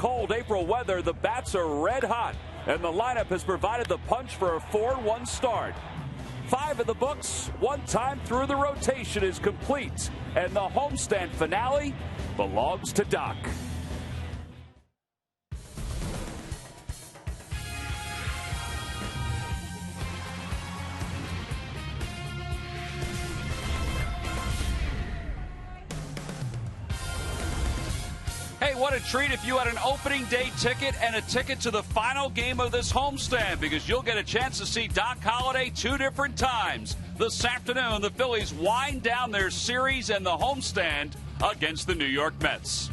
cold April weather, the bats are red hot, and the lineup has provided the punch for a 4-1 start. 5 in the books, 1 time through the rotation is complete, and the homestand finale belongs to Doc. Hey, what a treat if you had an opening day ticket and a ticket to the final game of this homestand, because you'll get a chance to see Doc Holliday 2 different times. This afternoon, the Phillies wind down their series and the homestand against the New York Mets.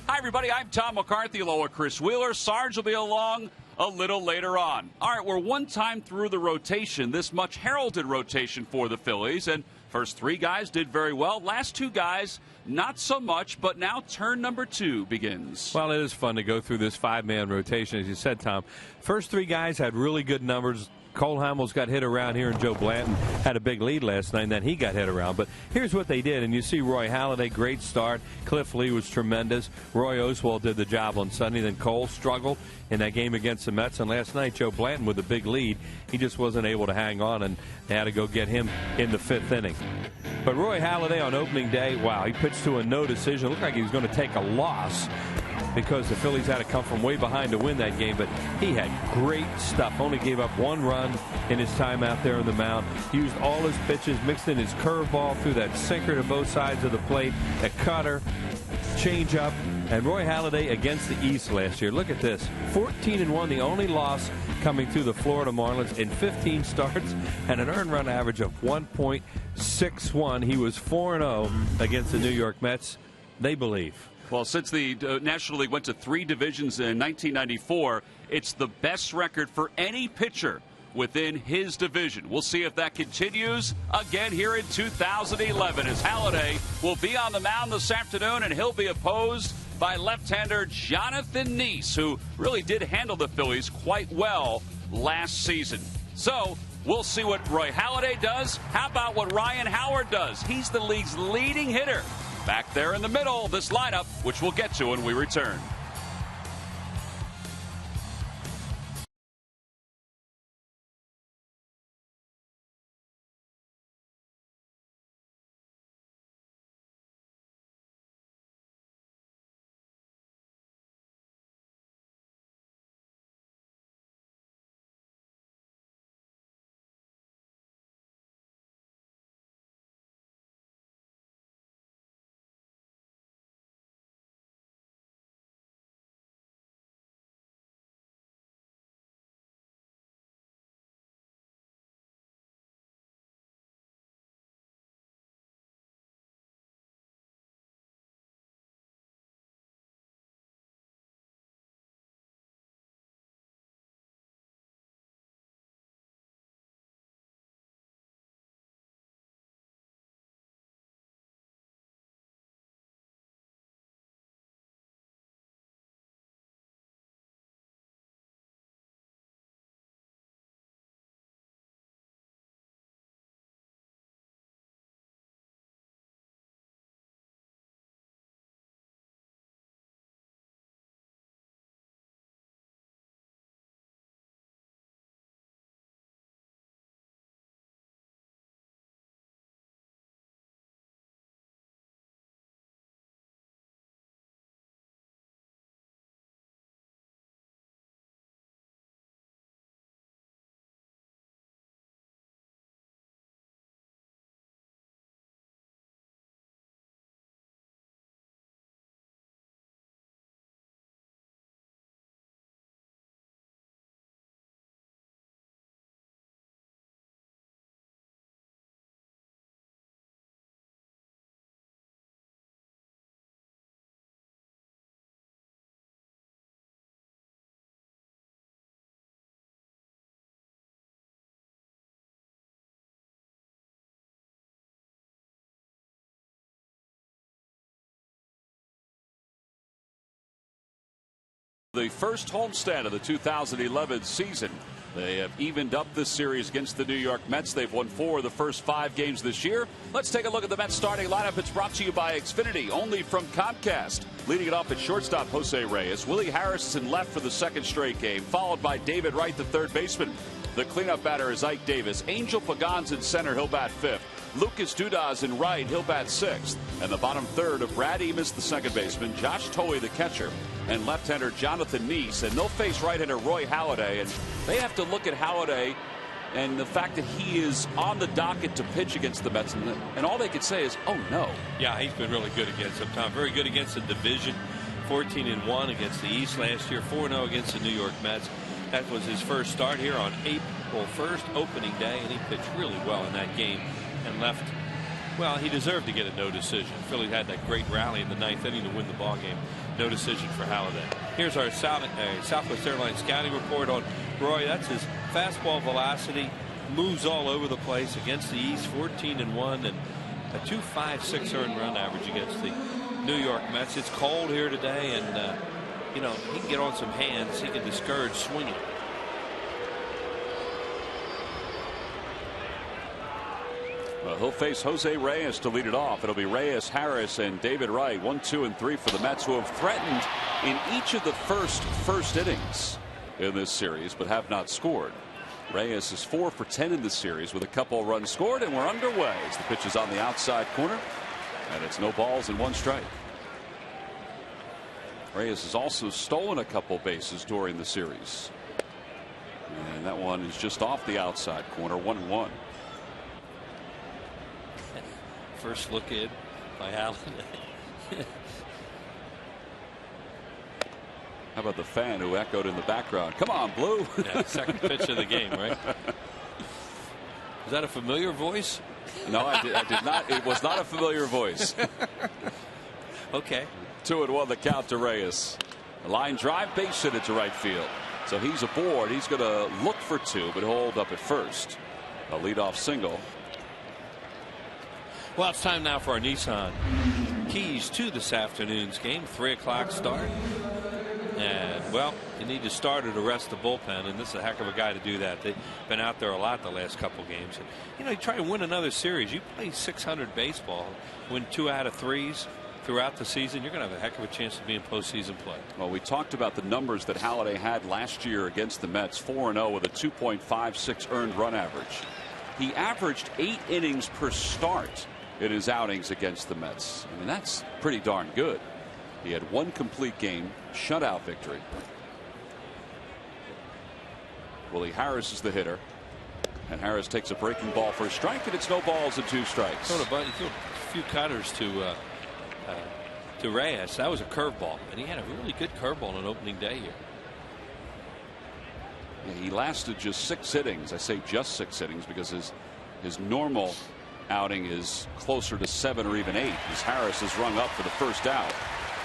Hi, everybody. I'm Tom McCarthy, along with Chris Wheeler. Sarge will be along a little later on. All right, we're 1 time through the rotation, this much heralded rotation for the Phillies, and first 3 guys did very well. Last 2 guys, not so much, but now turn number 2 begins. Well, it is fun to go through this 5-man rotation, as you said, Tom. First 3 guys had really good numbers. Cole Hamels got hit around here, and Joe Blanton had a big lead last night, and then he got hit around. But here's what they did, and you see Roy Halladay, great start. Cliff Lee was tremendous. Roy Oswalt did the job on Sunday. Then Cole struggled in that game against the Mets. And last night, Joe Blanton with a big lead. He just wasn't able to hang on, and they had to go get him in the 5th inning. But Roy Halladay on opening day, wow, he pitched to a no decision. It looked like he was going to take a loss, because the Phillies had to come from way behind to win that game. But he had great stuff. Only gave up 1 run in his time out there on the mound. Used all his pitches, mixed in his curveball, threw that sinker to both sides of the plate, a cutter, changeup. And Roy Halladay against the East last year. Look at this. 14-1, the only loss coming through the Florida Marlins in 15 starts, and an earned run average of 1.61. He was 4-0 against the New York Mets. They believe. Well, since the National League went to 3 divisions in 1994, it's the best record for any pitcher within his division. We'll see if that continues again here in 2011, as Halladay will be on the mound this afternoon, and he'll be opposed by left-hander Jonathan Neese, who really did handle the Phillies quite well last season. So we'll see what Roy Halladay does. How about what Ryan Howard does? He's the league's leading hitter. Back there in the middle, this lineup, which we'll get to when we return. the first homestand of the 2011 season. They have evened up this series against the New York Mets. They've won 4 of the first 5 games this year. Let's take a look at the Mets starting lineup. It's brought to you by Xfinity, only from Comcast. Leading it off at shortstop, Jose Reyes. Willie Harris is in left for the second straight game, followed by David Wright, the third baseman. The cleanup batter is Ike Davis. Angel Pagan's in center. He'll bat 5th. Lucas Dudas in right. He'll bat 6th. And the bottom third of Brad Emus, the second baseman, Josh Toey, the catcher, and left-hander Jonathan Neese. And they'll face right-hander Roy Halladay. And they have to look at Halladay and the fact that he is on the docket to pitch against the Mets. And all they could say is, oh, no. Yeah, he's been really good against them, Tom. Very good against the division. 14-1 against the East last year. 4-0 against the New York Mets. That was his first start here on April 1st, opening day, and he pitched really well in that game and left. Well, he deserved to get a no decision. Philly had that great rally in the 9th inning to win the ball game. No decision for Halladay. Here's our Southwest Airlines scouting report on Roy. That's his fastball velocity. Moves all over the place against the East. 14-1 and a 2.56 earned run average against the New York Mets. It's cold here today, and you know, he can get on some hands. He can discourage swinging. Well, he'll face Jose Reyes to lead it off. It'll be Reyes, Harris, and David Wright. 1, 2, and 3 for the Mets, who have threatened in each of the first innings in this series, but have not scored. Reyes is 4 for 10 in this series with a couple runs scored, and we're underway as the pitch is on the outside corner, and it's no balls and 1 strike. Reyes has also stolen a couple bases during the series, and that one is just off the outside corner. 1-1. First look in by Allen. How about the fan who echoed in the background? Come on, Blue. Yeah, second pitch of the game, right? Is that a familiar voice? No, I did not. It was not a familiar voice. Okay. 2-1 the count to Reyes. A line drive, base hit it to right field. So he's aboard. He's going to look for 2, but hold up at first. A leadoff single. Well, it's time now for our Nissan keys to this afternoon's game. 3 o'clock start. And, well, you need to start or to rest the bullpen, and this is a heck of a guy to do that. They've been out there a lot the last couple games. And, you know, you try to win another series. You play 600 baseball, win 2 out of 3s throughout the season, you're going to have a heck of a chance to be in postseason play. Well, we talked about the numbers that Halladay had last year against the Mets. 4-0 with a 2.56 earned run average. He averaged 8 innings per start in his outings against the Mets. I mean, that's pretty darn good. He had 1 complete game shutout victory. Willie Harris is the hitter, and Harris takes a breaking ball for a strike, and it's no balls and 2 strikes. Throw a few cutters to Reyes. That was a curveball, and he had a really good curveball on opening day here. Yeah, he lasted just 6 innings. I say just 6 innings because his normal outing is closer to 7 or even 8 as Harris is rung up for the first out.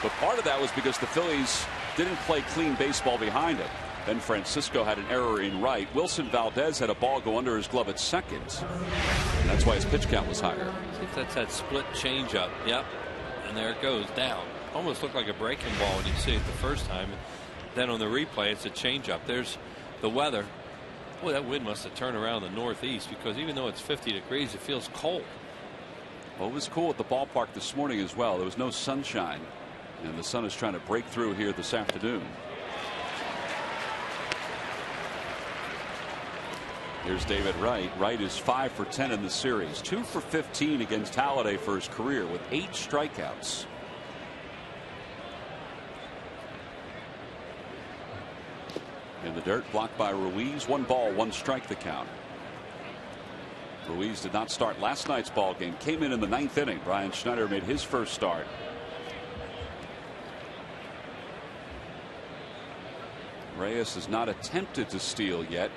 But part of that was because the Phillies didn't play clean baseball behind him. Then Francisco had an error in right. Wilson Valdez had a ball go under his glove at second. And that's why his pitch count was higher. I think that's that split changeup. Yep. And there it goes down. Almost looked like a breaking ball when you see it the first time. Then on the replay, it's a changeup. There's the weather. Boy, that wind must have turned around the northeast, because even though it's 50 degrees, it feels cold. Well, it was cool at the ballpark this morning as well. There was no sunshine, and the sun is trying to break through here this afternoon. Here's David Wright. Wright is 5 for 10 in the series, 2 for 15 against Halladay for his career with 8 strikeouts. In the dirt, blocked by Ruiz. 1 ball, 1 strike the count. Ruiz did not start last night's ball game. Came in the 9th inning. Brian Schneider made his first start. Reyes has not attempted to steal yet.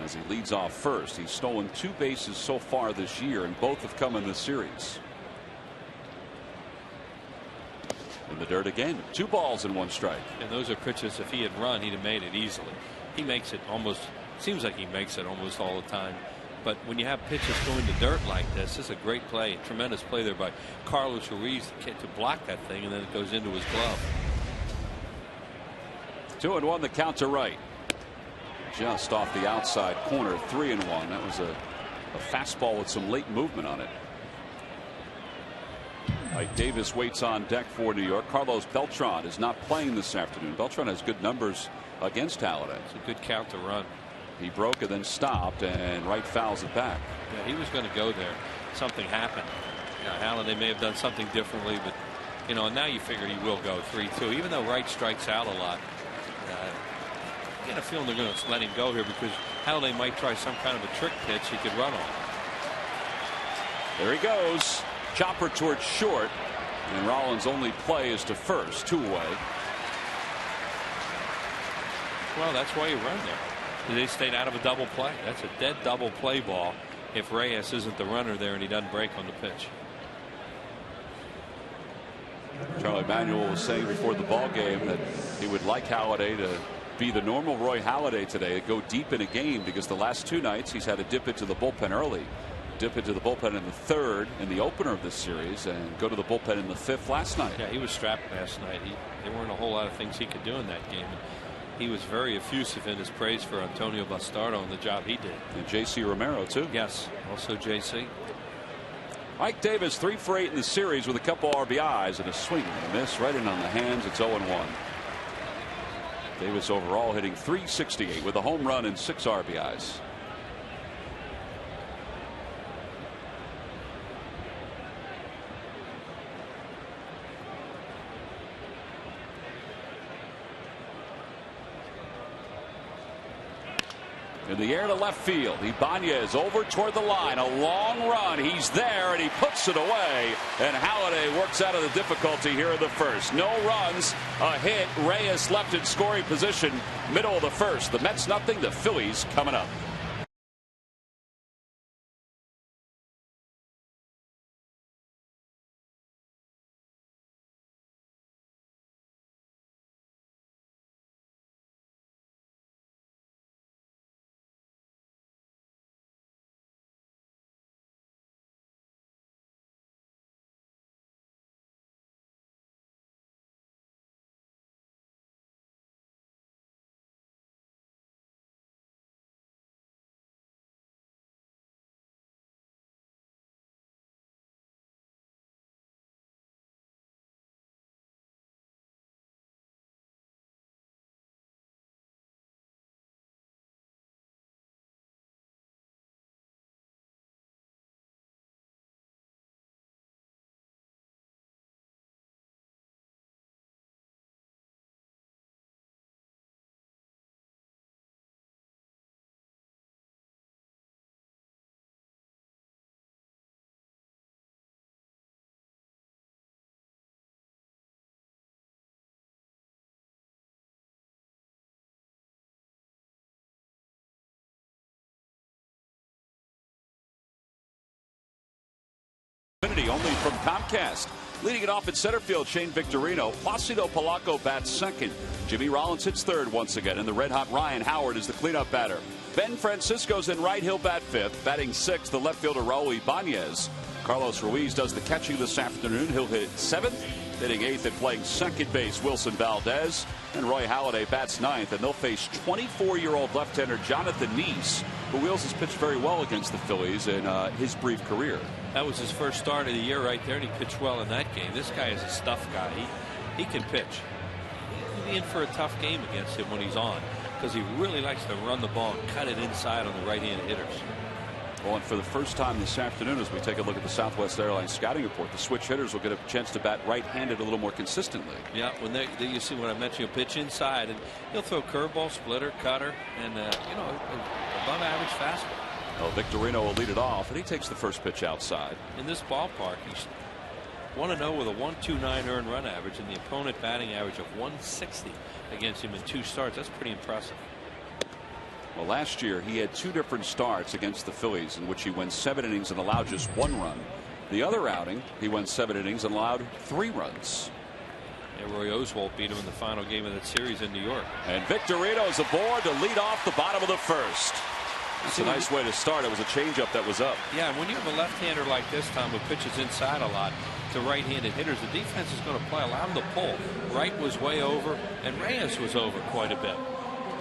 As he leads off first, he's stolen 2 bases so far this year, and both have come in this series. In the dirt again. 2 balls and 1 strike. And those are pitches, if he had run, he'd have made it easily. He makes it almost, seems like he makes it almost all the time. But when you have pitches going to dirt like this is a great play. A tremendous play there by Carlos Ruiz to block that thing, and then it goes into his glove. 2-1 the count to right. Just off the outside corner. 3-1. That was a fastball with some late movement on it. Mike Davis waits on deck for New York. Carlos Beltran is not playing this afternoon. Beltran has good numbers against Halladay. It's a good count to run. He broke and then stopped, and Wright fouls it back. Yeah, he was going to go there. Something happened. Halladay may have done something differently, but now you figure he will go 3-2. Even though Wright strikes out a lot, I get a feeling they're going to let him go here because Halladay might try some kind of a trick pitch he could run on. There he goes. Chopper towards short, and Rollins' only play is to first. 2 away. Well, that's why you run there. They stayed out of a double play. That's a dead double play ball if Reyes isn't the runner there and he doesn't break on the pitch. Charlie Manuel was saying before the ball game that he would like Halladay to be the normal Roy Halladay today, go deep in a game, because the last 2 nights he's had to dip into the bullpen early. Dip into the bullpen in the 3rd in the opener of this series, and go to the bullpen in the 5th last night. Yeah, he was strapped last night. There weren't a whole lot of things he could do in that game. He was very effusive in his praise for Antonio Bastardo and the job he did. And J.C. Romero too. Yes, also J.C. Mike Davis 3 for 8 in the series with a couple RBIs and a swing and a miss right in on the hands. It's 0-1. Davis overall hitting .368 with a home run and 6 RBIs. In the air to left field. Ibanez over toward the line. A long run. He's there, and he puts it away. And Halladay works out of the difficulty here in the first. No runs. A hit. Reyes left in scoring position. Middle of the first. The Mets nothing. The Phillies coming up. Only from Comcast. Leading it off at center field, Shane Victorino. Placido Polanco bats second. Jimmy Rollins hits third once again, and the red-hot Ryan Howard is the cleanup batter. Ben Francisco's in right. He'll bat fifth. Batting sixth, the left fielder Raul Ibanez. Carlos Ruiz does the catching this afternoon. He'll hit seventh. Hitting eighth and playing second base, Wilson Valdez. And Roy Halladay bats ninth, and they'll face 24-year-old left-hander Jonathan Neese, who Wheels has pitched very well against the Phillies in his brief career. That was his first start of the year right there, and he pitched well in that game. This guy is a stuff guy. He can pitch. He'll be in for a tough game against him when he's on, because he really likes to run the ball and cut it inside on the right-handed hitters. Well, and for the first time this afternoon, as we take a look at the Southwest Airlines scouting report, the switch hitters will get a chance to bat right-handed a little more consistently. Yeah, when you see what I mentioned, he'll pitch inside, and he'll throw curveball, splitter, cutter, and above average fastball. Well, Victorino will lead it off, and he takes the first pitch outside. In this ballpark, he's 1-0 with a 1.29 earned run average, and the opponent batting average of 160 against him in 2 starts. That's pretty impressive. Well, last year he had 2 different starts against the Phillies in which he went 7 innings and allowed just 1 run. The other outing, he went 7 innings and allowed 3 runs. Yeah, Roy Oswalt beat him in the final game of that series in New York. And Victorino's aboard to lead off the bottom of the first. It's a nice way to start. It was a changeup that was up. Yeah, and when you have a left-hander like this, Tom, who pitches inside a lot to right-handed hitters, the defense is going to play. Allow him to pull. Wright was way over, and Reyes was over quite a bit.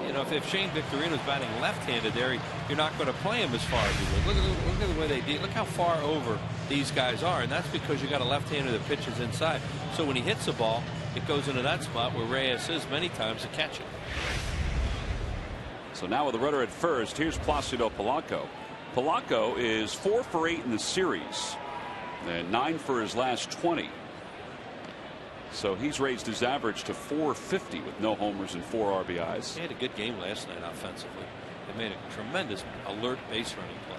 You know, if Shane Victorino's batting left-handed there, you're not going to play him as far as you would. Look at the way they did. Look how far over these guys are, and that's because you got a left-hander that pitches inside. So when he hits the ball, it goes into that spot where Reyes is many times to catch it. So now with the runner at first, here's Placido Polanco. Polanco is 4 for 8 in the series and 9 for his last 20. So he's raised his average to 450 with no homers and 4 RBIs. He had a good game last night offensively. They made a tremendous alert base running play.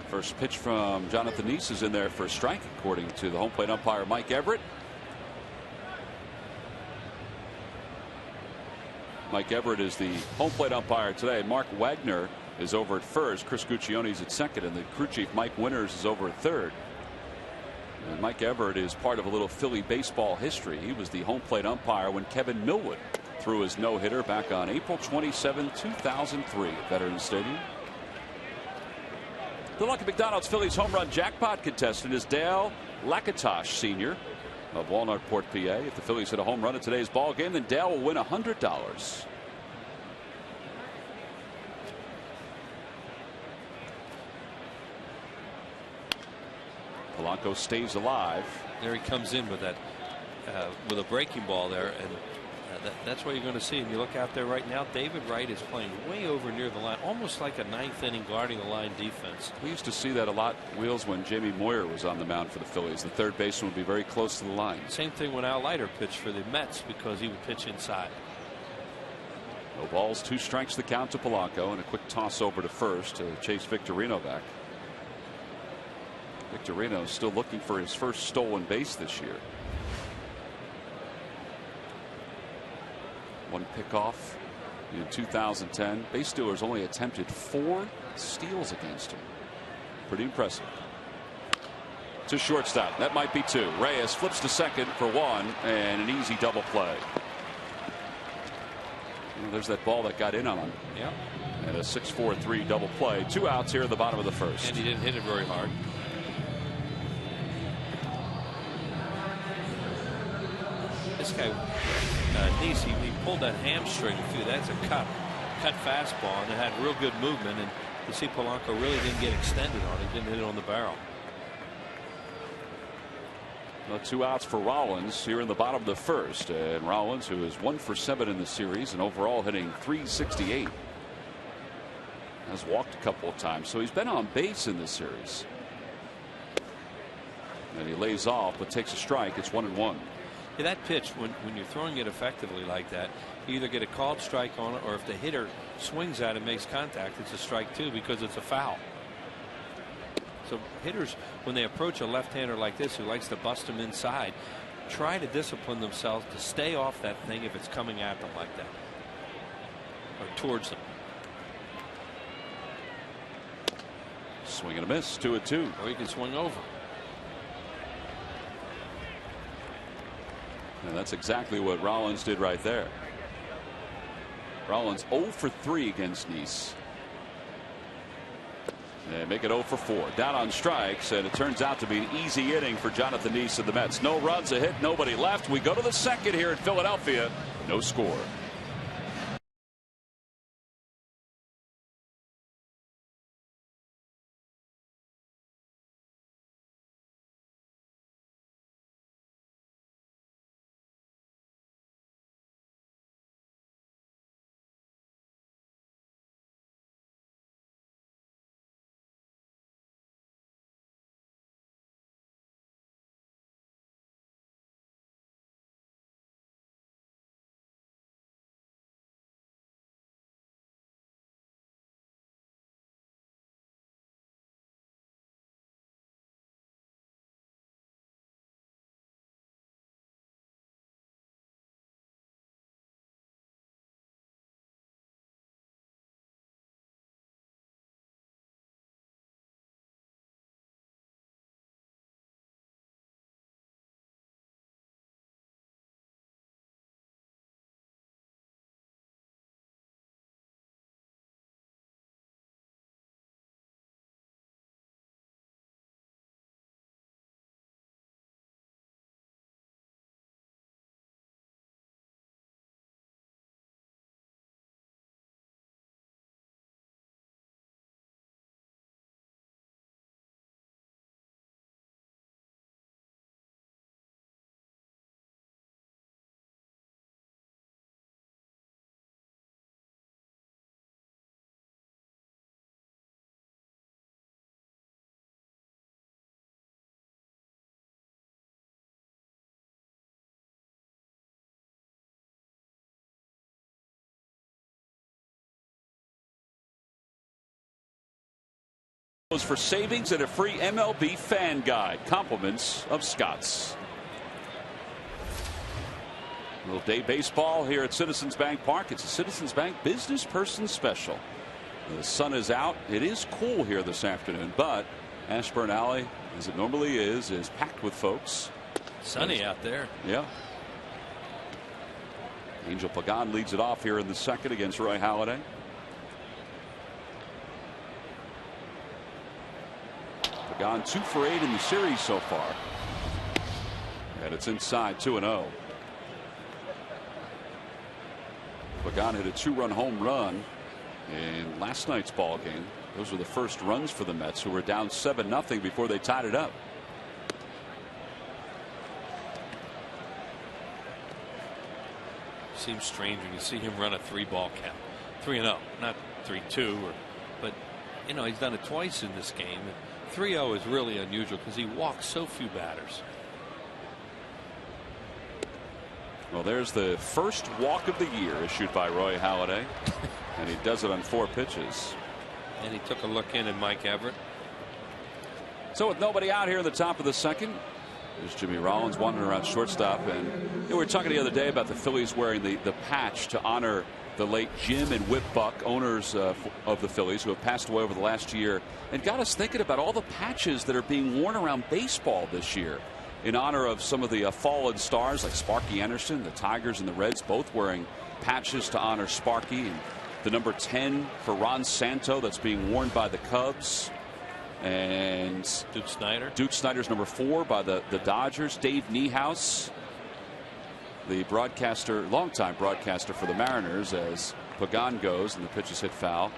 First pitch from Jonathan Neese is in there for a strike, according to the home plate umpire Mike Everett. Mike Everett is the home plate umpire today. Mark Wagner is over at first. Chris Guccione is at second, and the crew chief Mike Winters is over at third. And Mike Everett is part of a little Philly baseball history. He was the home plate umpire when Kevin Millwood threw his no-hitter back on April 27, 2003 at Veterans Stadium. The Lucky McDonald's Phillies home run jackpot contestant is Dale Lakatosh Sr. of Walnutport, PA. If the Phillies hit a home run in today's ball game, then Dale will win $100. Polanco stays alive. There he comes in with that with a breaking ball there, and that's what you're going to see. And you look out there right now, David Wright is playing way over near the line, almost like a ninth inning guarding the line defense. We used to see that a lot, Wheels, when Jamie Moyer was on the mound for the Phillies. The third baseman would be very close to the line. Same thing when Al Leiter pitched for the Mets, because he would pitch inside. No balls, 2 strikes the count to Polanco, and a quick toss over to first to chase Victorino back. Victorino still looking for his first stolen base this year. One pickoff in 2010. Base stealers only attempted 4 steals against him. Pretty impressive. To shortstop. That might be 2. Reyes flips to second for 1 and an easy double play. Well, there's that ball that got in on him. Yeah. And a 6-4-3 double play. 2 outs here in the bottom of the first. And he didn't hit it very hard. This guy, Neese, he pulled that hamstring through. That's a cut fastball, and it had real good movement. And you see Polanco really didn't get extended on it. Didn't hit it on the barrel. Well, 2 outs for Rollins here in the bottom of the first. And Rollins, who is 1 for 7 in the series and overall hitting .368, has walked a couple of times. So he's been on base in this series. And he lays off but takes a strike. It's 1-1. Yeah, that pitch, when you're throwing it effectively like that, you either get a called strike on it, or if the hitter swings at it and makes contact, it's a strike too, because it's a foul. So hitters, when they approach a left-hander like this who likes to bust them inside, try to discipline themselves to stay off that thing if it's coming at them like that, or towards them. Swing and a miss. 2-2. Or you can swing over. And that's exactly what Rollins did right there. Rollins 0 for 3 against Neese. And make it 0 for 4. Down on strikes, and it turns out to be an easy inning for Jonathan Neese and the Mets. No runs, a hit, nobody left. We go to the second here in Philadelphia. No score. For savings and a free MLB fan guide. Compliments of Scott's. Little day baseball here at Citizens Bank Park. It's a Citizens Bank Business Person Special. The sun is out. It is cool here this afternoon, but Ashburn Alley, as it normally is packed with folks. Sunny out there. Yeah. Angel Pagan leads it off here in the second against Roy Halladay. Pagan 2 for 8 in the series so far. And it's inside 2-0. Pagan hit a 2-run home run in last night's ball game. Those were the first runs for the Mets, who were down 7-0 before they tied it up. Seems strange when you see him run a 3-ball count. 3-0, not 3-2, but you know, he's done it twice in this game. 3-0 is really unusual because he walks so few batters. Well, there's the first walk of the year issued by Roy Halladay, and he does it on 4 pitches. And he took a look in at Mike Everett. So with nobody out here in the top of the second, there's Jimmy Rollins wandering around shortstop. And we were talking the other day about the Phillies wearing the patch to honor the late Jim and Whip Buck, owners of the Phillies, who have passed away over the last year, and got us thinking about all the patches that are being worn around baseball this year in honor of some of the fallen stars like Sparky Anderson. The Tigers and the Reds both wearing patches to honor Sparky, and the number 10 for Ron Santo that's being worn by the Cubs, and Duke Snider's number 4 by the Dodgers. Dave Niehaus, the broadcaster, longtime broadcaster for the Mariners, as Pagan goes and the pitch is hit foul.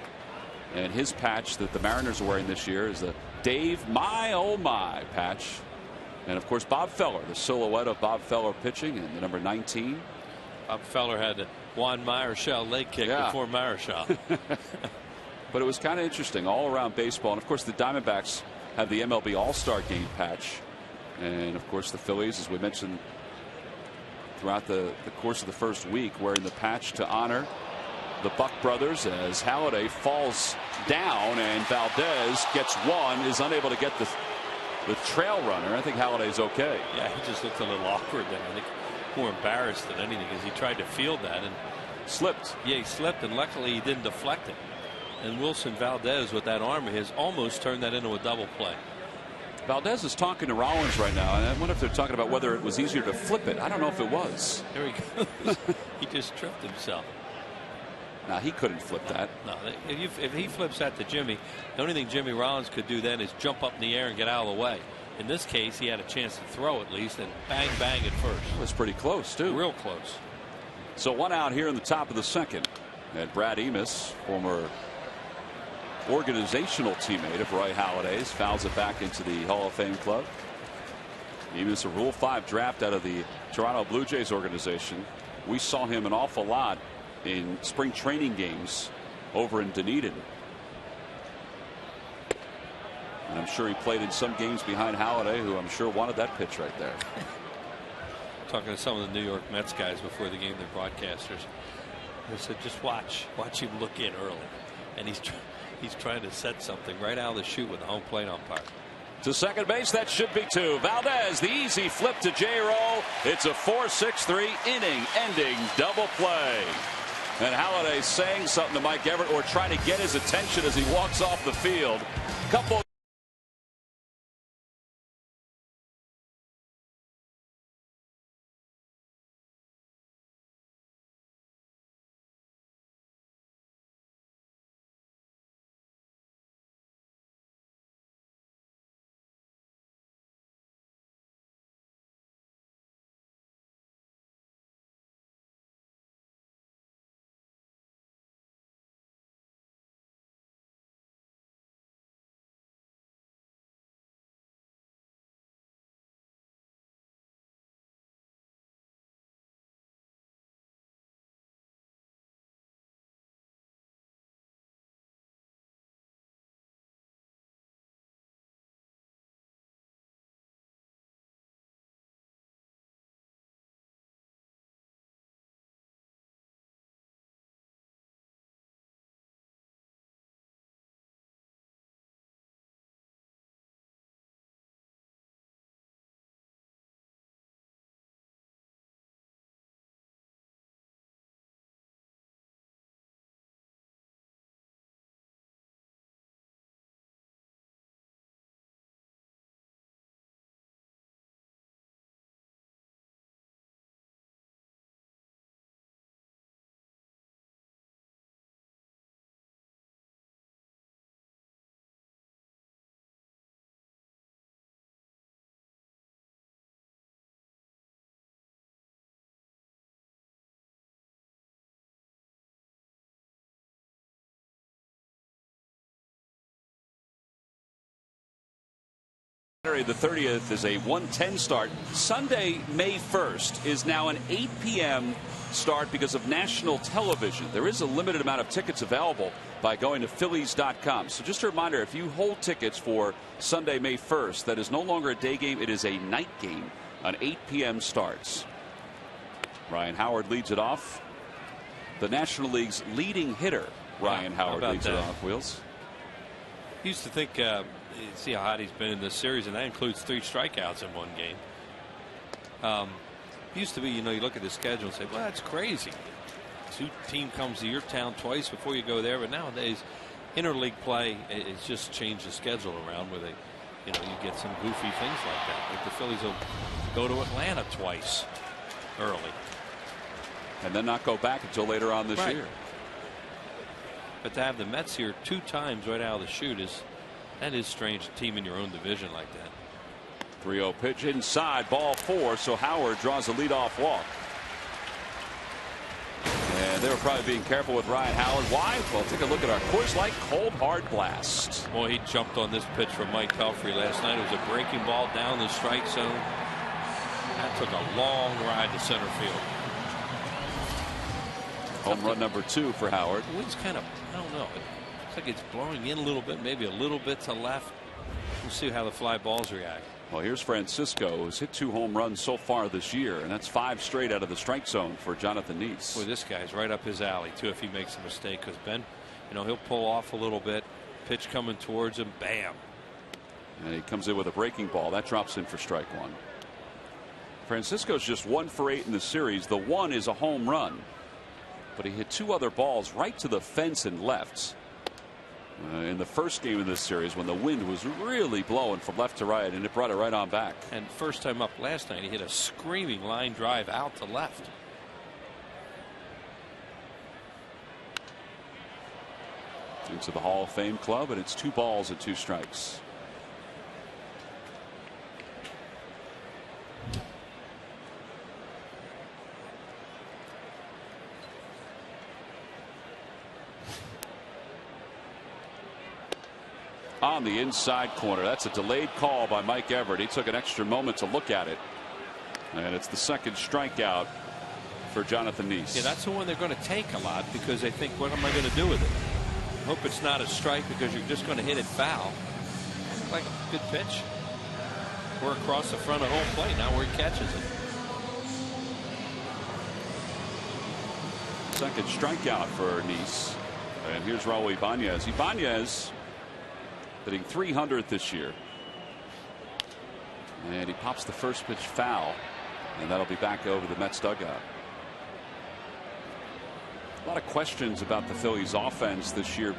And his patch that the Mariners are wearing this year is the Dave My Oh My patch. And of course Bob Feller, the silhouette of Bob Feller pitching, and the number 19. Bob Feller had the Juan Marichal leg kick before Marichal. But it was kind of interesting all around baseball. And of course the Diamondbacks have the MLB All-Star Game patch. And of course the Phillies, as we mentioned throughout the course of the first week, wearing the patch to honor the Buck brothers as Halladay falls down and Valdez gets one, is unable to get the trail runner. I think Halladay's okay. Yeah, he just looked a little awkward then. I think more embarrassed than anything as he tried to field that and slipped. Yeah, he slipped, and luckily he didn't deflect it. And Wilson Valdez, with that arm of his, almost turned that into a double play. Valdez is talking to Rollins right now, and I wonder if they're talking about whether it was easier to flip it. I don't know if it was. Here he goes. He just tripped himself. Nah, he couldn't flip that. No, if he flips that to Jimmy, the only thing Jimmy Rollins could do then is jump up in the air and get out of the way. In this case, he had a chance to throw at least, and bang, bang at first. It was pretty close, too. Real close. So one out here in the top of the second. And Brad Emis, former organizational teammate of Roy Halladay's, fouls it back into the Hall of Fame club. Emis, a Rule 5 draft out of the Toronto Blue Jays organization. We saw him an awful lot in spring training games over in Dunedin. And I'm sure he played in some games behind Halladay, who I'm sure wanted that pitch right there. Talking to some of the New York Mets guys before the game, their broadcasters, they said just watch him look in early, and he's trying to set something right out of the chute with the home plate umpire. To second base, that should be 2. Valdez, the easy flip to J-Roll. It's a 4-6-3 inning-ending double play. And Halladay saying something to Mike Everett, or trying to get his attention as he walks off the field. Couple Saturday the 30th is a 1:10 start. Sunday, May 1st, is now an 8 p.m. start because of national television. There is a limited amount of tickets available by going to Phillies.com. So just a reminder, if you hold tickets for Sunday, May 1st, that is no longer a day game. It is a night game. An 8 p.m. starts. Ryan Howard leads it off. The National League's leading hitter, Ryan Howard, leads it off. Wheels. Used to think, see how hot he's been in this series, and that includes 3 strikeouts in one game. Used to be, you look at the schedule and say, well, that's crazy. Team comes to your town twice before you go there, but nowadays, interleague play, it's just changed the schedule around where they, you get some goofy things like that. Like the Phillies will go to Atlanta twice early. And then not go back until later on this year. But to have the Mets here 2 times right out of the chute that is strange. A team in your own division like that. 3-0 pitch inside, ball 4. So Howard draws a leadoff walk. And they were probably being careful with Ryan Howard. Why? Well, take a look at our Coors Light Cold Hard Blast. Boy, he jumped on this pitch from Mike Pelfrey last night. It was a breaking ball down the strike zone. That took a long ride to center field. Home run number 2 for Howard. The wind's kind of, I don't know. It looks like it's blowing in a little bit, maybe a little bit to left. We'll see how the fly balls react. Well, here's Francisco, who's hit 2 home runs so far this year, and that's 5 straight out of the strike zone for Jonathan Neese. Boy, this guy's right up his alley, too, if he makes a mistake, because Ben, he'll pull off a little bit, pitch coming towards him, bam. And he comes in with a breaking ball. That drops in for strike 1. Francisco's just 1 for 8 in the series. The 1 is a home run. But he hit 2 other balls right to the fence and left in the first game of this series when the wind was really blowing from left to right, and it brought it right on back. And first time up last night, he hit a screaming line drive out to left. Into the Hall of Fame club, and it's 2 balls and 2 strikes. On the inside corner. That's a delayed call by Mike Everett. He took an extra moment to look at it. And it's the second strikeout for Jonathan Neese. Yeah, that's the one they're going to take a lot because they think, what am I going to do with it? Hope it's not a strike because you're just going to hit it foul. Like a good pitch. We're across the front of home plate now where he catches it. Second strikeout for Neese. And here's Raul Ibanez. Ibanez hitting 300th this year. And he pops the first pitch foul. And that'll be back over the Mets dugout. A lot of questions about the Phillies offense this year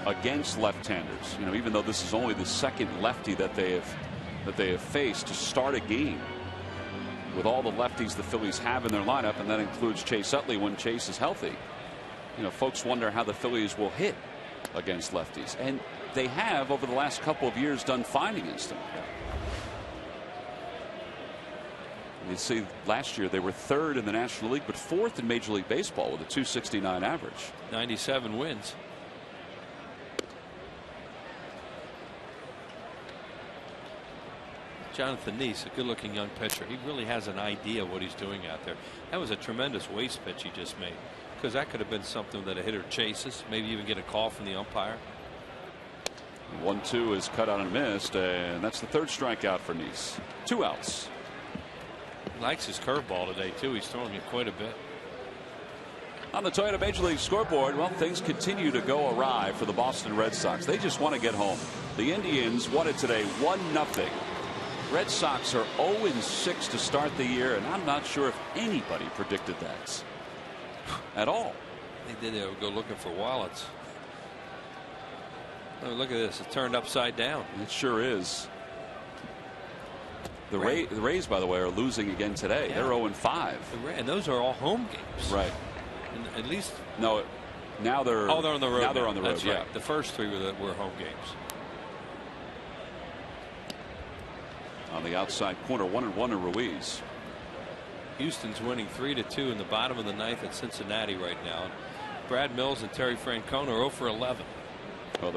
against left-handers. Even though this is only the second lefty that they have faced to start a game. With all the lefties the Phillies have in their lineup, and that includes Chase Utley when Chase is healthy. Folks wonder how the Phillies will hit against lefties. And they have, over the last couple of years, done fine against them. You see, last year they were 3rd in the National League, but 4th in Major League Baseball with a .269 average. 97 wins. Jonathan Neese, a good-looking young pitcher. He really has an idea of what he's doing out there. That was a tremendous waste pitch he just made, because that could have been something that a hitter chases, maybe even get a call from the umpire. 1-2 is cut out and missed, and that's the 3rd strikeout for Neese. 2 outs. He likes his curveball today, too. He's throwing it quite a bit. On the Toyota Major League scoreboard, well, things continue to go awry for the Boston Red Sox. They just want to get home. The Indians won it today 1-0. Red Sox are 0-6 to start the year, and I'm not sure if anybody predicted that at all. They did. They would go looking for wallets. Oh, look at this. It's turned upside down. It sure is. The Rays, by the way, are losing again today. Yeah. They're 0-5. And those are all home games. Right. And at least. No. Now they're. Oh, they're on the road. Now they're on the road. That's right. Yeah. The first 3 were home games. On the outside corner, 1-1 to Ruiz. Houston's winning 3-2 in the bottom of the 9th at Cincinnati right now. Brad Mills and Terry Francona are 0 for 11. Oh,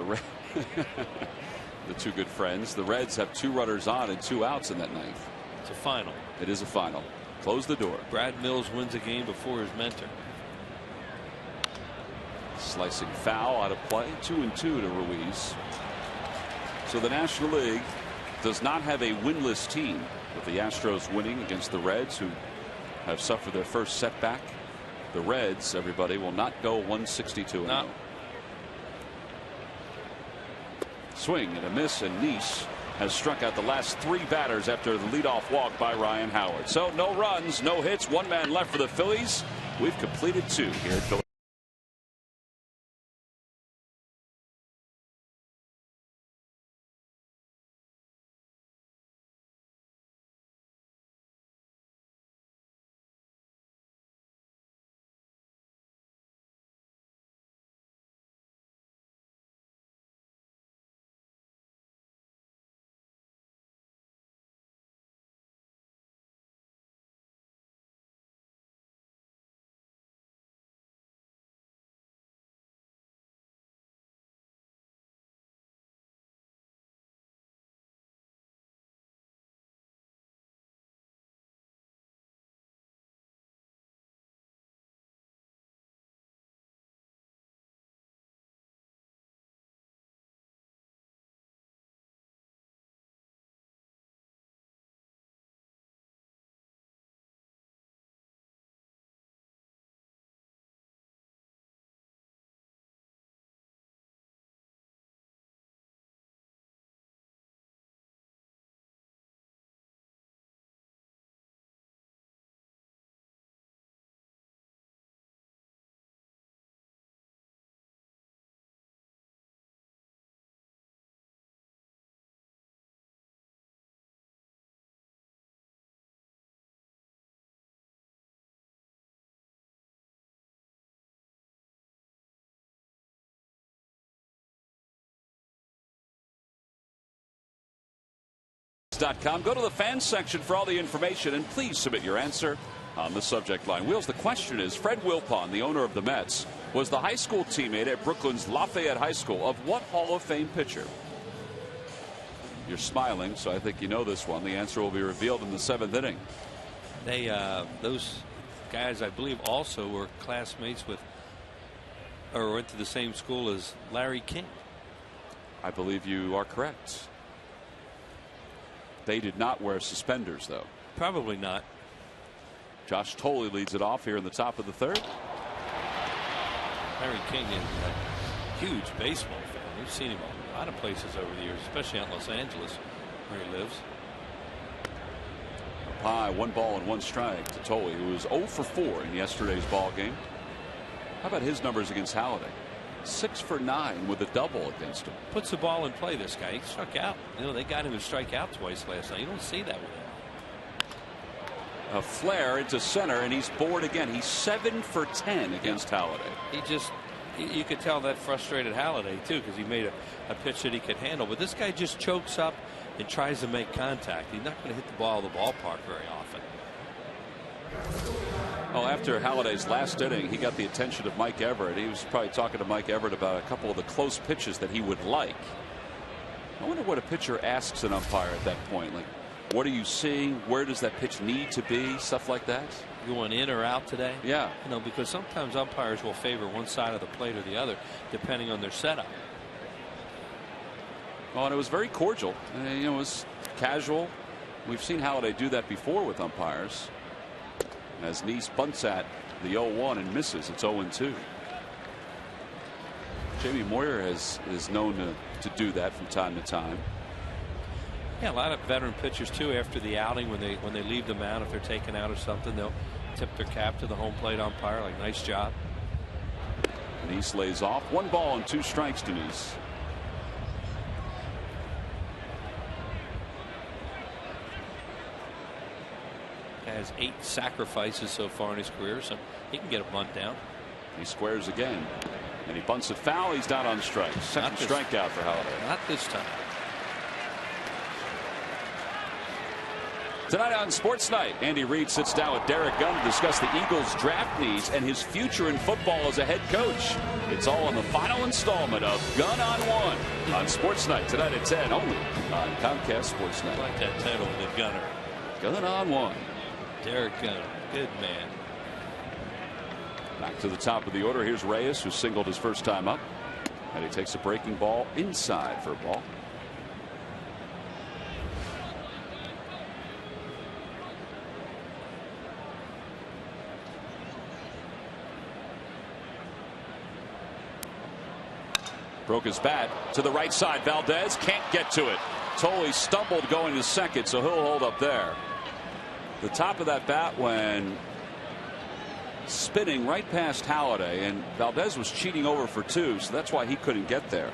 the two good friends. The Reds have 2 runners on and 2 outs in that ninth. It's a final. It is a final. Close the door. Brad Mills wins a game before his mentor. Slicing foul out of play. 2-2 to Ruiz. So the National League does not have a winless team, with the Astros winning against the Reds, who have suffered their first setback. The Reds, everybody, will not go 162. No. Swing and a miss, and Nice has struck out the last 3 batters after the leadoff walk by Ryan Howard. So no runs, no hits, 1 man left for the Phillies. We've completed 2 here at Phillies. .com. Go to the fans section for all the information, and please submit your answer on the subject line. Wheels, the question is, Fred Wilpon, the owner of the Mets, was the high school teammate at Brooklyn's Lafayette High School of what Hall of Fame pitcher? You're smiling, so I think you know this one. The answer will be revealed in the 7th inning. They those guys, I believe, also were classmates with, or went to the same school as Larry King. I believe you are correct. They did not wear suspenders, though. Probably not. Josh Tolley leads it off here in the top of the 3rd. Larry King is a huge baseball fan. We've seen him a lot of places over the years, especially out in Los Angeles, where he lives. Up high, 1 ball and 1 strike to Tolley, who was 0 for 4 in yesterday's ball game. How about his numbers against Halladay? 6 for 9 with a double against him. Puts the ball in play, this guy. He struck out. You know, they got him to strike out twice last night. You don't see that with him. A flare into center, and he's bored again. He's 7 for 10 against Halladay. He just, you could tell that frustrated Halladay, too, because he made a pitch that he could handle. But this guy just chokes up and tries to make contact. He's not going to hit the ball of the ballpark very often. Well, after Halladay's last inning, he got the attention of Mike Everett. He was probably talking to Mike Everett about a couple of the close pitches that he would like. I wonder what a pitcher asks an umpire at that point. Like, what are you seeing? Where does that pitch need to be? Stuff like that. Going in or out today? Yeah. You know, because sometimes umpires will favor one side of the plate or the other, depending on their setup. Oh, and it was very cordial. You know, it was casual. We've seen Halladay do that before with umpires. As Nice bunts at the 0-1 and misses, it's 0-2. Jamie Moyer is known to do that from time to time. Yeah, a lot of veteran pitchers too. After the outing, when they leave them out, if they're taken out or something, they'll tip their cap to the home plate umpire, like, nice job. Nice lays off. 1 ball and 2 strikes to Nice. Has 8 sacrifices so far in his career, so he can get a bunt down. He squares again, and he bunts it foul. He's down on strikes. Second strikeout for Halladay. Not this time. Tonight on Sports Night, Andy Reid sits down with Derek Gunn to discuss the Eagles' draft needs and his future in football as a head coach. It's all in the final installment of Gunn on One on Sports Night tonight at 10, only on Comcast Sports Night. I like that title, the Gunner. Gunn on One. Derek Gunn, good man. Back to the top of the order. Here's Reyes, who singled his first time up, and he takes a breaking ball inside for a ball. Broke his bat to the right side. Valdez can't get to it. Totally stumbled going to second, so he'll hold up there. The top of that bat when spinning right past Halladay, and Valdez was cheating over for 2, so that's why he couldn't get there.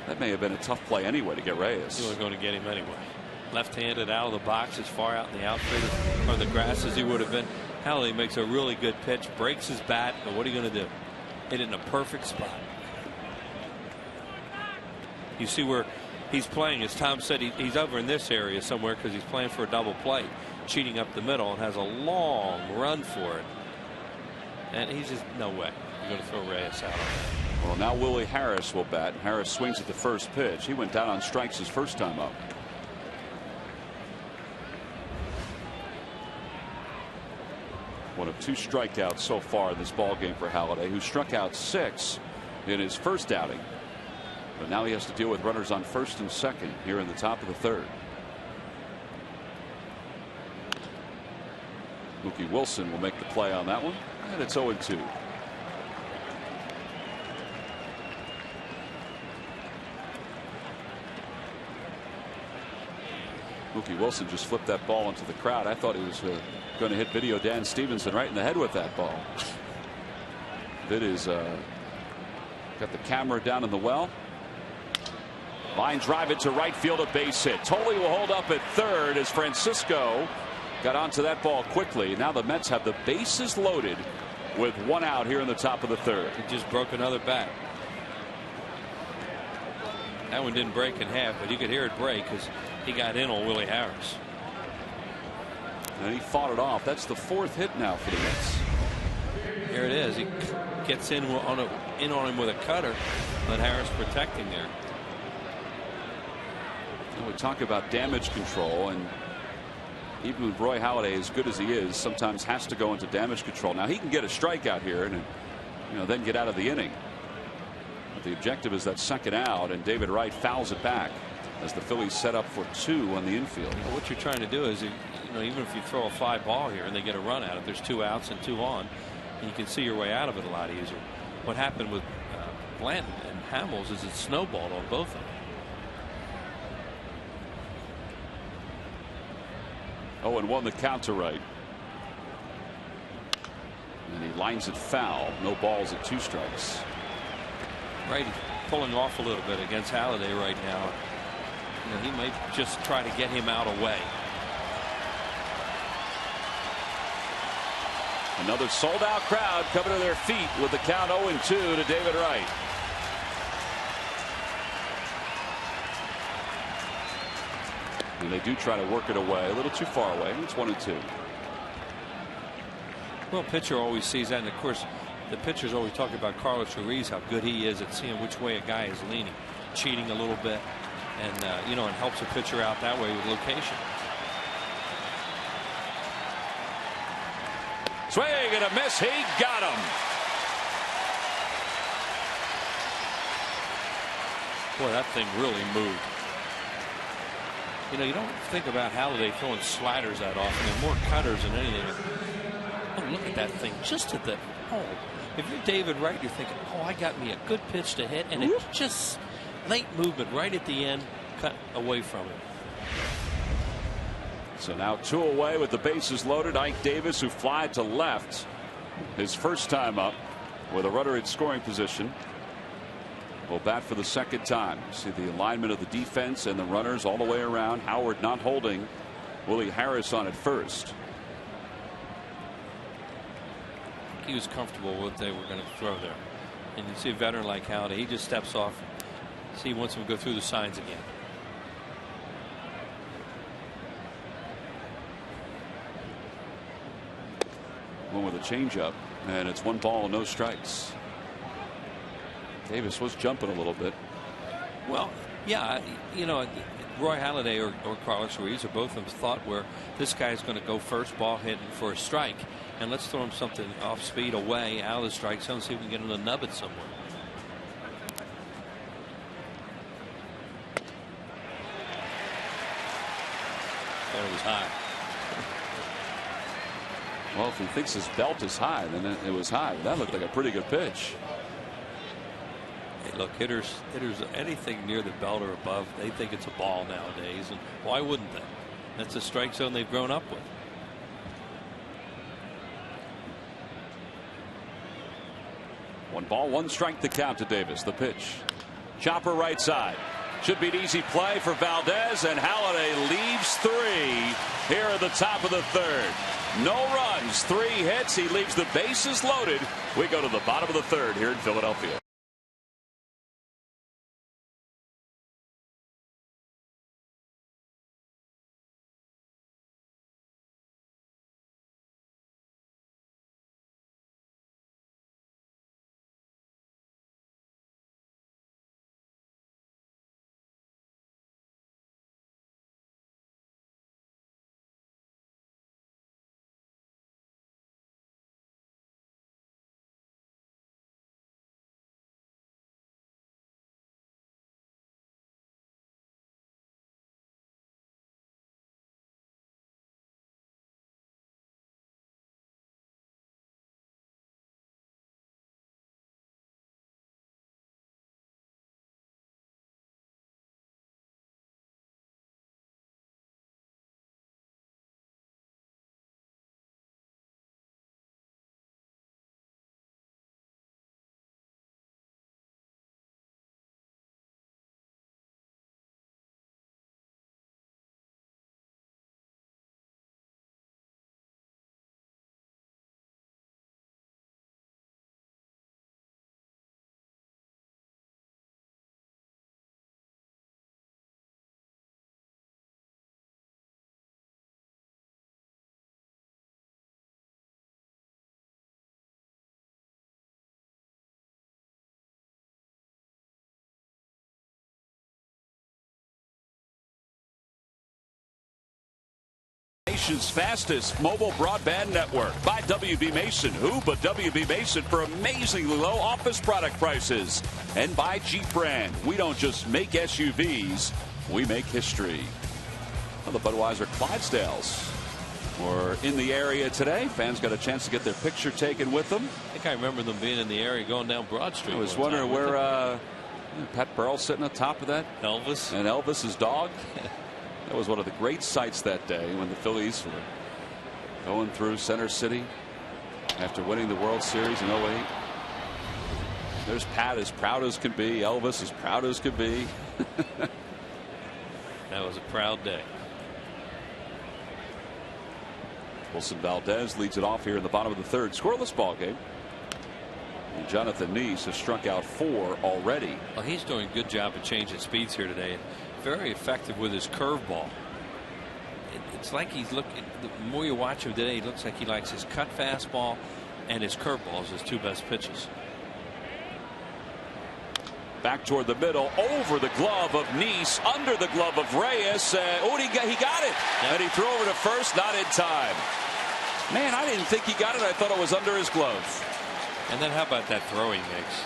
That may have been a tough play anyway to get Reyes. You were going to get him anyway. Left-handed out of the box as far out in the outfield or the grass as he would have been. Halladay makes a really good pitch, breaks his bat, but what are you going to do? Hit it in a perfect spot. You see where he's playing, as Tom said, he's over in this area somewhere because he's playing for a double play, cheating up the middle, and has a long run for it. And he's just, no way you're going to throw Reyes out. Well, now Willie Harris will bat. Harris swings at the first pitch. He went down on strikes his first time up. One of 2 strikeouts so far in this ball game for Halladay, who struck out 6 in his first outing. But now he has to deal with runners on first and second here in the top of the third. Mookie Wilson will make the play on that one, and it's 0-2. Mookie Wilson just flipped that ball into the crowd. I thought he was going to hit Video Dan Stevenson right in the head with that ball. That is got the camera down in the well. Line drive it to right field, a base hit. Tolley will hold up at third as Francisco got onto that ball quickly. Now the Mets have the bases loaded with 1 out here in the top of the third. He just broke another bat. That one didn't break in half, but you could hear it break because he got in on Willie Harris. And he fought it off. That's the 4th hit now for the Mets. Here it is. He gets in on him with a cutter. Let Harris protect him there. We talk about damage control, and even with Roy Halladay, as good as he is, sometimes has to go into damage control. Now he can get a strikeout here and then get out of the inning. But the objective is that second out, and David Wright fouls it back as the Phillies set up for 2 on the infield. Well, what you're trying to do is, even if you throw a fly ball here and they get a run at it, there's 2 outs and 2 on, and you can see your way out of it a lot easier. What happened with Blanton and Hamels is it snowballed on both of them. 0-1 the count to Wright. And he lines it foul. No balls at 2 strikes. Wright pulling off a little bit against Halladay right now. He might just try to get him out away. Another sold out crowd coming to their feet with the count 0-2 to David Wright. And they do try to work it away a little too far away. It's 1-2. Well, pitcher always sees that, and of course the pitchers always talk about Carlos Ruiz, how good he is at seeing which way a guy is leaning, cheating a little bit, and and helps a pitcher out that way with location. Swing and a miss. He got him. Boy, that thing really moved. You don't think about Halladay throwing sliders that often, and more cutters than anything. Oh, look at that thing just at the if you're David Wright, you're thinking, I got me a good pitch to hit, and it's just late movement right at the end, cut away from it. So now 2 away with the bases loaded. Ike Davis, who flied to left his first time up with a runner in scoring position, will bat for the second time. You see the alignment of the defense and the runners all the way around. Howard not holding Willie Harris on at first. He was comfortable with what they were going to throw there. And you see a veteran like Halladay, he just steps off. See, he wants him to go through the signs again. One with a changeup, and it's 1 ball, no strikes. Davis was jumping a little bit. Well, yeah, you know, Roy Halladay or Carlos Ruiz, or both of them thought where this guy's going to go first, ball hitting for a strike, and let's throw him something off speed away out of the strike zone, see if we can get him to nub it somewhere. That was high. Well, if he thinks his belt is high, then it was high. That looked like a pretty good pitch. Hey, look, hitters, anything near the belt or above, they think it's a ball nowadays, and why wouldn't they? That's a strike zone they've grown up with. One ball, 1 strike to count to Davis. The pitch. Chopper right side. Should be an easy play for Valdez, and Halladay leaves 3 here at the top of the 3rd. No runs, 3 hits. He leaves the bases loaded. We go to the bottom of the 3rd here in Philadelphia. Nation's fastest mobile broadband network by WB Mason. Who but WB Mason for amazingly low office product prices. And by Jeep brand. We don't just make SUVs, we make history. Well, the Budweiser Clydesdales were in the area today. Fans got a chance to get their picture taken with them. I think I remember them being in the area going down Broad Street. I was wondering where Pat Burrell sitting on top of that. Elvis. And Elvis's dog. That was one of the great sights that day when the Phillies were going through Center City after winning the World Series in 08. There's Pat as proud as could be. Elvis as proud as could be. That was a proud day. Wilson Valdez leads it off here in the bottom of the 3rd. Scoreless ball game. And Jonathan Neese has struck out 4 already. Well, he's doing a good job of changing speeds here today. Very effective with his curveball. It's like he's looking. The more you watch him today, it looks like he likes his cut fastball and his curveball as his 2 best pitches. Back toward the middle, over the glove of Neese, under the glove of Reyes. He got it. Yep. And he threw over to first, not in time. Man, I didn't think he got it. I thought it was under his glove. And then how about that throw he makes?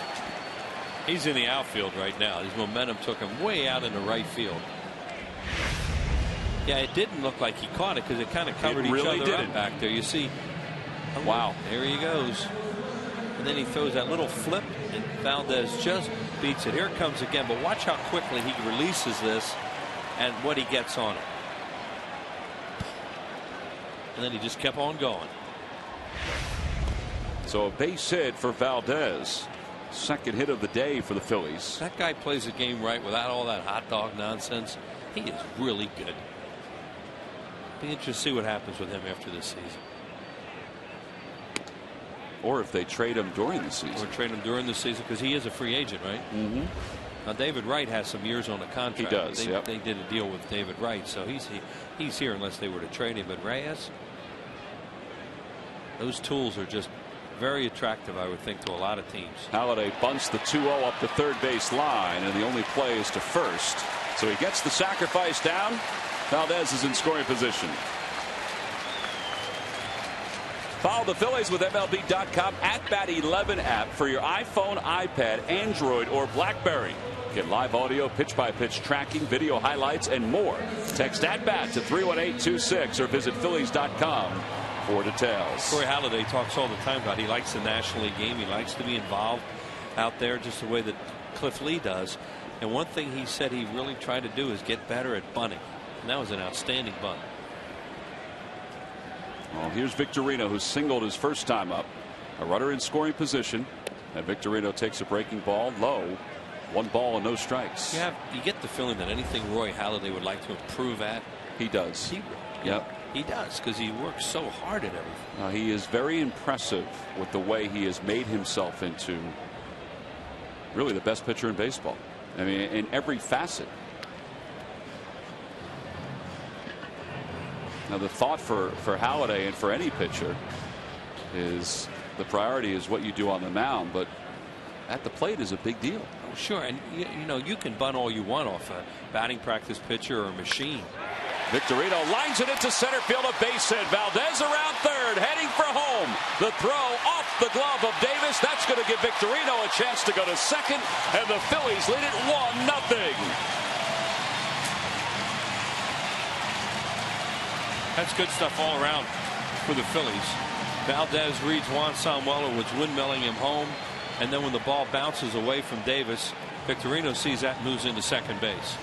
He's in the outfield right now. His momentum took him way out into right field. Yeah, it didn't look like he caught it because it kind of covered each other up back there. You see, oh, wow, there he goes. And then he throws that little flip, and Valdez just beats it. Here it comes again, but watch how quickly he releases this and what he gets on it. And then he just kept on going. So a base hit for Valdez. 2nd hit of the day for the Phillies. That guy plays the game right without all that hot dog nonsense. He is really good. Be interested to see what happens with him after this season. Or if they trade him during the season. Or trade him during the season because he is a free agent, right? Mm-hmm. Now David Wright has some years on the contract. He does. They did a deal with David Wright, so he's here unless they were to trade him. But Reyes. Those tools are just very attractive, I would think, to a lot of teams. Halladay bunts the 2-0 up the third base line, and the only play is to first. So he gets the sacrifice down. Valdez is in scoring position. Follow the Phillies with MLB.com @Bat11 app for your iPhone, iPad, Android, or BlackBerry. Get live audio, pitch-by-pitch tracking, video highlights, and more. Text @Bat to 31826 or visit Phillies.com for details. Corey Halladay talks all the time about he likes the National League game. He likes to be involved out there just the way that Cliff Lee does. And one thing he said he really tried to do is get better at bunting. And that was an outstanding bunt. Well, here's Victorino, who singled his first time up. A runner in scoring position. And Victorino takes a breaking ball low. 1 ball and no strikes. You get the feeling that anything Roy Halladay would like to improve at, he does. He does, because he works so hard at everything. He is very impressive with the way he has made himself into really the best pitcher in baseball. I mean, in every facet. Now, the thought for Halladay and for any pitcher is the priority is what you do on the mound, but at the plate is a big deal. Oh, sure, and you can bunt all you want off a batting practice pitcher or a machine. Victorino lines it into center field, a base hit. Valdez around third, heading for home. The throw off the glove of Davis. That's going to give Victorino a chance to go to second, and the Phillies lead it 1-0. That's good stuff all around for the Phillies. Valdez reads Juan Samuel, was windmilling him home, and then when the ball bounces away from Davis, Victorino sees that and moves into second base.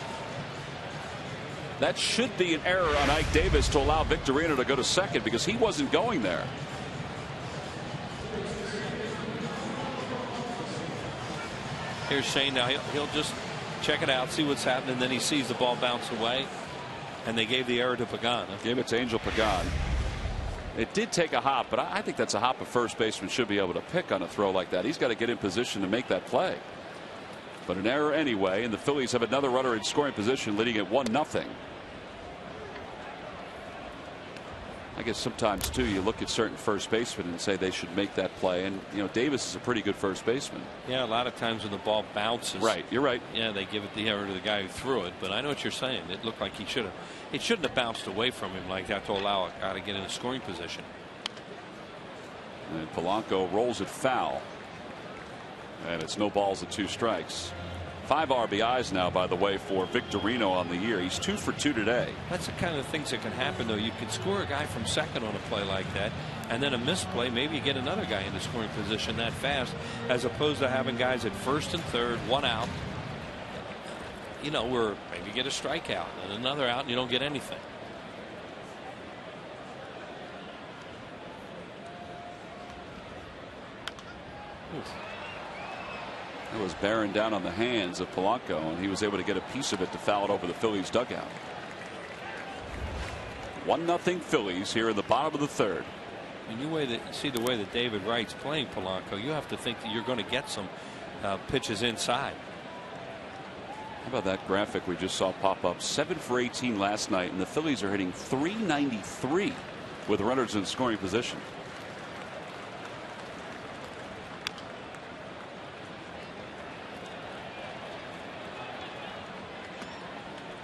That should be an error on Ike Davis to allow Victorino to go to second, because he wasn't going there. Here's Shane now. He'll just check it out, see what's happening, then he sees the ball bounce away, and they gave the error to Pagan. Gave it to Angel Pagan. It did take a hop, but I think that's a hop a first baseman should be able to pick on a throw like that. He's got to get in position to make that play. But an error anyway, and the Phillies have another runner in scoring position, leading at 1-0. I guess sometimes too you look at certain first basemen and say they should make that play, and Davis is a pretty good first baseman. Yeah, a lot of times when the ball bounces, right, you're right. Yeah, they give it the error to the guy who threw it, but I know what you're saying. It looked like it shouldn't have bounced away from him like that to allow a guy to get in a scoring position. And Polanco rolls it foul, and it's no balls and 2 strikes. 5 RBIs now, by the way, for Victorino on the year. He's 2 for 2 today. That's the kind of things that can happen, though. You can score a guy from second on a play like that, and then a misplay, maybe you get another guy into scoring position that fast, as opposed to having guys at first and third, 1 out, where maybe you get a strikeout and another out and you don't get anything. Oof. It was bearing down on the hands of Polanco, and he was able to get a piece of it to foul it over the Phillies dugout. 1-0 Phillies here in the bottom of the third. And you see the way that David Wright's playing Polanco, you have to think that you're going to get some pitches inside. How about that graphic we just saw pop up? 7 for 18 last night, and the Phillies are hitting .393 with runners in scoring position.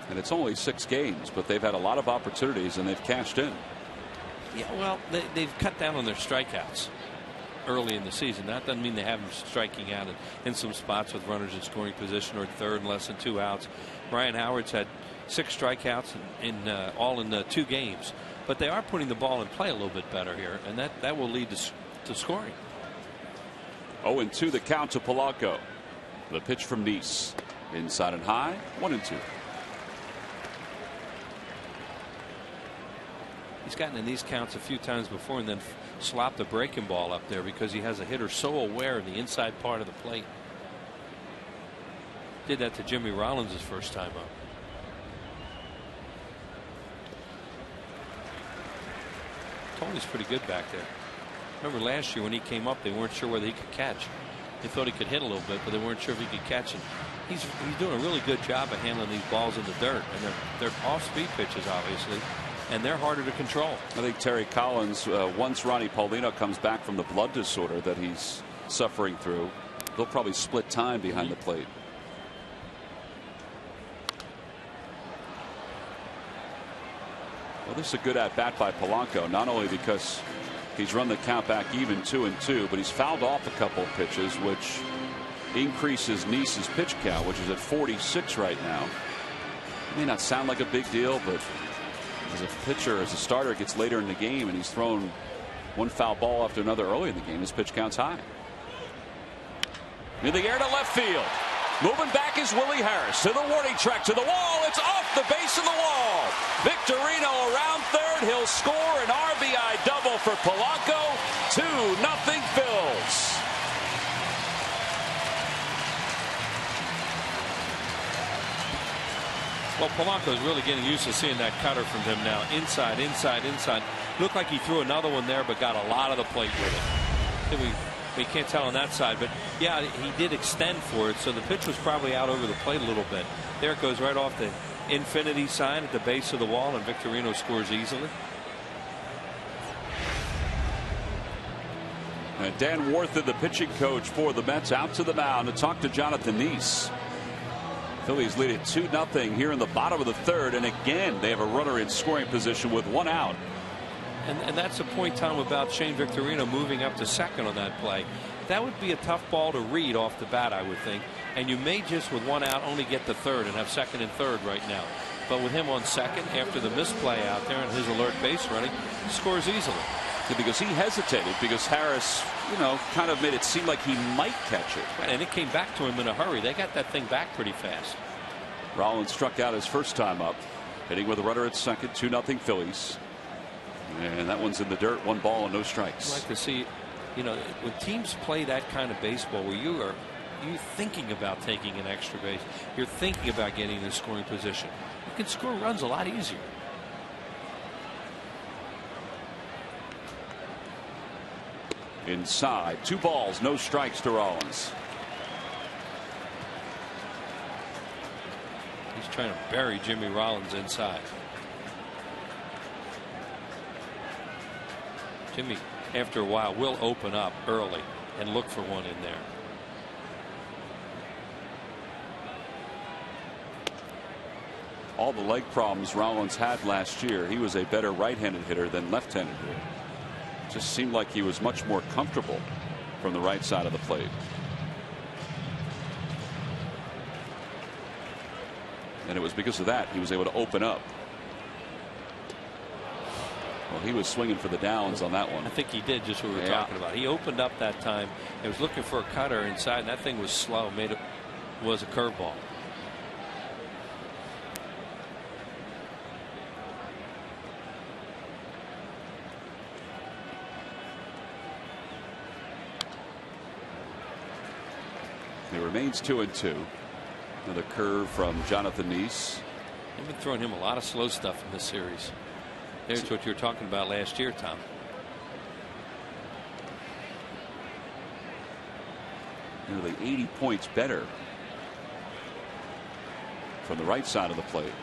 And it's only 6 games, but they've had a lot of opportunities and they've cashed in. Yeah, well, they've cut down on their strikeouts early in the season. That doesn't mean they haven't striking out in some spots with runners in scoring position or third and less than 2 outs. Ryan Howard's had 6 strikeouts all in 2 games, but they are putting the ball in play a little bit better here, and that will lead to scoring. 0-2 the count to Polanco. The pitch from Nice, inside and high, 1-2. He's gotten in these counts a few times before and then slopped a breaking ball up there because he has a hitter so aware of the inside part of the plate. Did that to Jimmy Rollins his first time up. Tony's pretty good back there. Remember last year when he came up, they weren't sure whether he could catch. They thought he could hit a little bit, but they weren't sure if he could catch it. He's doing a really good job of handling these balls in the dirt, and they're off-speed pitches, obviously. and they're harder to control. I think Terry Collins, once Ronnie Paulino comes back from the blood disorder that he's suffering through, they'll probably split time behind the plate. Well, this is a good at bat by Polanco, not only because he's run the count back even 2-2, but he's fouled off a couple of pitches, which increases Neese's pitch count, which is at 46 right now. It may not sound like a big deal, but as a pitcher, as a starter, it gets later in the game, and he's thrown one foul ball after another early in the game. His pitch count's high. In the air to left field. Moving back is Willie Harris to the warning track, to the wall. It's off the base of the wall. Victorino around third. He'll score an RBI double for Polanco. 2-0 Phils. Well, Polanco's really getting used to seeing that cutter from him now. Inside, inside, inside. Looked like he threw another one there, but got a lot of the plate with it. I think we can't tell on that side, but yeah, he did extend for it, so the pitch was probably out over the plate a little bit. There it goes right off the infinity sign at the base of the wall, and Victorino scores easily. And Dan Warthen, the pitching coach for the Mets, out to the mound to talk to Jonathan Neese. Phillies lead it 2-0 here in the bottom of the third, and again they have a runner in scoring position with one out. And that's the point, Tom, about Shane Victorino moving up to second on that play. That would be a tough ball to read off the bat, I would think. And you may just, with one out, only get the third and have second and third right now. But with him on second, after the misplay out there and his alert base running, he scores easily. Yeah, because he hesitated, because Harris, kind of made it seem like he might catch it. And it came back to him in a hurry. They got that thing back pretty fast. Rollins struck out his first time up, hitting with a runner at second. 2-0 Phillies. And that one's in the dirt. 1 ball and no strikes. I'd like to see, when teams play that kind of baseball where you're thinking about taking an extra base, you're thinking about getting in a scoring position, you can score runs a lot easier. Inside, 2 balls, no strikes to Rollins. He's trying to bury Jimmy Rollins inside. Jimmy, after a while, will open up early and look for one in there. All the leg problems Rollins had last year, he was a better right-handed hitter than left-handed hitter. Just seemed like he was much more comfortable from the right side of the plate. And it was because of that he was able to open up. Well, he was swinging for the downs on that one. I think he did, just what we were talking about. He opened up that time. He was looking for a cutter inside, and that thing was slow. Was a curveball. It remains 2-2. Another curve from Jonathan Neese. They've been throwing him a lot of slow stuff in this series. There's what you were talking about last year, Tom. Nearly 80 points better from the right side of the plate.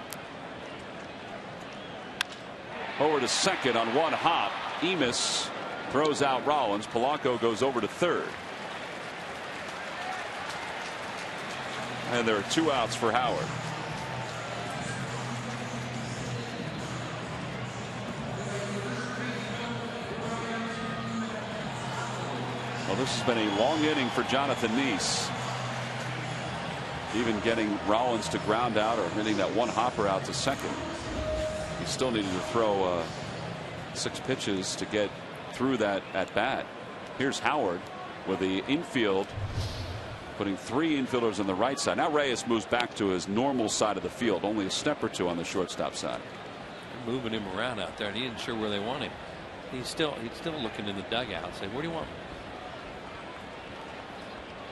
Over to second on one hop. Emis throws out Rollins. Polanco goes over to third. And there are 2 outs for Howard. Well, this has been a long inning for Jonathan Neese. Even getting Rollins to ground out or hitting that one hopper out to second. He still needed to throw 6 pitches to get through that at bat. Here's Howard with the infield, putting 3 infielders on the right side. Now Reyes moves back to his normal side of the field, only a step or 2 on the shortstop side. They're moving him around out there, and he isn't sure where they want him. He's still looking in the dugout, saying, "Where do you want me?"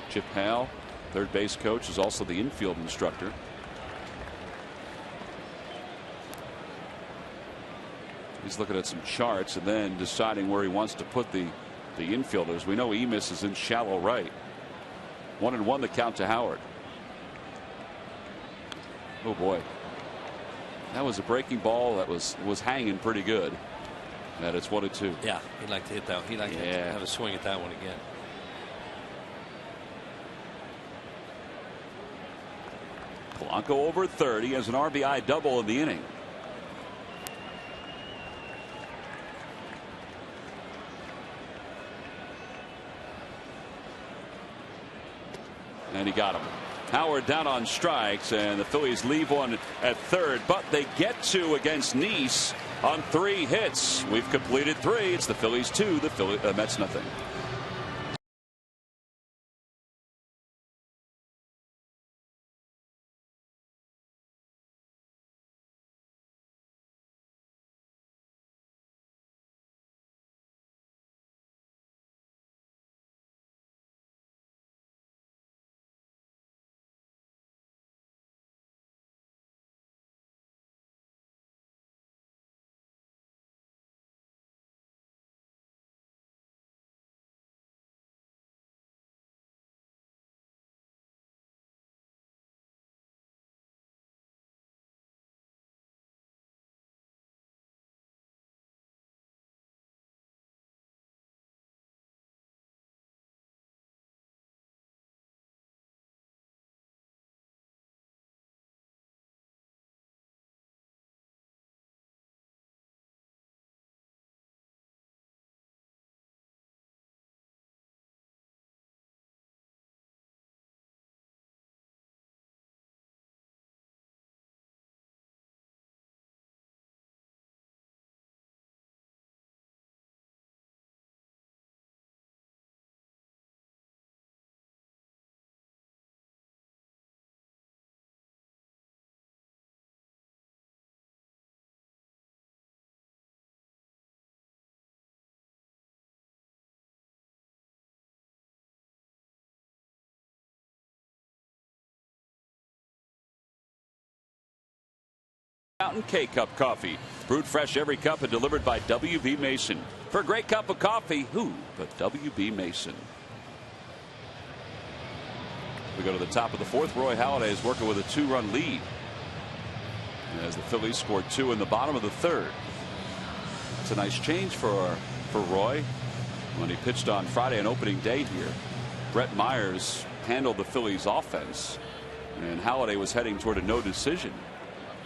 Chip Hale, third base coach, is also the infield instructor. He's looking at some charts and then deciding where he wants to put the infielders. We know Emis is in shallow right. 1-1 the count to Howard. Oh boy. That was a breaking ball that was hanging pretty good. And it's 1-2. Yeah, he'd like to hit that one. He'd like to have a swing at that one again. Polanco over 30 as an RBI double in the inning. And he got him. Howard down on strikes, and the Phillies leave one at third, but they get two against Nice on 3 hits. We've completed 3. It's the Phillies 2, the Mets nothing. Mountain K-Cup coffee, brewed fresh every cup and delivered by W.B. Mason. For a great cup of coffee, who but W.B. Mason? We go to the top of the 4th. Roy Halladay is working with a 2-run lead as the Phillies scored 2 in the bottom of the 3rd. It's a nice change for Roy when he pitched on Friday on opening day here. Brett Myers handled the Phillies offense, and Halladay was heading toward a no decision.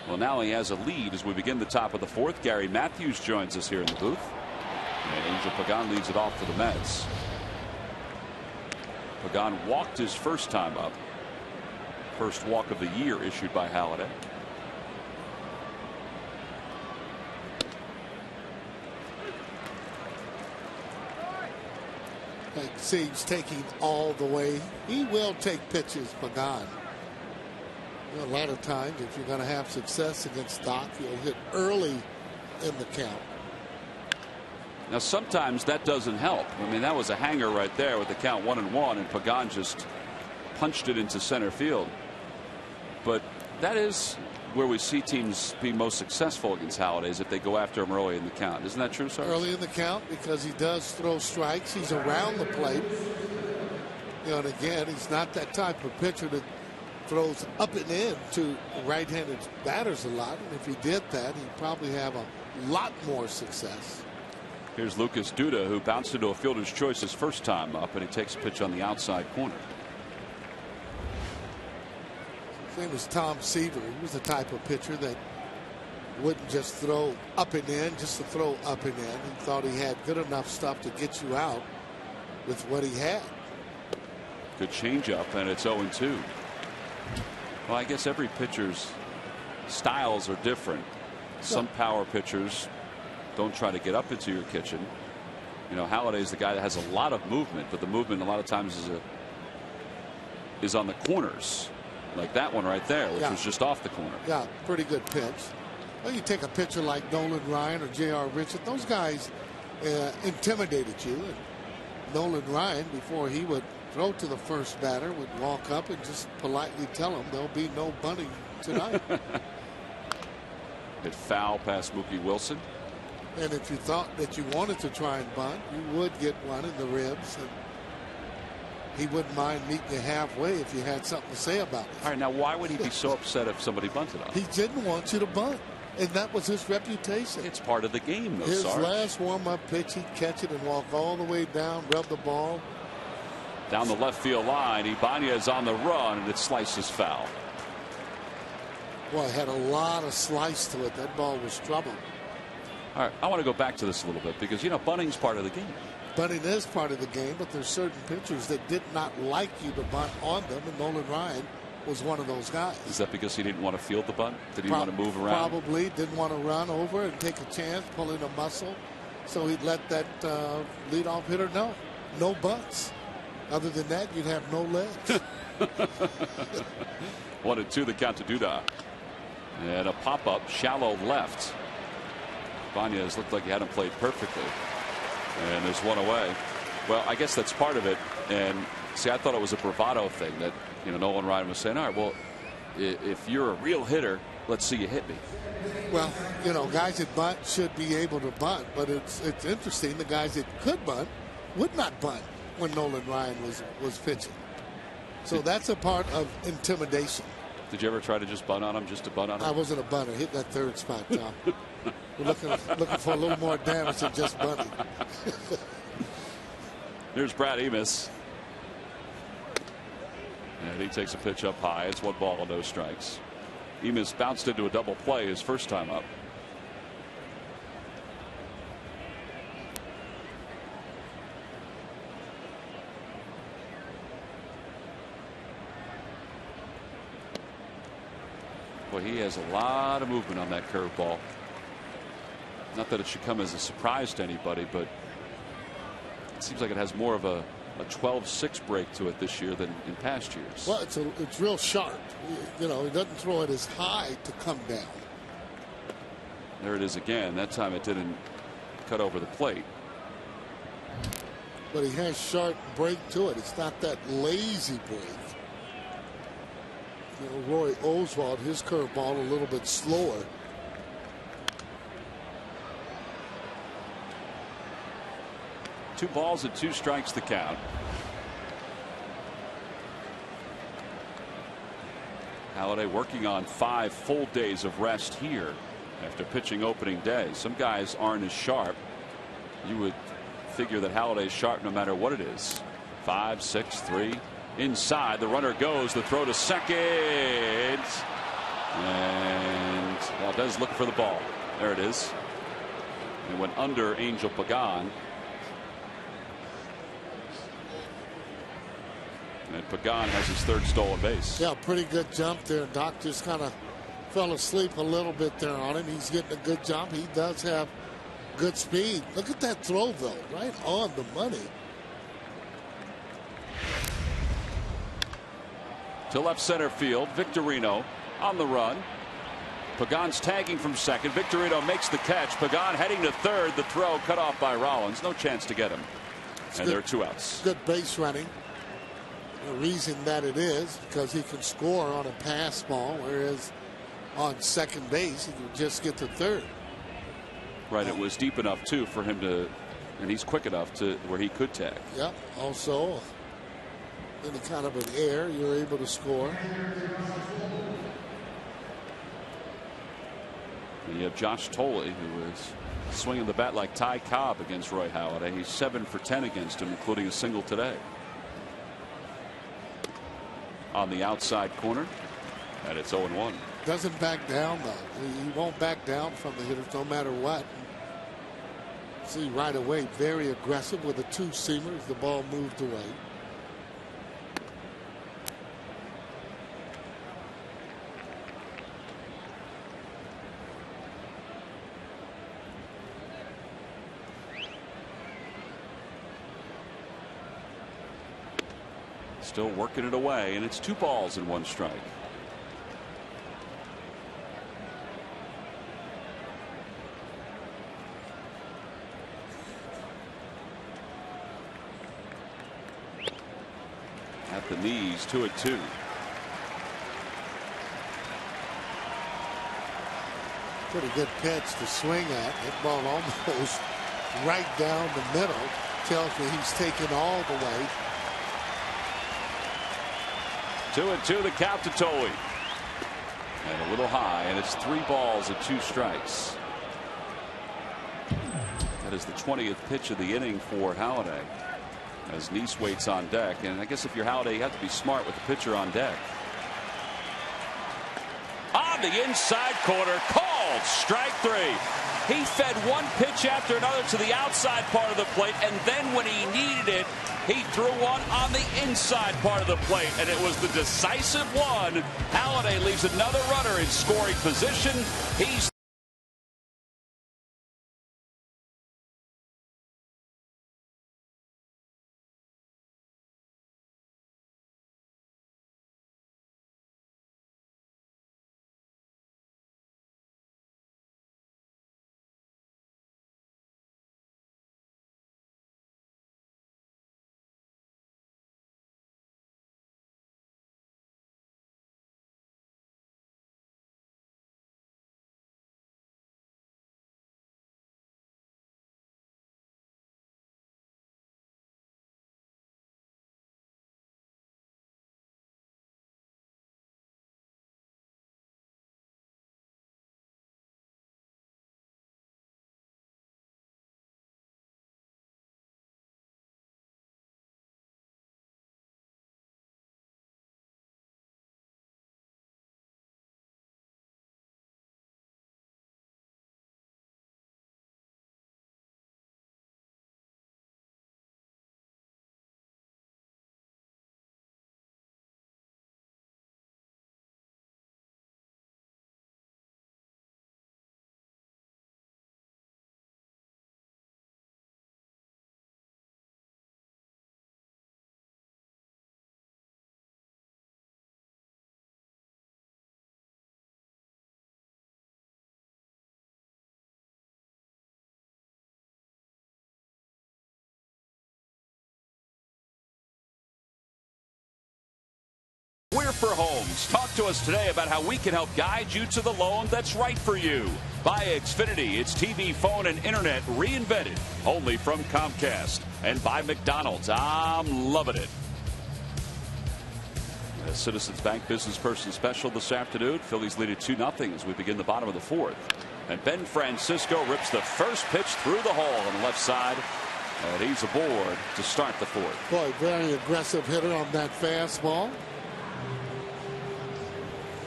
Well, now he has a lead as we begin the top of the 4th. Gary Matthews joins us here in the booth, and Angel Pagan leads it off for the Mets. Pagan walked his first time up. First walk of the year issued by Halladay. Like Seems taking all the way. He will take pitches, Pagan. A lot of times, if you're going to have success against Doc, you'll hit early in the count. Now, sometimes that doesn't help. I mean, that was a hanger right there with the count 1-1, and Pagan just punched it into center field. But that is where we see teams be most successful against Halladay, is if they go after him early in the count. Isn't that true, sir? Early in the count, because he does throw strikes. He's around the plate. You know, and again, he's not that type of pitcher that throws up and in to right-handed batters a lot, and if he did that, he'd probably have a lot more success. Here's Lucas Duda, who bounced into a fielder's choice his first time up, and he takes a pitch on the outside corner. Same as Tom Seaver. He was the type of pitcher that wouldn't just throw up and in just to throw up and in. He thought he had good enough stuff to get you out with what he had. Good changeup, and it's 0-2. Well, I guess every pitcher's styles are different. Some power pitchers don't try to get up into your kitchen. You know, Halladay's the guy that has a lot of movement, but the movement a lot of times is on the corners, like that one right there, which was just off the corner. Yeah, pretty good pitch. Well, you take a pitcher like Nolan Ryan or J.R. Richard, those guys intimidated you. And Nolan Ryan, before he would throw to the first batter, would walk up and just politely tell him there'll be no bunting tonight. It foul past Mookie Wilson. And if you thought that you wanted to try and bunt, you would get one in the ribs. And he wouldn't mind meeting you halfway if you had something to say about it. All right, now why would he be so upset if somebody bunted on him? He didn't want you to bunt. And that was his reputation. It's part of the game, though, His Sarge. last warm-up pitch, he'd catch it and walk all the way down, rub the ball. Down the left field line, Ibanez on the run, and it slices foul. Boy, it had a lot of slice to it. That ball was trouble. All right, I want to go back to this a little bit because, you know, bunting's part of the game. Bunting is part of the game, but there's certain pitchers that did not like you to bunt on them, and Nolan Ryan was one of those guys. Is that because he didn't want to field the bunt? Did he want to move around? Probably didn't want to run over and take a chance, pull in a muscle. So he'd let that leadoff hitter know. No bunts. Other than that, you'd have no legs. 1-2 the count to Duda. And a pop-up, shallow left. Ibanez looked like he hadn't played perfectly. And there's one away. Well, I guess that's part of it. And see, I thought it was a bravado thing that, you know, Nolan Ryan was saying, all right, well, if you're a real hitter, let's see you hit me. Well, you know, guys that bunt should be able to bunt, but it's interesting. The guys that could bunt would not bunt when Nolan Ryan was pitching. So that's a part of intimidation. Did you ever try to just bunt on him, just to bunt on him? I wasn't a bunter. Hit that third spot, Tom. We're looking for a little more damage than just bunting. Here's Brad Emis. And he takes a pitch up high. It's 1 ball, no strikes. Emis bounced into a double play his first time up. Boy, he has a lot of movement on that curveball. Not that it should come as a surprise to anybody, but it seems like it has more of a 12-6 break to it this year than in past years. Well, it's real sharp. You know, he doesn't throw it as high to come down. There it is again. That time it didn't cut over the plate. But he has sharp break to it. It's not that lazy break. You know, Roy Oswald, his curveball a little bit slower. Two balls and 2 strikes the count. Halladay working on 5 full days of rest here after pitching opening day. Some guys aren't as sharp. You would figure that Halladay's sharp no matter what it is. 5, 6, 3. Inside, the runner goes. The throw to second. And Valdez looking for the ball. There it is. It went under Angel Pagan. And Pagan has his 3rd stolen base. Yeah, pretty good jump there. Doc just kind of fell asleep a little bit there on him. He's getting a good jump. He does have good speed. Look at that throw, though. Right on the money. To left center field, Victorino on the run. Pagan's tagging from second. Victorino makes the catch. Pagan heading to third. The throw cut off by Rollins. No chance to get him. And there are 2 outs. Good base running. The reason that it is because he can score on a pass ball, whereas on second base he can just get to third. Right, it was deep enough too for him to, and he's quick enough to where he could tag. Yep. Also, any kind of an error, you're able to score. And you have Josh Tolley, who is swinging the bat like Ty Cobb against Roy Halladay. He's 7 for 10 against him, including a single today. On the outside corner, and it's 0-1. Doesn't back down, though. He won't back down from the hitters no matter what. See right away, very aggressive with a 2-seamer as the ball moved away. Still working it away, and it's 2 balls and 1 strike. At the knees, 2-2. Pretty good pitch to swing at. That ball almost right down the middle. Tells me he's taken all the way. 2-2 the count to Tolley. And a little high, and it's 3 balls and 2 strikes. That is the 20th pitch of the inning for Halladay, as Neese waits on deck. And I guess if you're Halladay, you have to be smart with the pitcher on deck. On the inside corner, called strike 3. He fed one pitch after another to the outside part of the plate, and then when he needed it, he threw one on the inside part of the plate, and it was the decisive one. Halladay leaves another runner in scoring position. He's We're for Homes. Talk to us today about how we can help guide you to the loan that's right for you. By Xfinity, it's TV, phone, and internet reinvented, only from Comcast. And by McDonald's, I'm loving it. A Citizens Bank Business Person Special this afternoon. Phillies lead it 2-0 as we begin the bottom of the 4th. And Ben Francisco rips the first pitch through the hole on the left side. And he's aboard to start the 4th. Boy, very aggressive hitter on that fastball.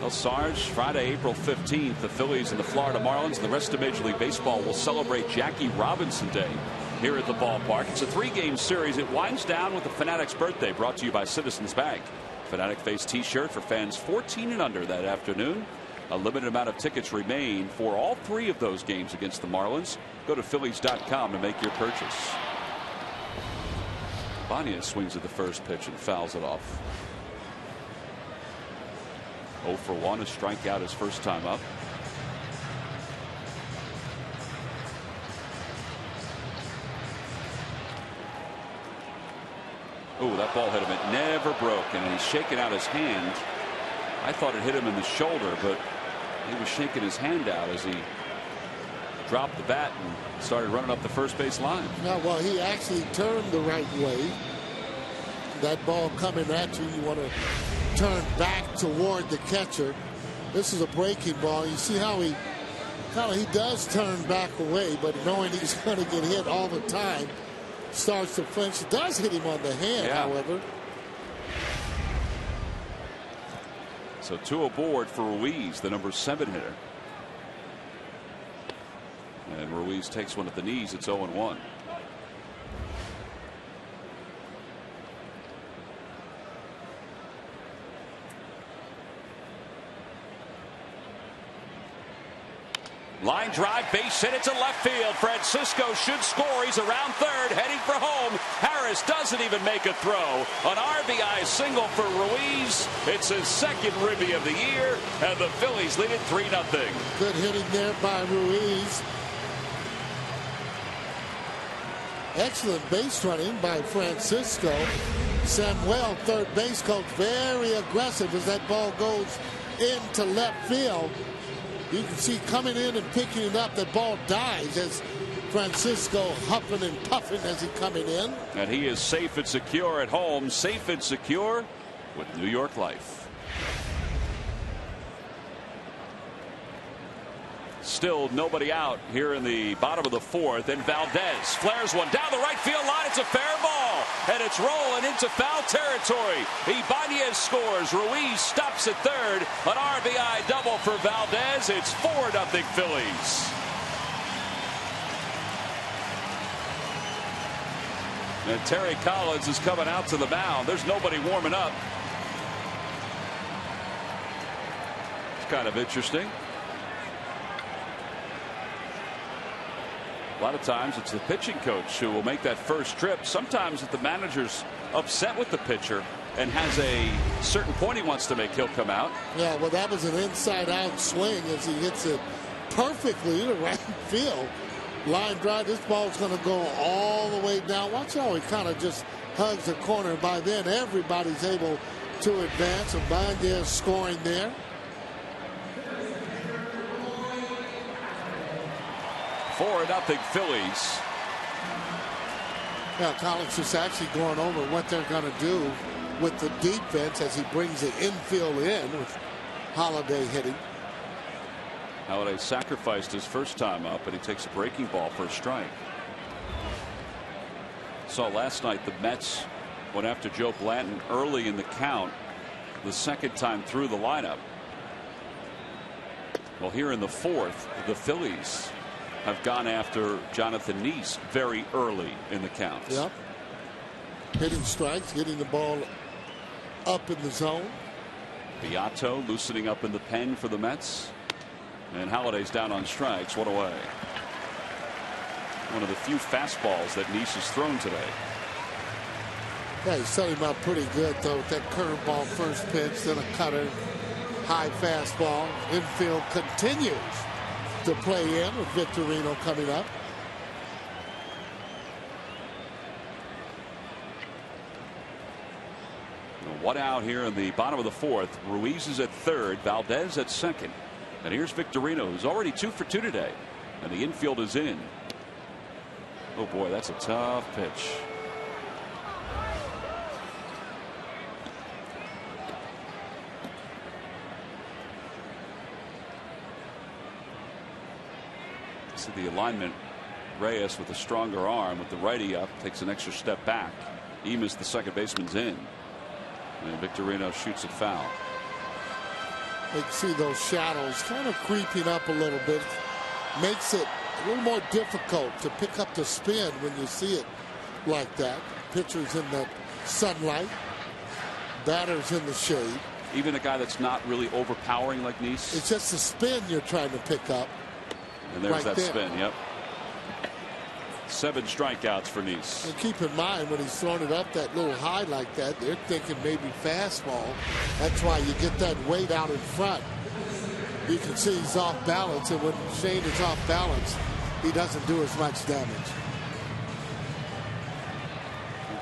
Well, Sarge, Friday, April 15th, the Phillies and the Florida Marlins and the rest of Major League Baseball will celebrate Jackie Robinson Day here at the ballpark. It's a 3-game series. It winds down with the Fanatic's birthday, brought to you by Citizens Bank. Fanatic Face T-shirt for fans 14 and under that afternoon. A limited amount of tickets remain for all 3 of those games against the Marlins. Go to Phillies.com to make your purchase. Bania swings at the first pitch and fouls it off. 0 for 1, a strikeout his first time up. Oh, that ball hit him. It never broke, and he's shaking out his hand. I thought it hit him in the shoulder, but he was shaking his hand out as he dropped the bat and started running up the first base line. Yeah, well, he actually turned the right way. That ball coming at you, you want to turn back toward the catcher. This is a breaking ball. You see how he does turn back away, but knowing he's going to get hit all the time, starts to flinch. It does hit him on the hand, however. So 2 aboard for Ruiz, the number 7 hitter. And Ruiz takes one at the knees. It's 0-1. Line drive, base hit. It's a left field. Francisco should score. He's around third, heading for home. Harris doesn't even make a throw. An RBI single for Ruiz. It's his second ribby of the year, and the Phillies lead it 3-0. Good hitting there by Ruiz. Excellent base running by Francisco. Samuel, third base coach, very aggressive as that ball goes into left field. You can see coming in and picking it up, that ball dies as Francisco huffing and puffing as he coming in. And he is safe and secure at home, safe and secure with New York Life. still nobody out here in the bottom of the fourth. And Valdez flares one down the right field line. It's a fair ball, and it's rolling into foul territory. Ibanez scores. Ruiz stops at third. An RBI double for Valdez. It's 4-0 Phillies. And Terry Collins is coming out to the mound. There's nobody warming up. It's kind of interesting. A lot of times it's the pitching coach who will make that first trip. Sometimes if the manager's upset with the pitcher and has a certain point he wants to make, he'll come out. Yeah, well, that was an inside-out swing as he hits it perfectly to right field. Line drive. This ball's going to go all the way down. Watch how he kind of just hugs the corner. By then, everybody's able to advance. Ibanez scoring there. 4-0 Phillies. Yeah, Collins is actually going over what they're going to do with the defense as he brings the infield in with Holiday hitting. Holiday sacrificed his first time up, and he takes a breaking ball for a strike. Saw last night the Mets went after Joe Blanton early in the count, the second time through the lineup. Well, here in the fourth, the Phillies have gone after Jonathan Neese very early in the count. Yep. Hitting strikes, getting the ball up in the zone. Beato loosening up in the pen for the Mets. And Holiday's down on strikes, 1 away. One of the few fastballs that Neese has thrown today. Yeah, he set him up pretty good, though, with that curveball first pitch, then a cutter, high fastball. Infield continues to play in with Victorino coming up. One out here in the bottom of the fourth. Ruiz is at third, Valdez at second. And here's Victorino, who's already 2 for 2 today. And the infield is in. Oh boy, that's a tough pitch. See the alignment. Reyes with a stronger arm with the righty up takes an extra step back. Emus, the second baseman's in. And Victorino shoots it foul. You can see those shadows kind of creeping up a little bit. Makes it a little more difficult to pick up the spin when you see it like that. Pitcher's in the sunlight. Batter's in the shade. Even a guy that's not really overpowering like Neese. It's just the spin you're trying to pick up. And there's right that there. spin, yep. 7 strikeouts for Neese. And keep in mind, when he's throwing it up that little high like that, they're thinking maybe fastball. That's why you get that weight out in front. You can see he's off balance, and when Shane is off balance, he doesn't do as much damage.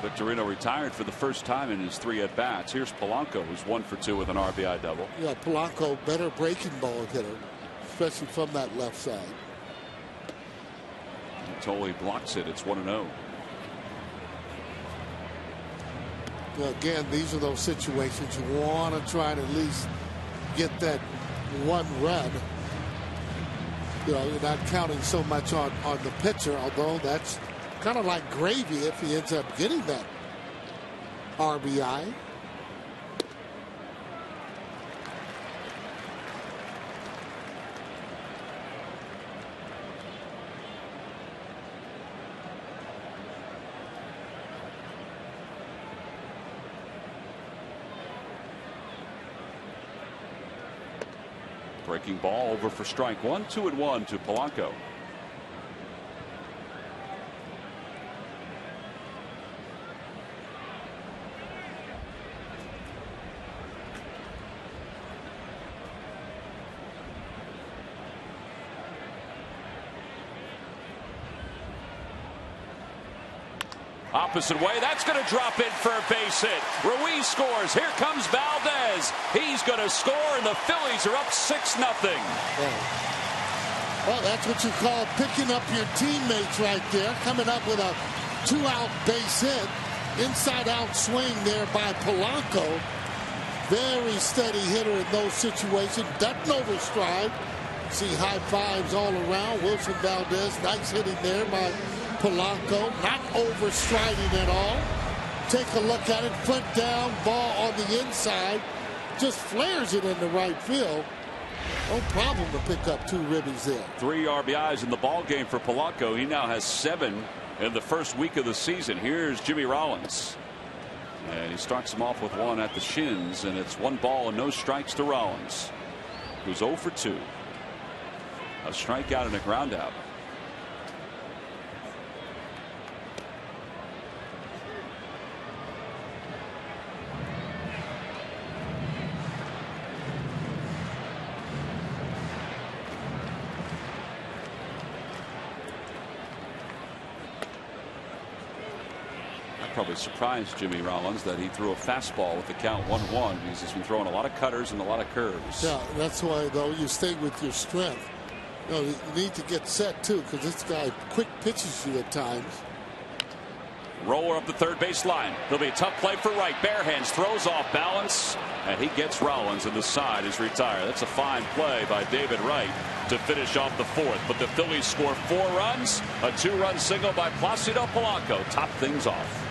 Victorino retired for the first time in his 3 at-bats. Here's Polanco, who's 1 for 2 with an RBI double. Yeah, Polanco, better breaking ball hitter, especially from that left side. Tolley blocks it. It's 1-0. Well, again, these are those situations you want to try to at least get that 1 run. You know, you're not counting so much on the pitcher, although that's kind of like gravy if he ends up getting that RBI. Breaking ball over for strike 1, 2-1 to Polanco. Opposite way, that's going to drop in for a base hit. Ruiz scores. Here comes Valdez. He's going to score, and the Phillies are up 6-0. Well, that's what you call picking up your teammates right there. Coming up with a 2-out base hit. Inside-out swing there by Polanco. Very steady hitter in those situations. Doesn't overstride. See high fives all around. Wilson Valdez, nice hitting there by Polanco. Not overstriding at all. Take a look at it. Foot down, ball on the inside. Just flares it into right field. No problem to pick up 2 ribbies there. 3 RBIs in the ball game for Polanco. He now has 7 in the first week of the season. Here's Jimmy Rollins. And he starts him off with 1 at the shins, and it's 1 ball and no strikes to Rollins, who's 0 for 2. A strikeout and a ground out. Probably surprised Jimmy Rollins that he threw a fastball with the count 1-1 because he's been throwing a lot of cutters and a lot of curves. Yeah, that's why though you stay with your strength. You know, you need to get set too, because this guy quick pitches you at times. Roller up the third base line. There'll be a tough play for right. Bare hands, throws off balance, and he gets Rollins, and the side is retired. That's a fine play by David Wright to finish off the 4th. But the Phillies score 4 runs. A 2-run single by Placido Polanco top things off.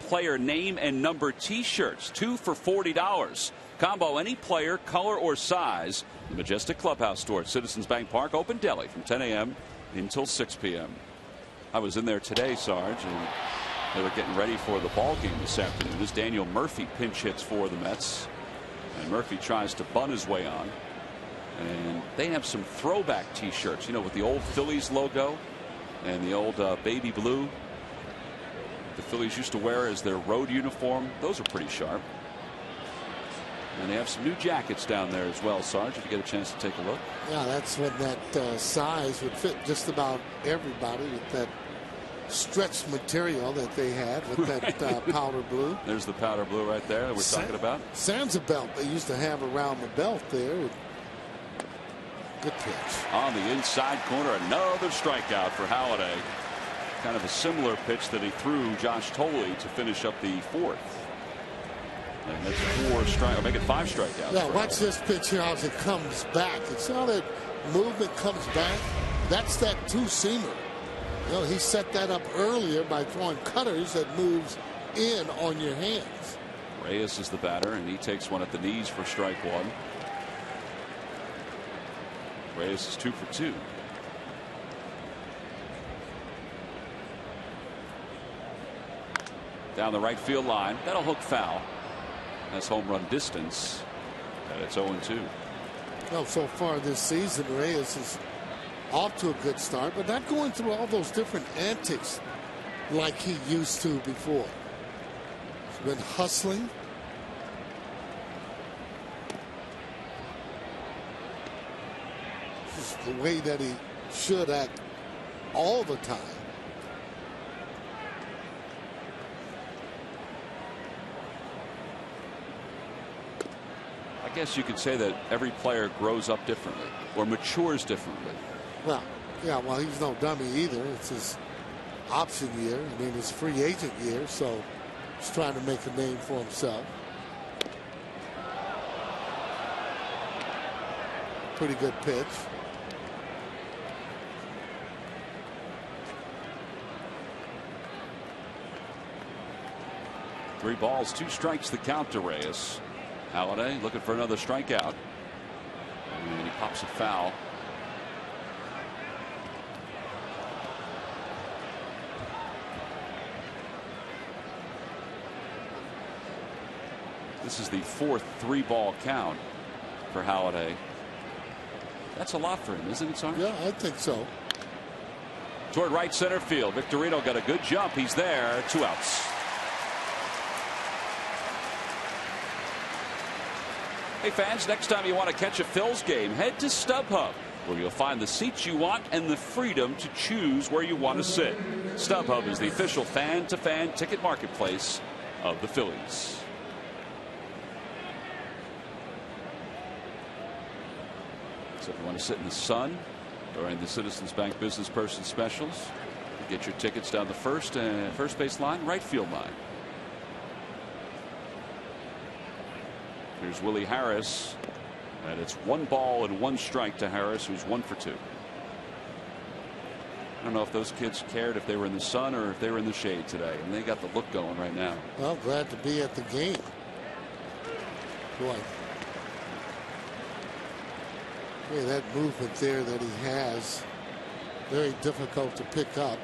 Player name and number T-shirts, 2 for $40. Combo any player, color, or size. The Majestic Clubhouse store at Citizens Bank Park, open daily from 10 a.m. until 6 p.m. I was in there today, Sarge, and they were getting ready for the ball game this afternoon as Daniel Murphy pinch hits for the Mets. And Murphy tries to bunt his way on. And they have some throwback T-shirts, you know, with the old Phillies logo and the old baby blue the Phillies used to wear as their road uniform. Those are pretty sharp. And they have some new jackets down there as well, Sarge, if you get a chance to take a look. Yeah, that's when that size would fit just about everybody with that stretched material that they had with that powder blue. There's the powder blue right there that we're talking about. Sansa belt they used to have around the belt there. Good pitch. On the inside corner, another strikeout for Halladay. Kind of a similar pitch that he threw Josh Tolley to finish up the 4th. And that's 4 strikeouts, make it 5 strikeouts. Yeah, watch this pitch here as it comes back. It's how that movement comes back. That's that two-seamer. You know, he set that up earlier by throwing cutters that moves in on your hands. Reyes is the batter, and he takes one at the knees for strike 1. Reyes is 2 for 2. Down the right field line. That'll hook foul. That's home run distance. And it's 0-2. Well, so far this season, Reyes is off to a good start, but not going through all those different antics like he used to before. He's been hustling. Just the way that he should act all the time. I guess you could say that every player grows up differently or matures differently. Well, yeah, well, he's no dummy either. It's his option year. I mean, it's free agent year, so he's trying to make a name for himself. Pretty good pitch. Three balls, 2 strikes, the count to Reyes. Halladay looking for another strikeout. And he pops it foul. This is the 4th 3-ball count for Halladay. That's a lot for him, isn't it, Sarge? Yeah, I think so. Toward right center field. Victorino got a good jump. He's there. 2 outs. Hey fans, next time you want to catch a Phil's game, head to StubHub, where you'll find the seats you want and the freedom to choose where you want to sit. StubHub is the official fan-to-fan ticket marketplace of the Phillies. So if you want to sit in the sun during the Citizens Bank Business Person Specials, you get your tickets down the first base line, right field line. Here's Willie Harris, and it's 1 ball and 1 strike to Harris, who's 1 for 2. I don't know if those kids cared if they were in the sun or if they were in the shade today, and they got the look going right now. Well, glad to be at the game. Boy. Boy, that movement there that he has, very difficult to pick up.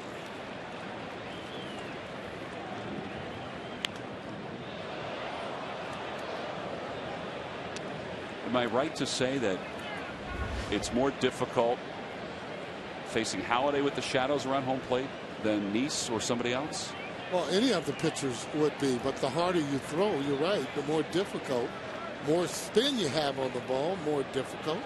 Am I right to say that it's more difficult facing Halladay with the shadows around home plate than Nice or somebody else? Well, any of the pitchers would be, but the harder you throw, you're right, the more difficult. More spin you have on the ball, more difficult.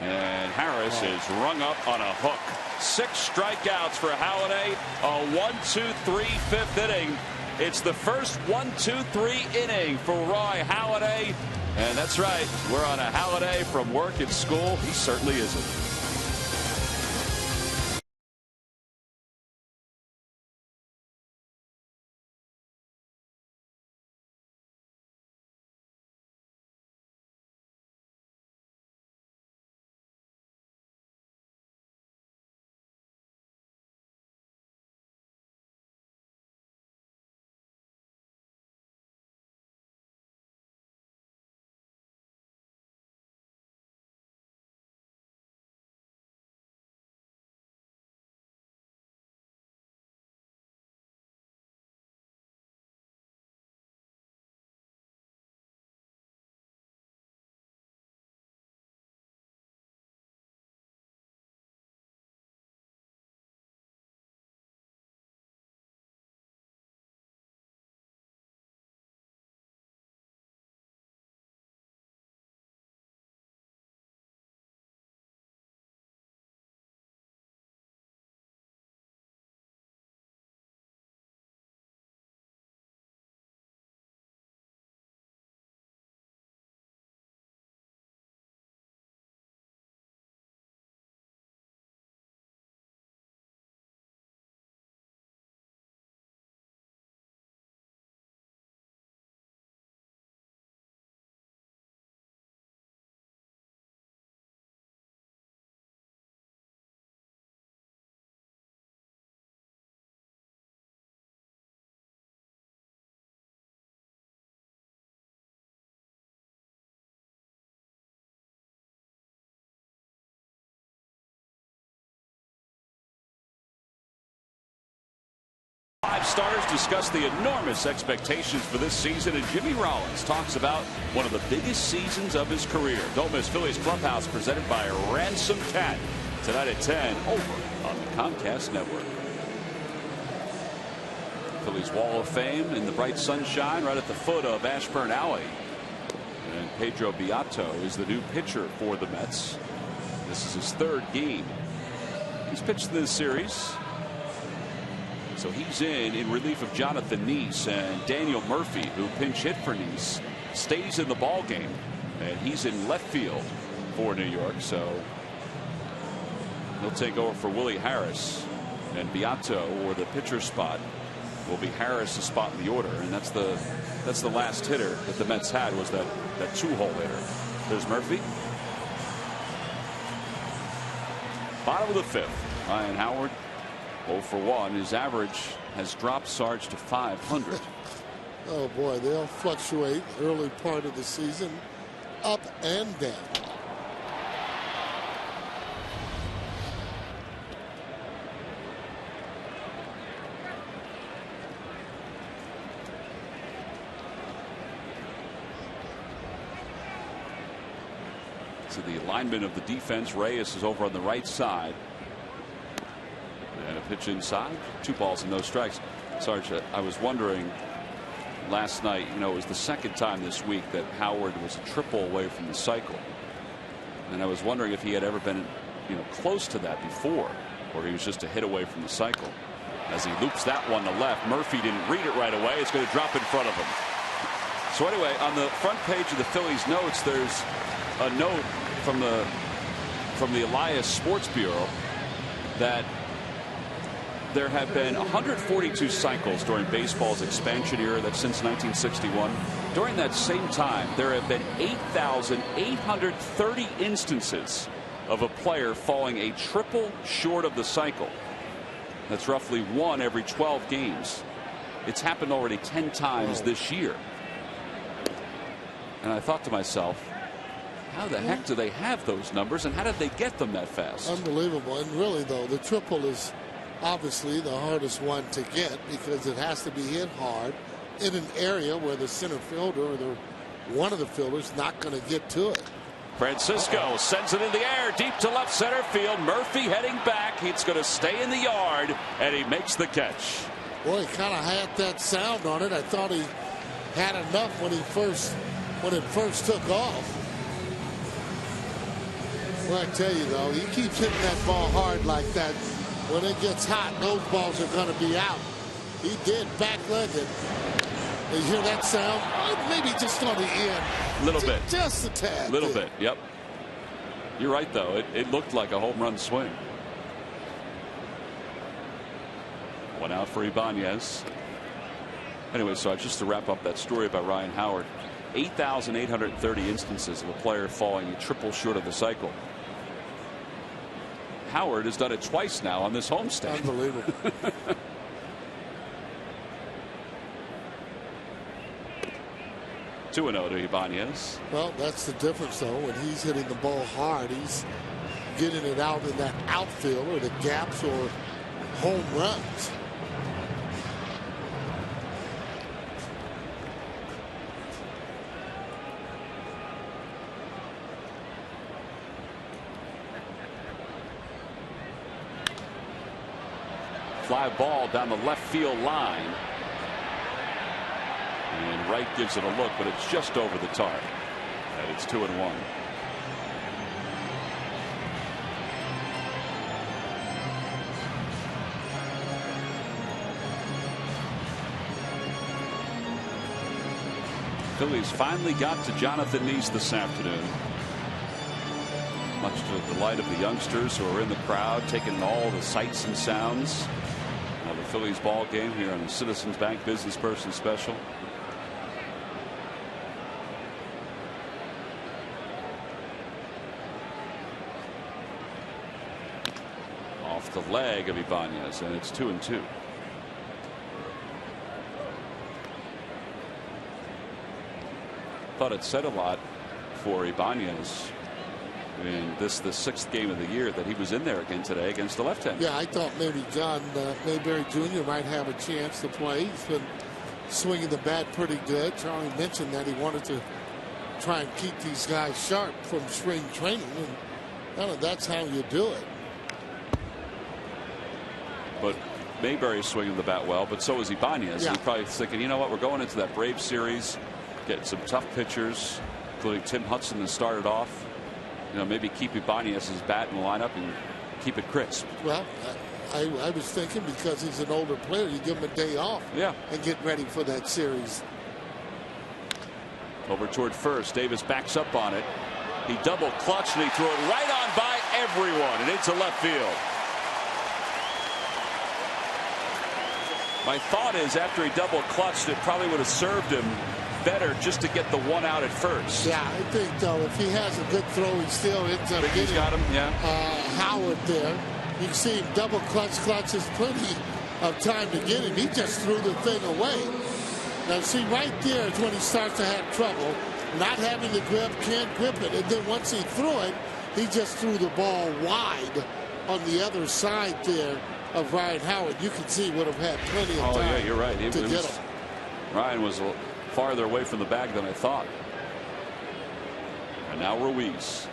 And Harris is rung up on a hook. 6 strikeouts for Halladay. A 1-2-3 5th inning. It's the first 1-2-3 inning for Roy Halladay. And that's right, we're on a Halladay from work and school. He certainly isn't. Five stars discuss the enormous expectations for this season, and Jimmy Rollins talks about one of the biggest seasons of his career. Don't miss Phillies Clubhouse, presented by Ransom Cat, tonight at 10 over on the Comcast Network. Phillies Wall of Fame in the bright sunshine right at the foot of Ashburn Alley. And Pedro Beato is the new pitcher for the Mets. This is his 3rd game. He's pitched this series. So he's in relief of Jonathan Neese, and Daniel Murphy, who pinch hit for Neese, stays in the ball game, and he's in left field for New York. So he'll take over for Willie Harris, and Beato, or the pitcher spot, will be Harris' spot in the order, and that's the last hitter that the Mets had, was that 2-hole hitter. There's Murphy. Bottom of the 5th, Ryan Howard 0 for 1. His average has dropped, Sarge, to 500. Oh boy, they'll fluctuate early part of the season, up and down. So the alignment of the defense, Reyes is over on the right side. And a pitch inside, 2 balls and no strikes. Sarge, I was wondering last night, it was the 2nd time this week that Howard was a triple away from the cycle. And I was wondering if he had ever been, close to that before, or he was just a hit away from the cycle. As he loops that one to left, Murphy didn't read it right away. It's going to drop in front of him. So anyway, on the front page of the Phillies notes, there's a note from the Elias Sports Bureau that there have been 142 cycles during baseball's expansion era. That's since 1961. During that same time, there have been 8,830 instances of a player falling a triple short of the cycle. That's roughly 1 every 12 games. It's happened already 10 times this year. And I thought to myself, how the heck do they have those numbers, and how did they get them that fast? Unbelievable. And really, though, the triple is obviously the hardest one to get, because it has to be hit hard in an area where the center fielder or one of the fielders not going to get to it. Francisco sends it in the air deep to left center field. Murphy heading back. It's going to stay in the yard, and he makes the catch. Boy, he kind of had that sound on it. I thought he had enough when it first took off. Well, I tell you, though, he keeps hitting that ball hard like that. When it gets hot, those balls are going to be out. He did back-legged. You hear that sound? Maybe just on the end. A little bit. Just a tad. A little bit, yep. You're right, though. It looked like a home run swing. 1 out for Ibanez. Anyway, so just to wrap up that story about Ryan Howard, 8,830 instances of a player falling triple short of the cycle. Howard has done it twice now on this homestand. Unbelievable. 2-0 to Ibanez. Well, that's the difference, though. When he's hitting the ball hard, he's getting it out in that outfield or the gaps or home runs. Fly ball down the left field line. And Wright gives it a look, but it's just over the target. And it's 2-1. Phillies finally got to Jonathan Neese this afternoon. Much to the delight of the youngsters who are in the crowd, taking in all the sights and sounds of the Phillies ball game here on the Citizens Bank Business Person Special. Off the leg of Ibanez, and it's 2-2. Thought it said a lot for Ibanez in the 6th game of the year that he was in there again today against the left-hander. Yeah, I thought maybe John Mayberry Jr. might have a chance to play. He's been swinging the bat pretty good. Charlie mentioned that he wanted to try and keep these guys sharp from spring training, and that's how you do it. But Mayberry's swinging the bat well, but so is Ibanez. Yeah. He's probably thinking, you know what, we're going into that Braves series, getting some tough pitchers, including Tim Hudson that started off. You know, maybe keep Ibanez's bat in the lineup and keep it crisp. Well, I was thinking because he's an older player, you give him a day off. Yeah. And get ready for that series. Over toward first. Davis backs up on it. He double clutched and he threw it right on by everyone and into left field. My thought is after he double clutched, it probably would have served him better just to get the one out at first. Yeah, I think though if he has a good throw, he still ends up He's getting got him, yeah. Howard there. You can see him double clutch. Is plenty of time to get him. He just threw the thing away. Now see right there is when he starts to have trouble. Not having the grip, can't grip it. And then once he threw it, he just threw the ball wide on the other side there of Ryan Howard. You can see would have had plenty of time. Oh, yeah, you're right. To get him. Ryan was farther away from the bag than I thought. And now Ruiz.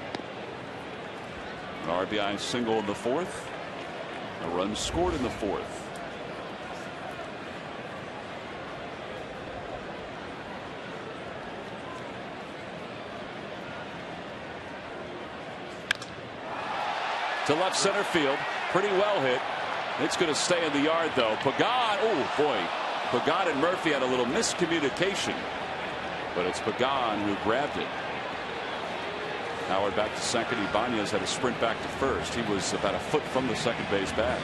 An RBI single in the fourth. A run scored in the fourth. To left center field. Pretty well hit. It's going to stay in the yard, though. Pagan, oh, boy. Pagan and Murphy had a little miscommunication. But it's Pagan who grabbed it. Howard back to second. Ibanez had a sprint back to first. He was about a foot from the second base bag.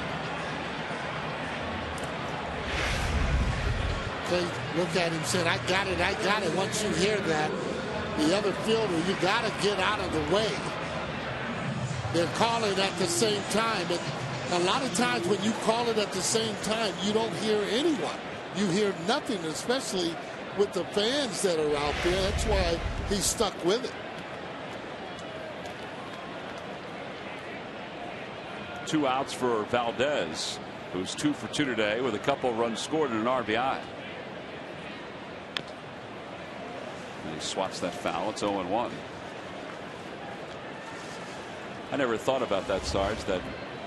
They look at him, said, I got it, I got it. Once you hear that, the other fielder, you got to get out of the way. They're calling at the same time. And a lot of times when you call it at the same time, you don't hear anyone. You hear nothing, especially with the fans that are out there. That's why he's stuck with it. 2 outs for Valdez, who's 2 for 2 today with a couple runs scored and an RBI. And he swats that foul. It's 0-1. I never thought about that, Sarge, that,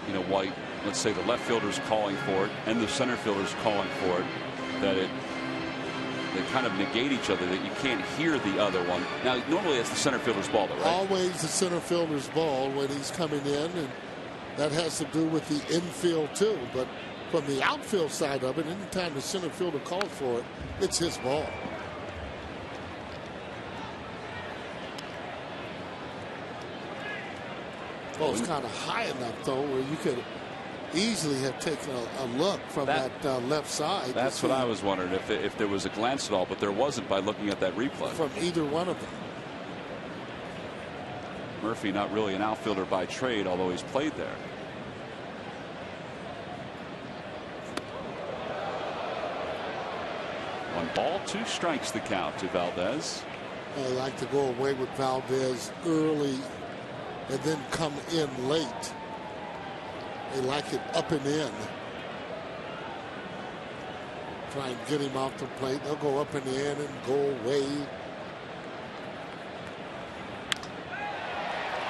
you know, why, let's say the left fielder's calling for it and the center fielder's calling for it, that they kind of negate each other, that you can't hear the other one. Now, normally it's the center fielder's ball, though, right? Always the center fielder's ball when he's coming in, and that has to do with the infield, too. But from the outfield side of it, anytime the center fielder calls for it, it's his ball. Well, it's kind of high enough, though, where you could easily have taken a look from that left side. That's what I was wondering, if there was a glance at all, but there wasn't by looking at that replay. From either one of them. Murphy not really an outfielder by trade, although he's played there. One ball, 2 strikes the count to Valdez. I like to go away with Valdez early and then come in late. They like it up and in. Try and get him off the plate. They'll go up and in and go away.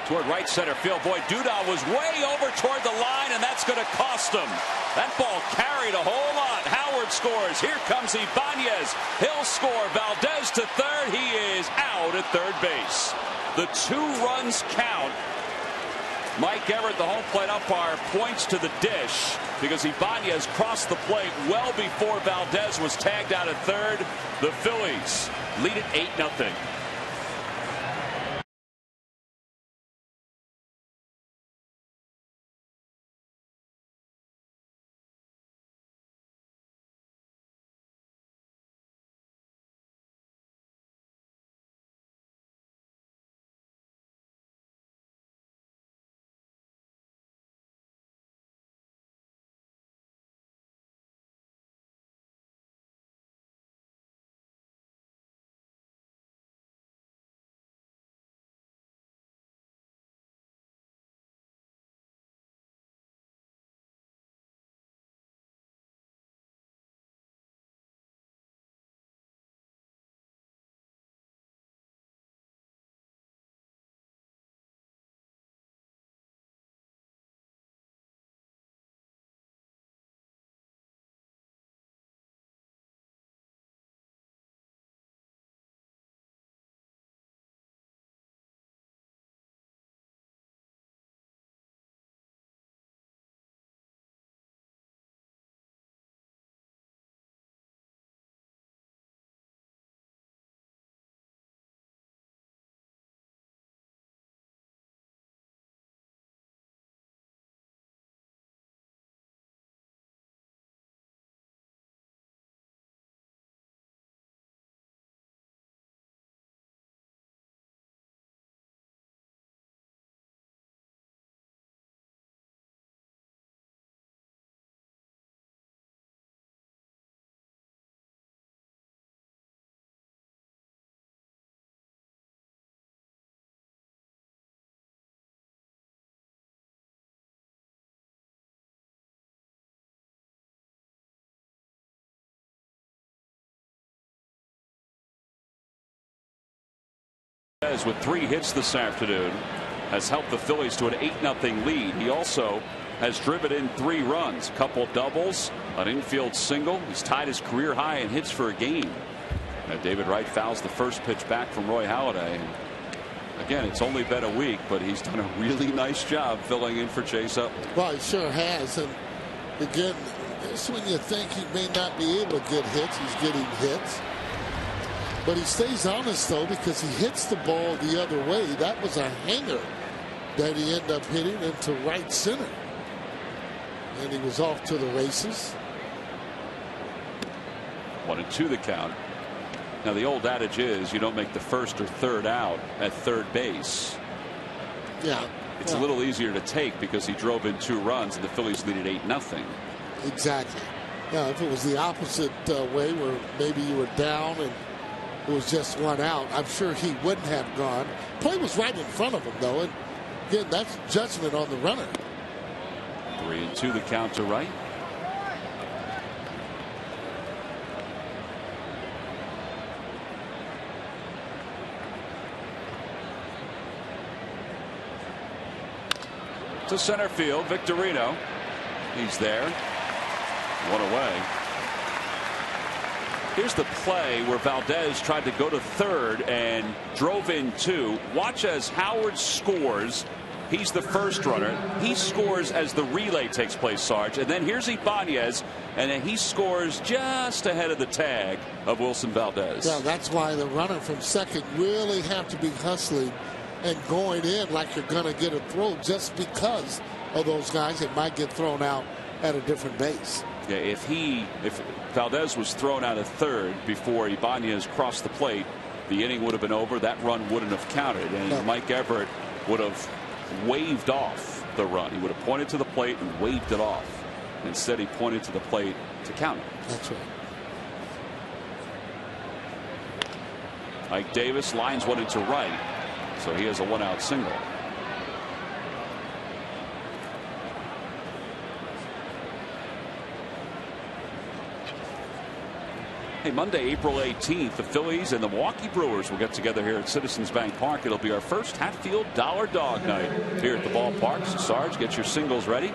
Toward right center field. Boy, Duda was way over toward the line, and that's going to cost him. That ball carried a whole lot. Howard scores. Here comes Ibanez. He'll score. Valdez to third. He is out at third base. The 2 runs count. Mike Everett, the home plate umpire, points to the dish because Ibanez crossed the plate well before Valdez was tagged out at third. The Phillies lead it 8-0. With 3 hits this afternoon has helped the Phillies to an 8-0 lead. He also has driven in 3 runs, a couple doubles, an infield single. He's tied his career high in hits for a game. And David Wright fouls the first pitch back from Roy Halladay. And again, it's only been a week, but he's done a really nice job filling in for Chase Utley. Well, he sure has. And again, that's when you think he may not be able to get hits. He's getting hits. But he stays honest, though, because he hits the ball the other way. That was a hanger that he ended up hitting into right center. And he was off to the races. 1-2 the count. Now, the old adage is you don't make the first or third out at third base. Yeah. It's a little easier to take because he drove in 2 runs and the Phillies leaded 8-0. Exactly. Now, if it was the opposite way where maybe you were down and it was just 1 out, I'm sure he wouldn't have gone. Play was right in front of him, though. And again, that's judgment on the runner. 3-2 the count to Wright. To center field, Victorino. He's there. 1 away. Here's the play where Valdez tried to go to third and drove in 2. Watch as Howard scores. He's the first runner. He scores as the relay takes place, Sarge. And then here's Ibanez, and then he scores just ahead of the tag of Wilson Valdez. Yeah, that's why the runner from second really have to be hustling and going in like you're going to get a throw just because of those guys that might get thrown out at a different base. Yeah, if Valdez was thrown out of third before Ibanez crossed the plate, the inning would have been over. That run wouldn't have counted, and No. Mike Everett would have waved off the run. He would have pointed to the plate and waved it off. Instead, he pointed to the plate to count it. That's right. Ike Davis lines one into right, so he has a 1-out single. Hey, Monday, April 18th, the Phillies and the Milwaukee Brewers will get together here at Citizens Bank Park. It'll be our first Hatfield Dollar Dog Night here at the ballpark. So, Sarge, get your singles ready.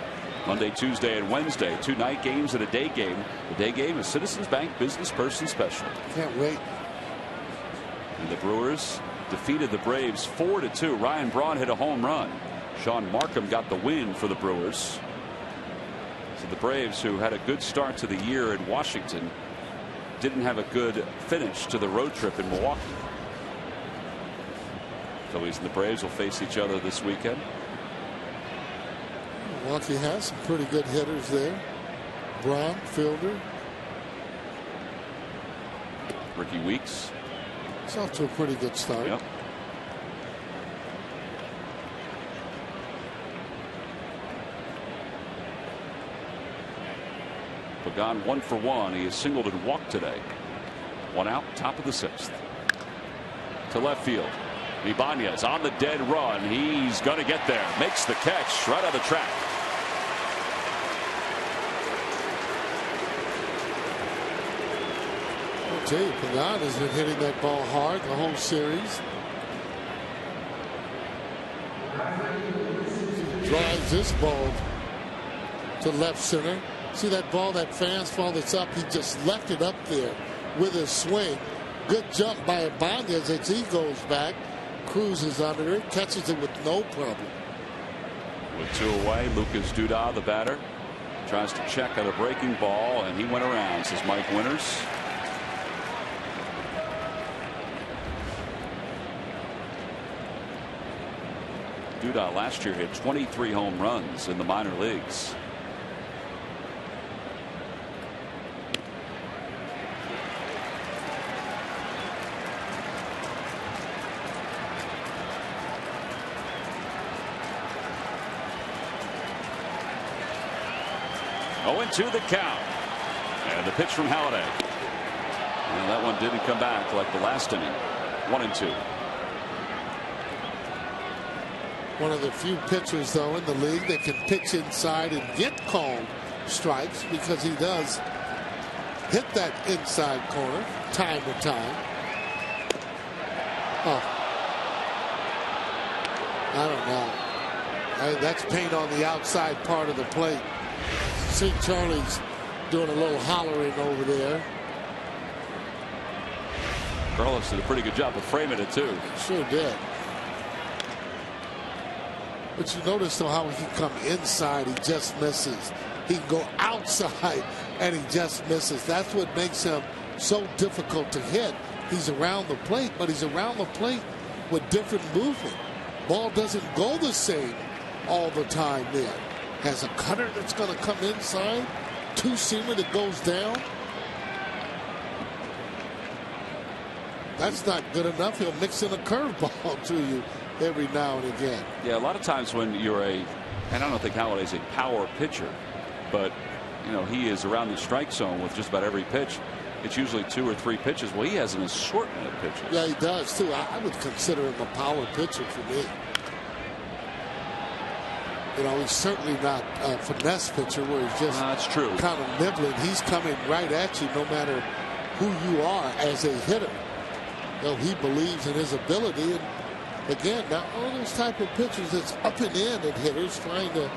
Monday, Tuesday, and Wednesday, 2 night games and a day game. The day game is Citizens Bank Business Person Special. Can't wait. And the Brewers defeated the Braves 4-2. Ryan Braun hit a home run. Sean Markham got the win for the Brewers. So the Braves, who had a good start to the year in Washington, didn't have a good finish to the road trip in Milwaukee. Phillies and the Braves will face each other this weekend. Milwaukee has some pretty good hitters there. Braun, Fielder. Ricky Weeks. It's off to a pretty good start. Yep. Pagan 1 for 1. He has singled and walked today. 1 out, top of the 6th. To left field. Ibanez on the dead run. He's going to get there. Makes the catch right on the track. I'll tell you, Pagan has been hitting that ball hard the whole series. He drives this ball to left center. See that ball, that fastball that's up? He just left it up there with his swing. Good jump by Ibanez as he goes back, cruises under it, catches it with no problem. With 2 away, Lucas Duda, the batter, tries to check on a breaking ball, and he went around, says Mike Winters. Duda last year hit 23 home runs in the minor leagues. To the count, and the pitch from Halladay, and that one didn't come back like the last inning. 1-2. One of the few pitchers, though, in the league that can pitch inside and get called strikes, because he does hit that inside corner time to time. Oh, I don't know. That's paint on the outside part of the plate. See Charlie's doing a little hollering over there. Carlos did a pretty good job of framing it too. Sure did. But you notice though how he come inside, he just misses. He can go outside and he just misses. That's what makes him so difficult to hit. He's around the plate, but he's around the plate with different movement. Ball doesn't go the same all the time there. Has a cutter that's going to come inside, two-seamer that goes down. That's not good enough. He'll mix in a curveball to you every now and again. Yeah, a lot of times when you're and I don't think Holladay's a power pitcher, but you know he is around the strike zone with just about every pitch. It's usually 2 or 3 pitches. Well, he has an assortment of pitches. Yeah, he does too. I would consider him a power pitcher for me. You know, he's certainly not a finesse pitcher where he's just that's true. Kind of nibbling. He's coming right at you no matter who you are as a hitter. You know, he believes in his ability. And again, now all those type of pitchers that's up and in at hitters trying to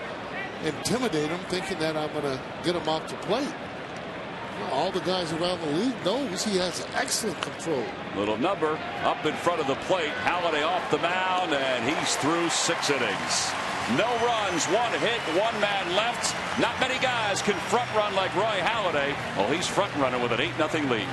intimidate him, thinking that I'm going to get him off the plate. Well, all the guys around the league knows he has excellent control. Little number up in front of the plate. Halladay off the mound, and he's through 6 innings. No runs, 1 hit, 1 man left. Not many guys can front run like Roy Halladay. Well, he's front running with an 8-0 lead.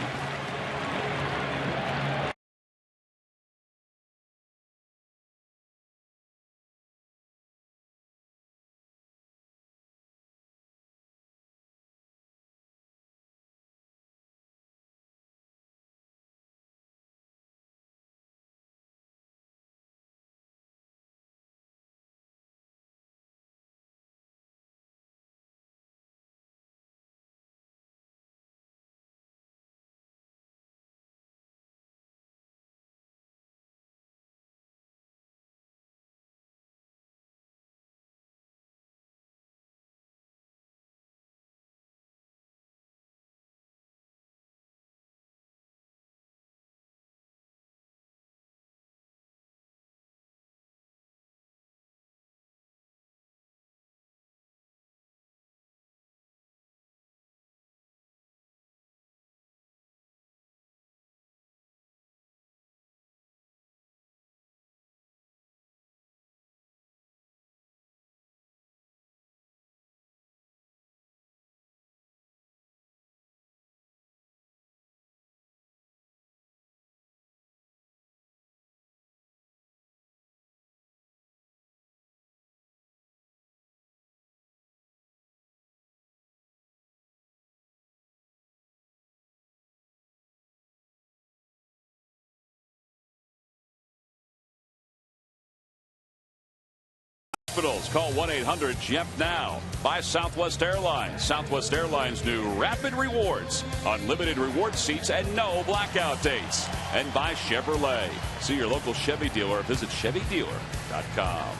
Call 1-800-JEP now. By Southwest Airlines. Southwest Airlines' new Rapid Rewards. Unlimited reward seats and no blackout dates. And by Chevrolet. See your local Chevy dealer or visit ChevyDealer.com.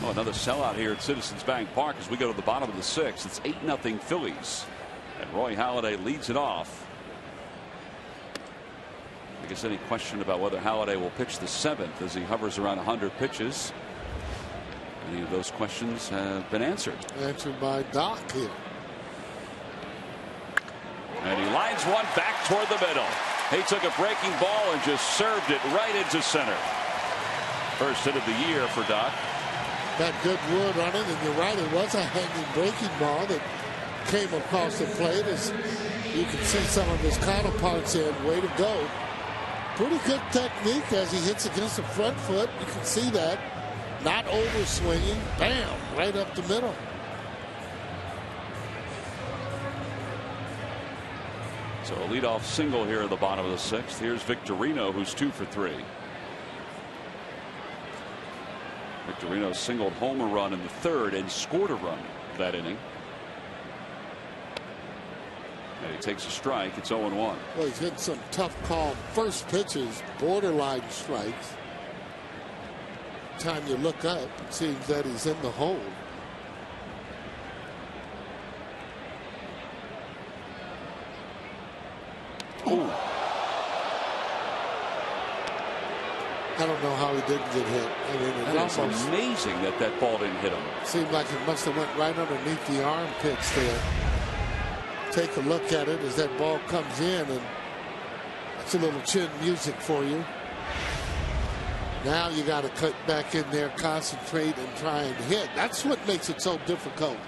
Oh, another sellout here at Citizens Bank Park as we go to the bottom of the 6th. It's 8-0 Phillies. And Roy Halladay leads it off. I guess any question about whether Halladay will pitch the 7th as he hovers around 100 pitches. Any of those questions have been answered. Answered by Doc here. And he lines one back toward the middle. He took a breaking ball and just served it right into center. First hit of the year for Doc. Got good wood on it, and you're right, it was a hanging breaking ball that came across the plate. As you can see some of his counterparts said, way to go. Pretty good technique as he hits against the front foot. You can see that. Not over swinging. Bam! Right up the middle. So a leadoff single here at the bottom of the 6th. Here's Victorino, who's 2 for 3. Victorino singled home a run in the 3rd and scored a run that inning. And he takes a strike. It's 0-1. Well, he's hitting some tough call first pitches, borderline strikes. Time you look up, it seems that he's in the hole. Ooh. I don't know how he didn't get hit. I mean, it It's almost amazing that that ball didn't hit him. seemed like it must have went right underneath the armpits there. Take a look at it as that ball comes in, and it's a little chin music for you. Now you got to cut back in there, concentrate, and try and hit. That's what makes it so difficult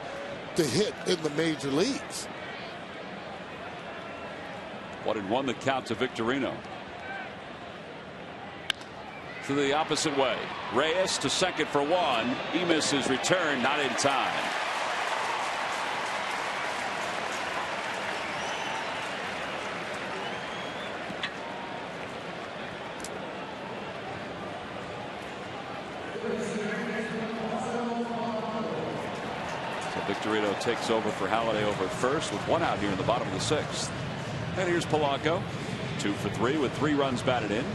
to hit in the major leagues. 1-1 the count to Victorino. To the opposite way. Reyes to second for one. Emis is returned, not in time. So Victorino takes over for Halladay over at first with one out here in the bottom of the sixth. And here's Polanco, 2 for 3 with 3 runs batted in.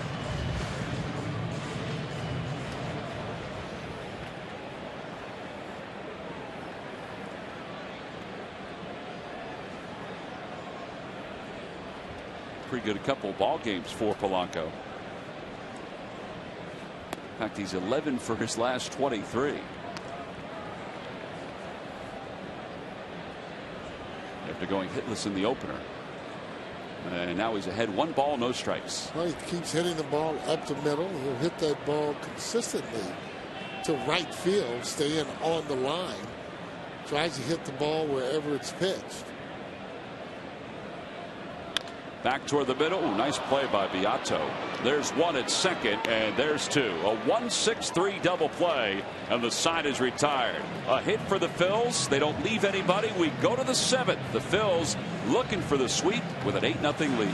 Pretty good couple ball games for Polanco. In fact, he's 11 for his last 23. After going hitless in the opener. And now he's ahead 1 ball, no strikes. Well, he keeps hitting the ball up the middle. He'll hit that ball consistently to right field, staying on the line. Tries to hit the ball wherever it's pitched. Back toward the middle. Ooh, nice play by Beato. There's 1 at second, and there's 2. A 1-6-3 double play, and the side is retired. A hit for the Phils. They don't leave anybody. We go to the 7th. The Phils looking for the sweep with an 8-0 lead.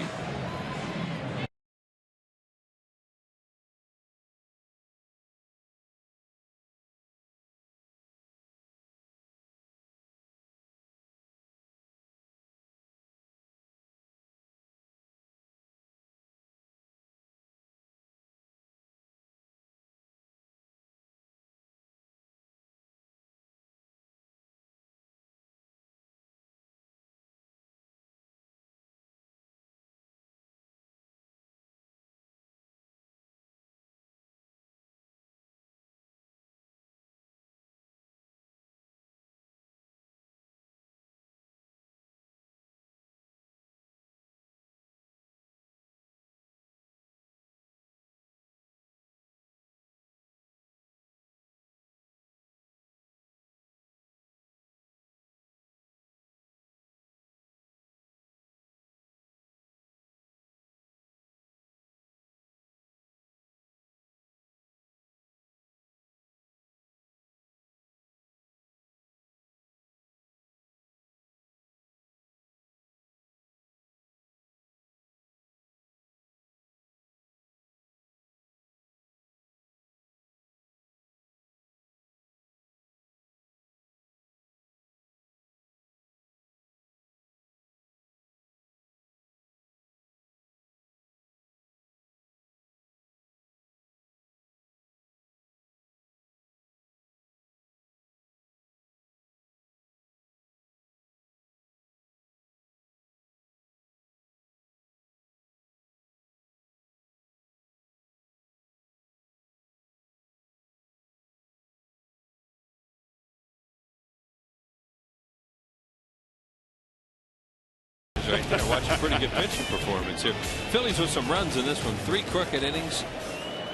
Right there, watch a pretty good pitching performance here. Phillies with some runs in this one. 3 crooked innings,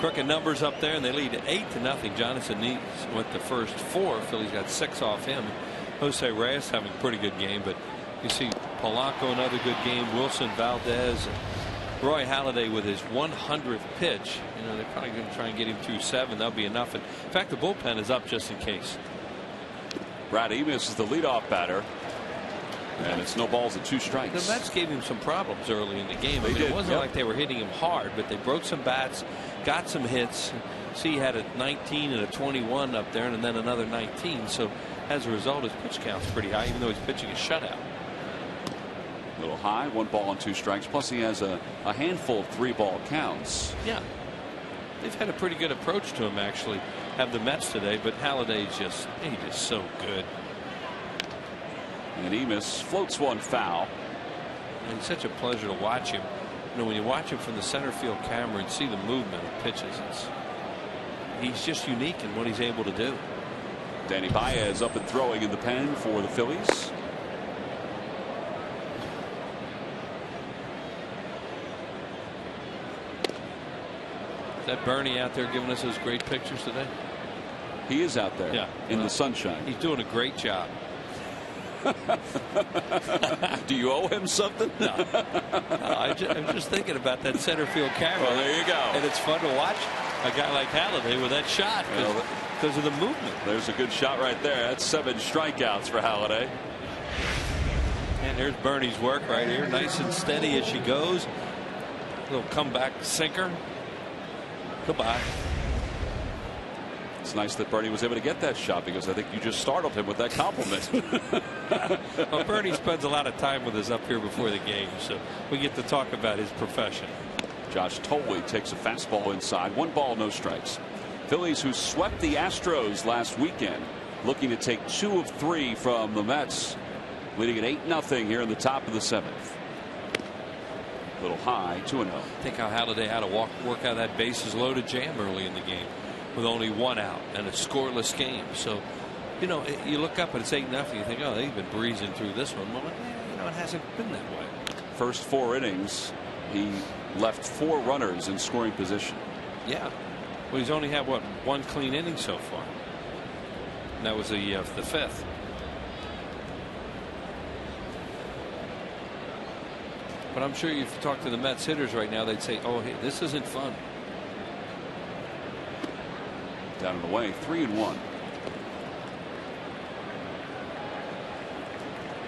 crooked numbers up there, and they lead 8-0. Jonathan Neves went the first 4. Phillies got 6 off him. Jose Reyes having a pretty good game, but you see Polanco another good game. Wilson, Valdez, and Roy Halladay with his 100th pitch. You know, they're probably going to try and get him through 7. That'll be enough. In fact, the bullpen is up just in case. Brad Emis is the leadoff batter. And it's no balls and 2 strikes. The Mets gave him some problems early in the game. They did. It wasn't like they were hitting him hard, but they broke some bats, got some hits. See, he had a 19 and a 21 up there, and then another 19. So as a result, his pitch count's pretty high, even though he's pitching a shutout. A little high, 1 ball and 2 strikes. Plus, he has a handful of 3-ball counts. Yeah, they've had a pretty good approach to him, actually. Have the Mets today, but Halladay's just so good. And Emis floats 1 foul. And it's such a pleasure to watch him. when you watch him from the center field camera and see the movement of pitches, he's just unique in what he's able to do. Danny Baez up and throwing in the pen for the Phillies. Is that Bernie out there giving us those great pictures today? He is out there in the sunshine. He's doing a great job. Do you owe him something? No. I'm just thinking about that center field camera. Well, there you go. And it's fun to watch a guy like Halladay with that shot because of the movement. There's a good shot right there. That's 7 strikeouts for Halladay. And there's Bernie's work right here. Nice and steady as she goes. Little comeback sinker. Goodbye. It's nice that Bernie was able to get that shot because I think you just startled him with that compliment. Well, Bernie spends a lot of time with us up here before the game, so we get to talk about his profession. Josh Tolley takes a fastball inside. 1 ball, no strikes. Phillies, who swept the Astros last weekend, looking to take 2 of 3 from the Mets, leading at 8-0 here in the top of the 7th. Little high, 2-0. Think how Halladay had to work out that bases loaded jam early in the game with only 1 out and a scoreless game. So, you look up and it's 8-0. You think, oh, they've been breezing through this one. Well, it hasn't been that way. First 4 innings, he left 4 runners in scoring position. Yeah. Well, he's only had, 1 clean inning so far. And that was the 5th. But I'm sure if you talk to the Mets hitters right now, they'd say, oh, hey, this isn't fun. Down and away, 3-1.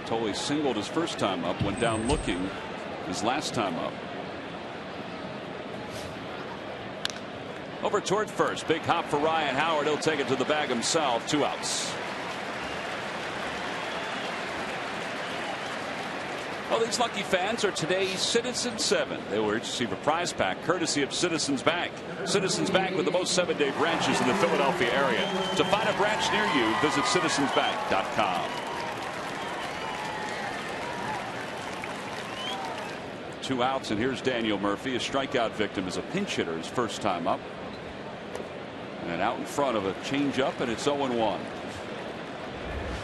Tolley singled his first time up, went down looking his last time up. Over toward first. Big hop for Ryan Howard. He'll take it to the bag himself. 2 outs. Well, these lucky fans are today's Citizens 7. They will receive a prize pack courtesy of Citizens Bank. Citizens Bank with the most 7-day branches in the Philadelphia area. To find a branch near you, visit citizensbank.com. 2 outs, and here's Daniel Murphy, a strikeout victim as a pinch hitter his first time up. And out in front of a changeup, and it's 0-1.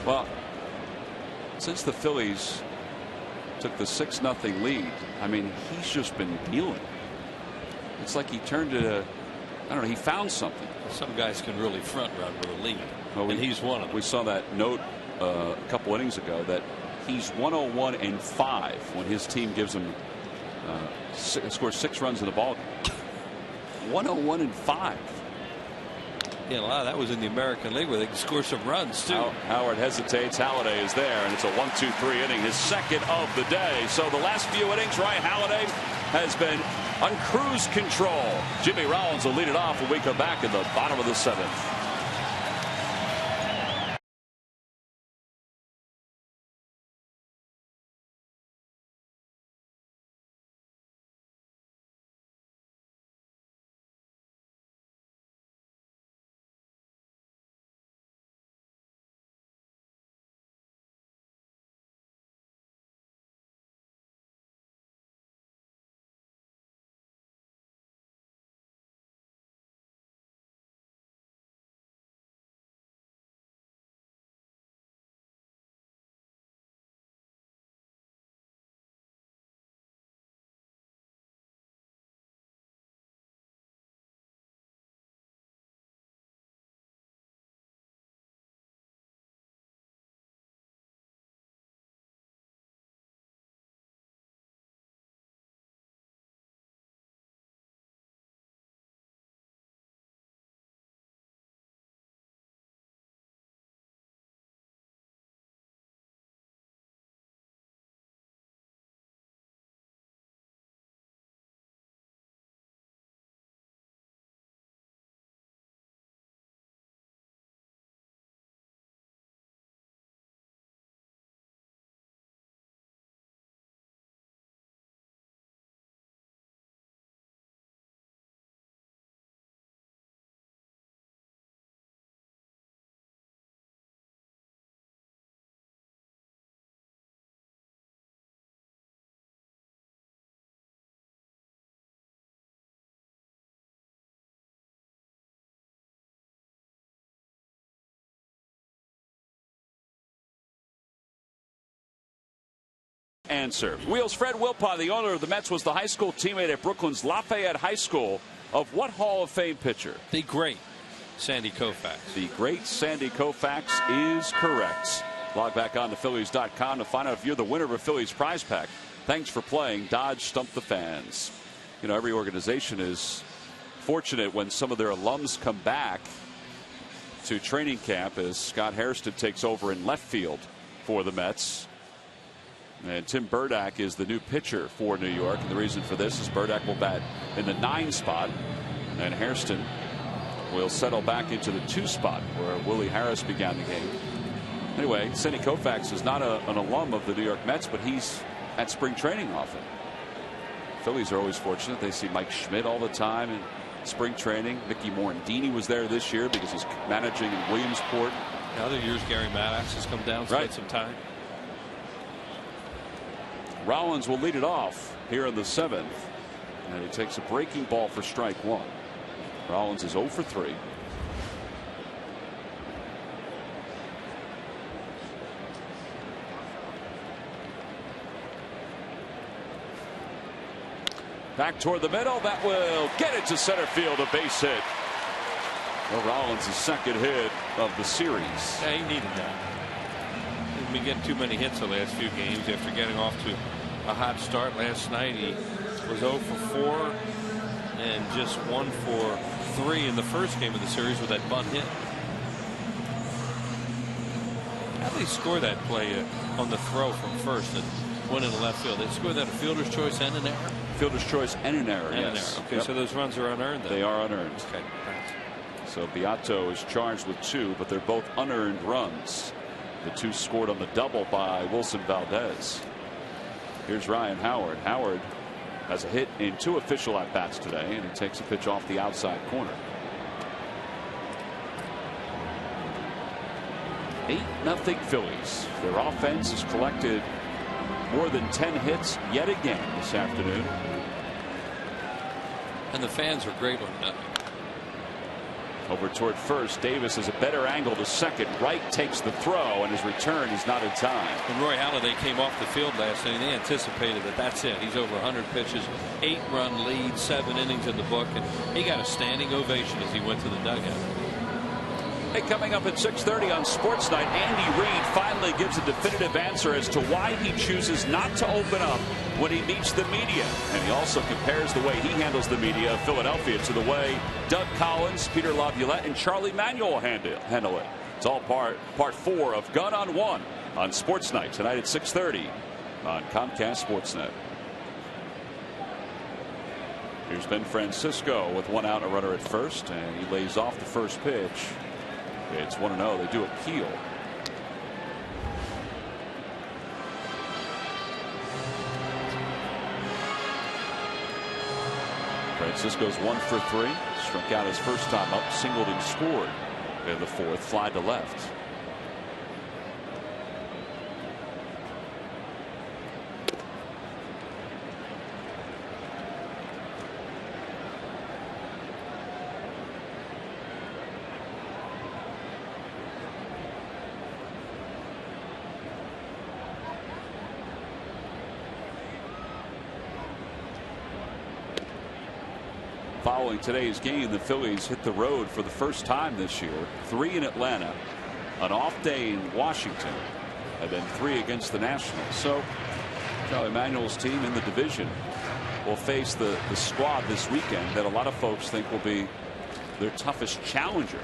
Well, since the Phillies took the 6-0 lead, I mean, he's just been dealing. It's like he turned it I don't know, he found something. Some guys can really front run with a lead, well, and he's one of them. We saw that note a couple innings ago that he's 101-5 when his team gives him scores 6 runs in the ball game. 101-5. Yeah, a lot of that was in the American League where they can score some runs too. Howard hesitates. Halladay is there, and it's a 1-2-3 inning, his second of the day. So the last few innings, Ryan Halladay has been on cruise control. Jimmy Rollins will lead it off when we come back in the bottom of the 7th. answer. Wheels Fred Wilpon, the owner of the Mets, was the high school teammate at Brooklyn's Lafayette High School of what Hall of Fame pitcher? The great Sandy Koufax. The great Sandy Koufax is correct. Log back on to Phillies.com to find out if you're the winner of a Phillies prize pack. Thanks for playing Dodge Stump the Fans. You know, every organization is fortunate when some of their alums come back to training camp as Scott Hairston takes over in left field for the Mets. And Tim Burdack is the new pitcher for New York. And the reason for this is Burdack will bat in the 9 spot. And Hairston will settle back into the 2 spot where Willie Harris began the game. Anyway, Sandy Koufax is not an alum of the New York Mets, but he's at spring training often. Phillies are always fortunate. They see Mike Schmidt all the time in spring training. Mickey Morandini was there this year because he's managing in Williamsport. In other years, Gary Maddox has come down, spent some time. Rollins will lead it off here in the 7th. And he takes a breaking ball for strike 1. Rollins is 0 for 3. Back toward the middle. That will get it to center field. A base hit. Well, Rollins' second hit of the series. Yeah, he needed that. He's been getting too many hits the last few games after getting off to a hot start last night. He was 0 for 4 and just 1 for 3 in the first game of the series with that bunt hit. How did they score that play on the throw from first and went in the left field? They scored that a fielder's choice and an error? Fielder's choice and an error. And yes. an error. Okay, so those runs are unearned then. They are unearned. Okay. So Beato is charged with 2, but they're both unearned runs. The 2 scored on the double by Wilson Valdez. Here's Ryan Howard. Howard has a hit in 2 official at bats today, and he takes a pitch off the outside corner. 8-0 Phillies. Their offense has collected more than 10 hits yet again this afternoon. And the fans are great on that. Over toward first. Davis has a better angle to second. Wright takes the throw, and his return is not in time. When Roy Halladay came off the field last night, they anticipated that that's it. He's over 100 pitches, 8-run lead, 7 innings in the book, and he got a standing ovation as he went to the dugout. Hey, coming up at 6:30 on Sports Night, Andy Reid finally gives a definitive answer as to why he chooses not to open up when he meets the media. And he also compares the way he handles the media of Philadelphia to the way Doug Collins, Peter Laviolette, and Charlie Manuel handle it. It's all part 4 of Gun on One on Sports Night tonight at 6:30 on Comcast Sportsnet. Here's Ben Francisco with 1 out and a runner at first, and he lays off the first pitch. It's 1-0. They do a peel. Francisco's 1 for 3. Struck out his first time up, singled and scored in the 4th. Fly to left. Following today's game, the Phillies hit the road for the first time this year. 3 in Atlanta, an off day in Washington, and then 3 against the Nationals. So Charlie Manuel's team in the division will face the squad this weekend that a lot of folks think will be their toughest challenger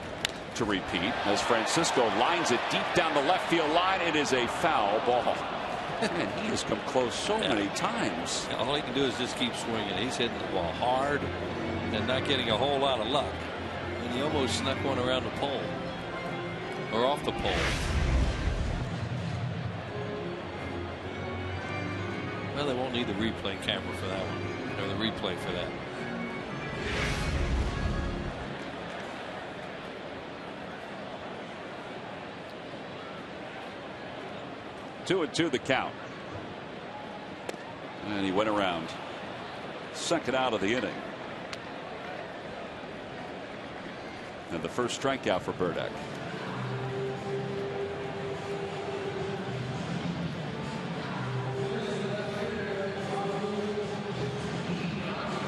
to repeat, as Francisco lines it deep down the left field line. It is a foul ball. Man, he has come close so many times. All he can do is just keep swinging. He's hitting the ball hard and not getting a whole lot of luck. And he almost snuck one around the pole or off the pole. Well, they won't need the replay camera for that one, or the replay for that. Two and 2 the count. And he went around. Second out of the inning. And the first strikeout for Burdack.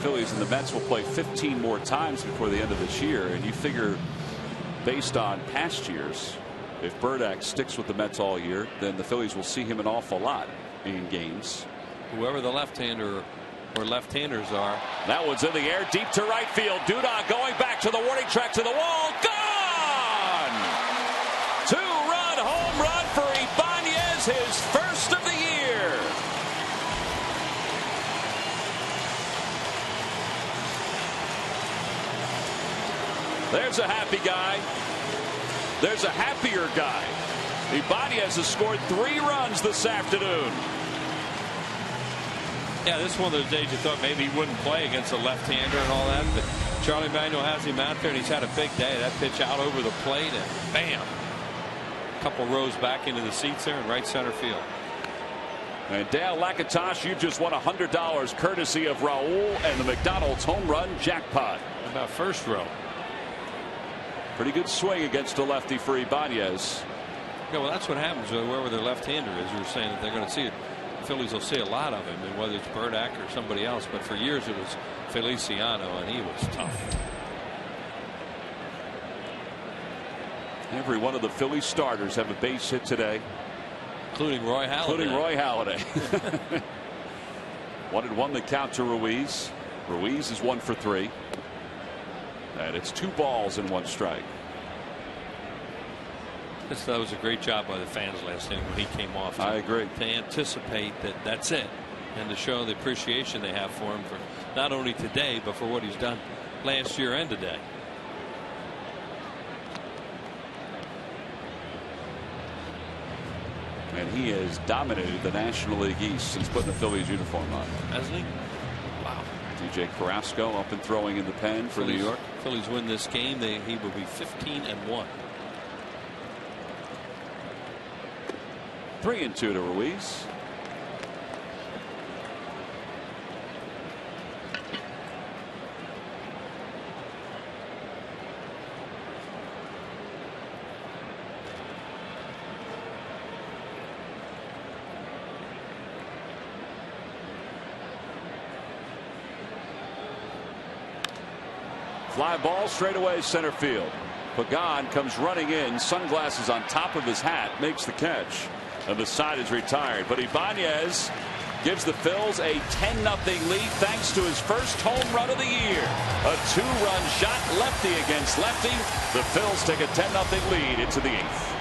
Phillies and the Mets will play 15 more times before the end of this year. And you figure, based on past years, if Burdick sticks with the Mets all year, then the Phillies will see him an awful lot in games. Whoever the left-hander or left-handers are. That one's in the air, deep to right field. Dudon going back to the warning track, to the wall. Gone! Two-run home run for Ibanez, his first of the year. There's a happy guy. There's a happier guy. Ibanez has scored 3 runs this afternoon. Yeah, this is one of those days you thought maybe he wouldn't play against a left-hander and all that, but Charlie Manuel has him out there, and he's had a big day. That pitch out over the plate, and bam! A couple rows back into the seats there in right center field. And Dale Lakatos, you just won $100 courtesy of Raul and the McDonald's home run jackpot. How about first row? Pretty good swing against a lefty for Ibanez. Yeah, well, that's what happens whoever their left-hander is. You were saying that they're going to see it. Phillies will see a lot of him, and whether it's Burdick or somebody else. But for years it was Feliciano, and he was tough. Every one of the Phillies starters have a base hit today, including Roy Halladay. Including Roy Halladay. 1-1 the count to Ruiz. Ruiz is 1 for 3. And it's 2 balls and 1 strike. That was a great job by the fans last night when he came off. I agree. To anticipate that that's it, and to show the appreciation they have for him for not only today but for what he's done last year and today. And he has dominated the National League East since putting the Phillies uniform on. Hasn't he? Wow. DJ Carrasco up and throwing in the pen for New York. Phillies win this game, he will be 15-1. 3-2 to Ruiz. Fly ball straight away center field. Pagan comes running in, sunglasses on top of his hat, makes the catch. And the side is retired. But Ibanez gives the Phils a 10-0 lead thanks to his first home run of the year. A 2-run shot, lefty against lefty. The Phils take a 10-0 lead into the 8th.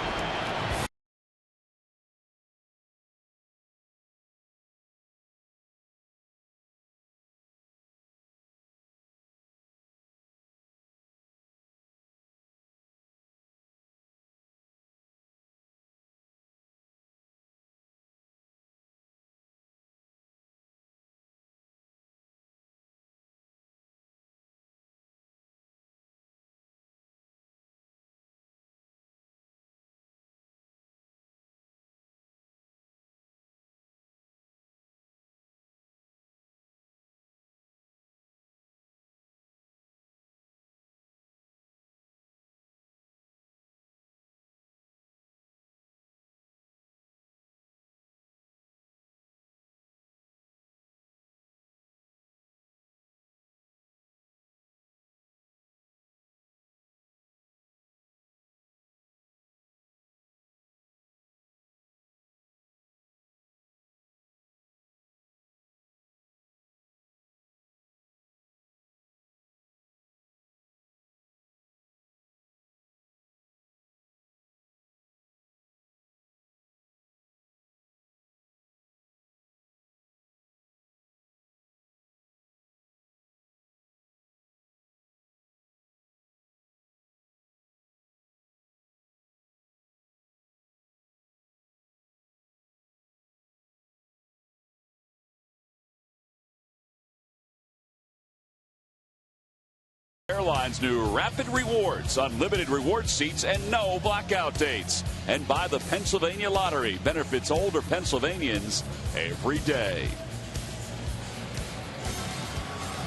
Airlines new Rapid Rewards, unlimited reward seats and no blackout dates. And buy the Pennsylvania Lottery, benefits older Pennsylvanians every day.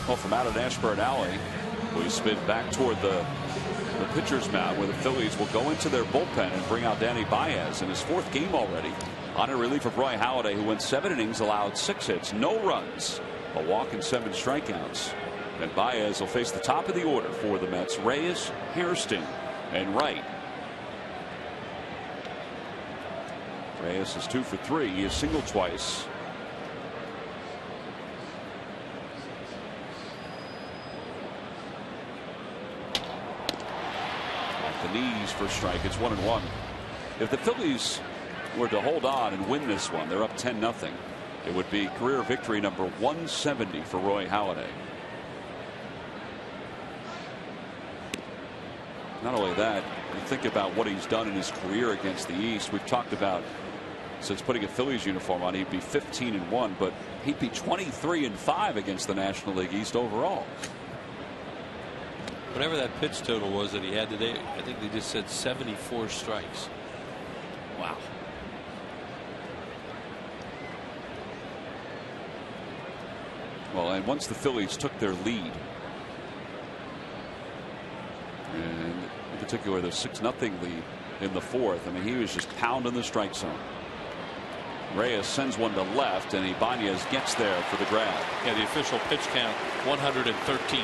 Well, from out of Ashburn Alley, we spin back toward the pitcher's mound where the Phillies will go into their bullpen and bring out Danny Baez in his 4th game already. On a relief of Roy Halladay, who went 7 innings, allowed 6 hits, no runs, a walk and 7 strikeouts. And Baez will face the top of the order for the Mets. Reyes, Hairston, and Wright. Reyes is 2 for 3. He has singled twice. Off the knees for a strike. It's 1-1. If the Phillies were to hold on and win this one, they're up 10-0. It would be career victory number 170 for Roy Halladay. Not only that, you think about what he's done in his career against the East. We've talked about since putting a Phillies uniform on, he'd be 15-1, but he'd be 23-5 against the National League East overall. Whatever that pitch total was that he had today, I think they just said 74 strikes. Wow. Well, and once the Phillies took their lead, and in particular the 6-0 lead in the fourth, I mean, he was just pounding the strike zone. Reyes sends one to left, and Ibanez gets there for the grab. Yeah, the official pitch count 113.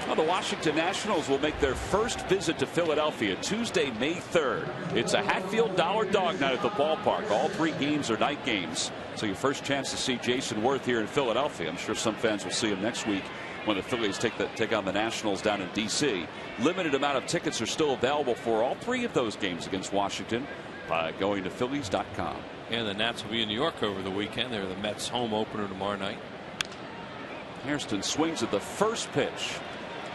Well, the Washington Nationals will make their first visit to Philadelphia Tuesday, May 3rd. It's a Hatfield Dollar Dog Night at the ballpark. All 3 games are night games. So your first chance to see Jason Worth here in Philadelphia. I'm sure some fans will see him next week when the Phillies take on the Nationals down in D.C. Limited amount of tickets are still available for all 3 of those games against Washington by going to Phillies.com. And the Nats will be in New York over the weekend. They're the Mets home opener tomorrow night. Hairston swings at the first pitch.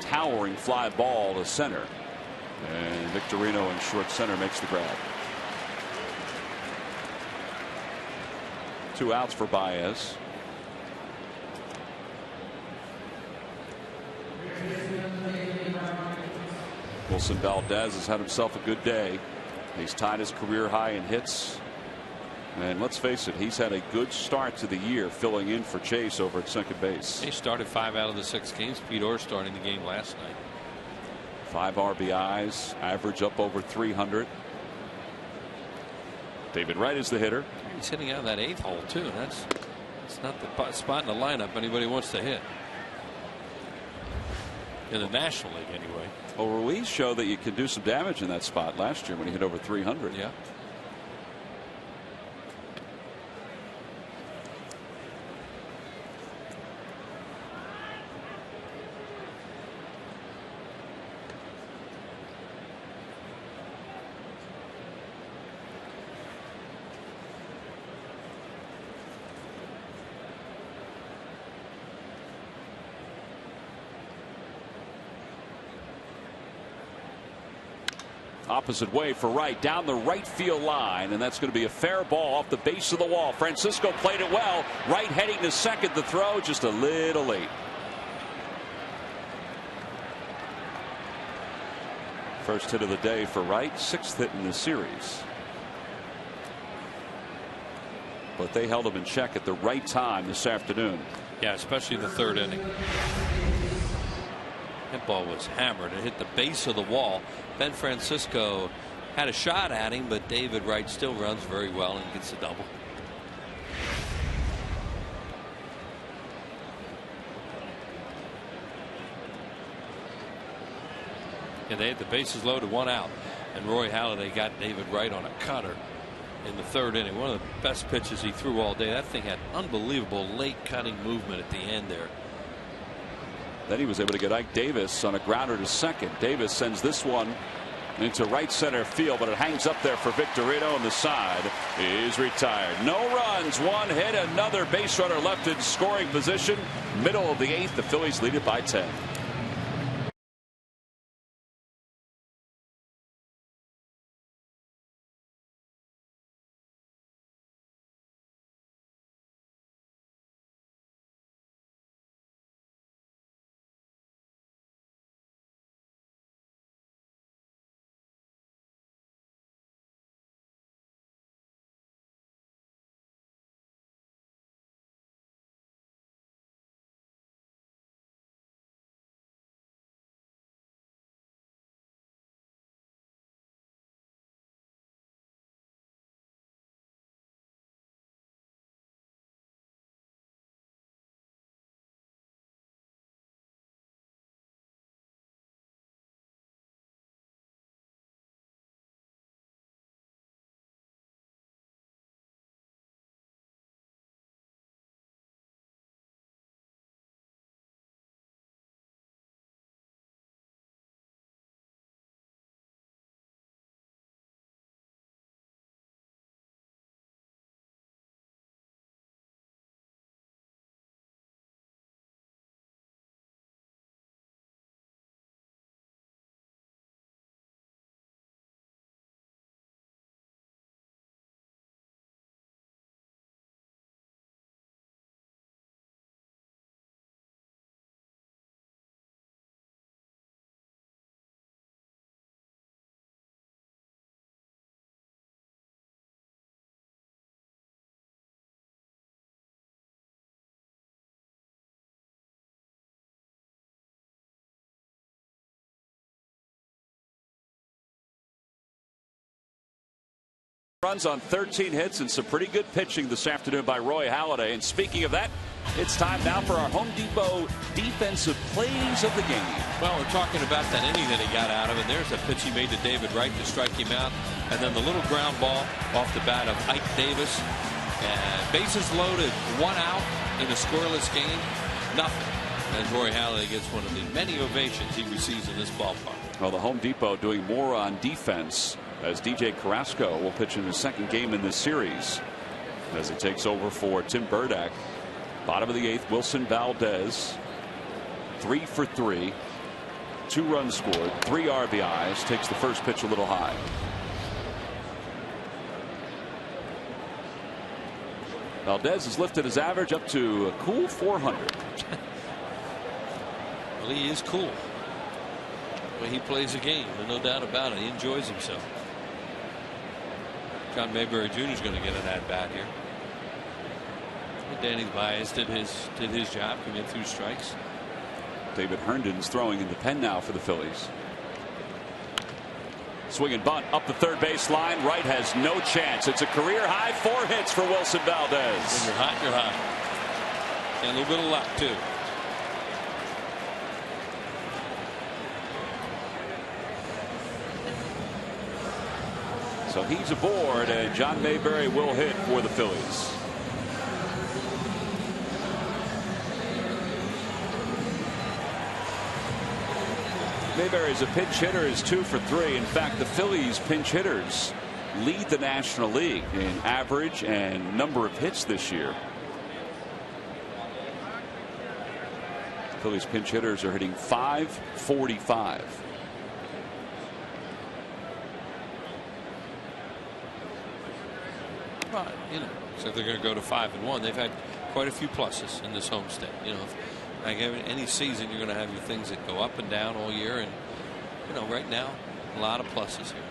Towering fly ball to center. And Victorino in short center makes the grab. 2 outs for Baez. Wilson Valdez has had himself a good day. He's tied his career high in hits. And let's face it, he's had a good start to the year filling in for Chase over at second base. He started 5 out of the 6 games. Pete Orr starting the game last night. 5 RBIs, average up over 300. David Wright is the hitter. He's hitting out of that 8th hole too. That's not the spot in the lineup anybody wants to hit. In the National League anyway. Well, Ruiz showed that you can do some damage in that spot last year when he hit over 300. Yeah. Opposite way for Wright down the right field line, and that's going to be a fair ball off the base of the wall. Francisco played it well. Wright heading to second. The throw just a little late. First hit of the day for Wright, 6th hit in the series. But they held him in check at the right time this afternoon. Yeah, especially in the 3rd inning. That ball was hammered. It hit the base of the wall. Ben Francisco had a shot at him, but David Wright still runs very well and gets a double. And they had the bases loaded, 1 out. And Roy Halladay got David Wright on a cutter in the 3rd inning. One of the best pitches he threw all day. That thing had unbelievable late cutting movement at the end there. Then he was able to get Ike Davis on a grounder to second. Davis sends this one into right center field, but it hangs up there for Victorino, and the side is retired. No runs, 1 hit, another base runner left in scoring position. Middle of the 8th, the Phillies lead it by 10. Runs on 13 hits and some pretty good pitching this afternoon by Roy Halladay. And speaking of that, it's time now for our Home Depot defensive plays of the game. Well, we're talking about that inning that he got out of, and there's a pitch he made to David Wright to strike him out, and then the little ground ball off the bat of Ike Davis. And bases loaded, 1 out in a scoreless game, nothing. As Roy Halladay gets one of the many ovations he receives in this ballpark. Well, the Home Depot doing more on defense as DJ Carrasco will pitch in his second game in this series as he takes over for Tim Burdack. Bottom of the 8th, Wilson Valdez 3 for 3, 2 runs scored, 3 RBIs, takes the first pitch a little high. Valdez has lifted his average up to a cool 400. Well, he is cool. The way he plays the game, there's no doubt about it. He enjoys himself. John Mayberry Jr. is going to get an at-bat here. Danny Baez did his job, coming through strikes. David Herndon's throwing in the pen now for the Phillies. Swing and bunt up the third base line. Wright has no chance. It's a career high 4 hits for Wilson Valdez. When you're hot, you're hot. And a little bit of luck, too. So he's aboard, and John Mayberry will hit for the Phillies. Mayberry as a pinch hitter is 2 for 3. In fact, the Phillies pinch hitters lead the National League in average and number of hits this year. Phillies pinch hitters are hitting .545. Right, you know, so they're going to go to 5-1. They've had quite a few pluses in this homestand. You know, like any season, you're going to have your things that go up and down all year, and you know, right now, a lot of pluses here.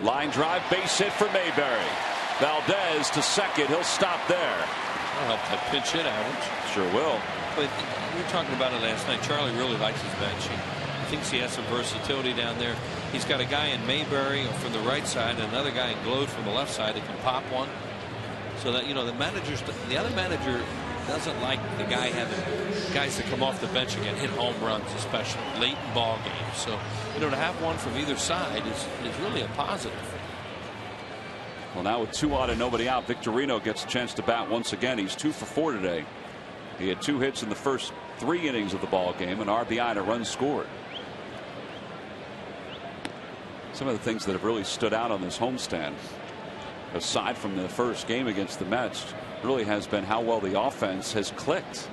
Line drive, base hit for Mayberry. Valdez to second. He'll stop there. That'll help that pinch hit average. Sure will. But we were talking about it last night. Charlie really likes his bench. He thinks he has some versatility down there. He's got a guy in Mayberry from the right side and another guy in Glode from the left side that can pop one. So that, you know, the other manager doesn't like the guy having guys that come off the bench and get hit home runs, especially late in ball games. So, you know, to have one from either side is really a positive. Well, now with 2 out and nobody out, Victorino gets a chance to bat once again. He's 2 for 4 today. He had 2 hits in the first 3 innings of the ball game, an RBI and a run scored. Some of the things that have really stood out on this homestand, aside from the first game against the Mets, really has been how well the offense has clicked.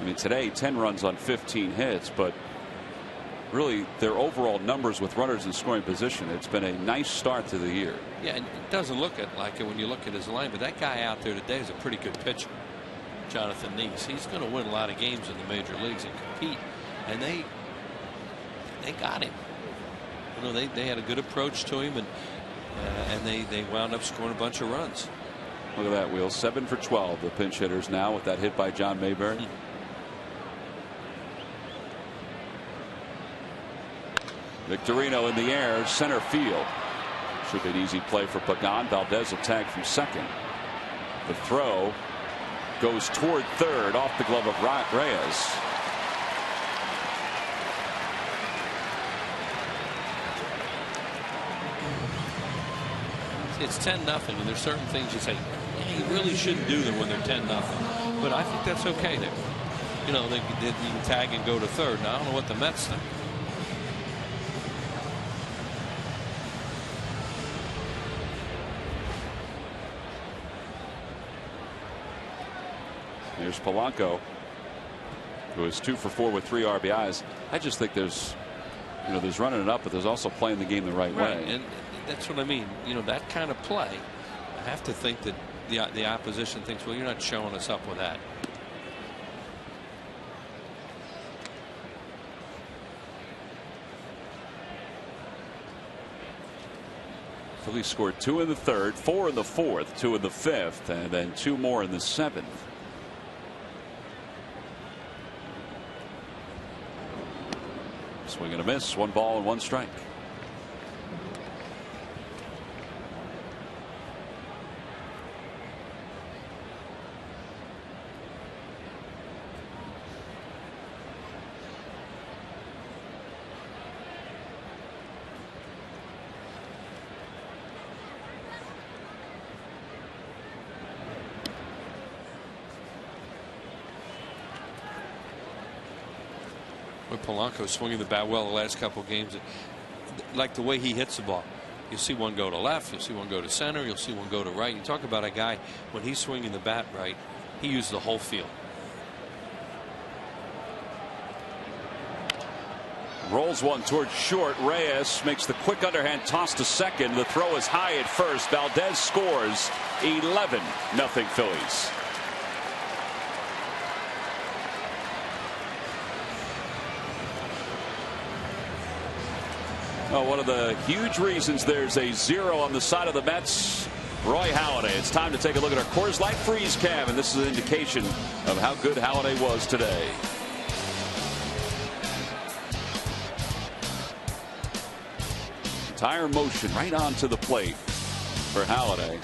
I mean, today 10 runs on 15 hits, but really their overall numbers with runners in scoring position, it's been a nice start to the year. Yeah, and it doesn't look like it when you look at his line, but that guy out there today is a pretty good pitcher, Jonathan Neese. He's going to win a lot of games in the major leagues and compete, and they got him. You know, they had a good approach to him, and they wound up scoring a bunch of runs. Look at that, Wheel. 7 for 12, the pinch hitters now with that hit by John Mayberry. Victorino in the air, center field. Should be an easy play for Pagan. Valdez will tag from second. The throw goes toward third off the glove of Reyes. It's 10-0, and there's certain things you say, yeah, you really shouldn't do them when they're 10-0. But I think that's okay there. You know, they can tag and go to third. Now I don't know what the Mets think. Here's Polanco, who is 2 for 4 with 3 RBIs. I just think there's running it up, but there's also playing the game the right way. And that's what I mean. You know, that kind of play, I have to think that the opposition thinks, well, you're not showing us up with that. Phillies scored 2 in the third, 4 in the fourth, 2 in the fifth, and then 2 more in the seventh. Swing and a miss. 1 ball and 1 strike. Polanco swinging the bat well the last couple of games. Like the way he hits the ball. You'll see one go to left. You'll see one go to center. You'll see one go to right. You talk about a guy, when he's swinging the bat right, he uses the whole field. Rolls one towards short. Reyes makes the quick underhand toss to second. The throw is high at first. Valdez scores. 11-0 Phillies. Oh, one of the huge reasons there's a 0 on the side of the Mets, Roy Halladay. It's time to take a look at our Coors Light freeze cam, and this is an indication of how good Halladay was today. Entire motion right onto the plate for Halladay,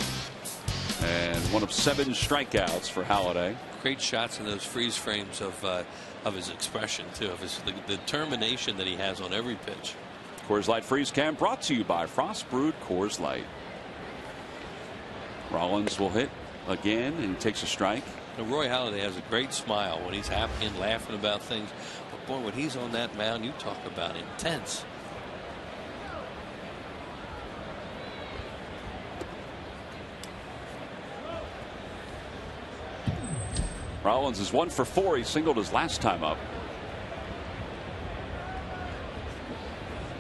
and one of 7 strikeouts for Halladay. Great shots in those freeze frames of his expression too, of the determination that he has on every pitch. Coors Light freeze cam brought to you by Frost Brewed Coors Light. Rollins will hit again and takes a strike. Now, Roy Halladay has a great smile when he's happy and laughing about things, but boy, when he's on that mound, you talk about intense. Rollins is 1 for 4. He singled his last time up.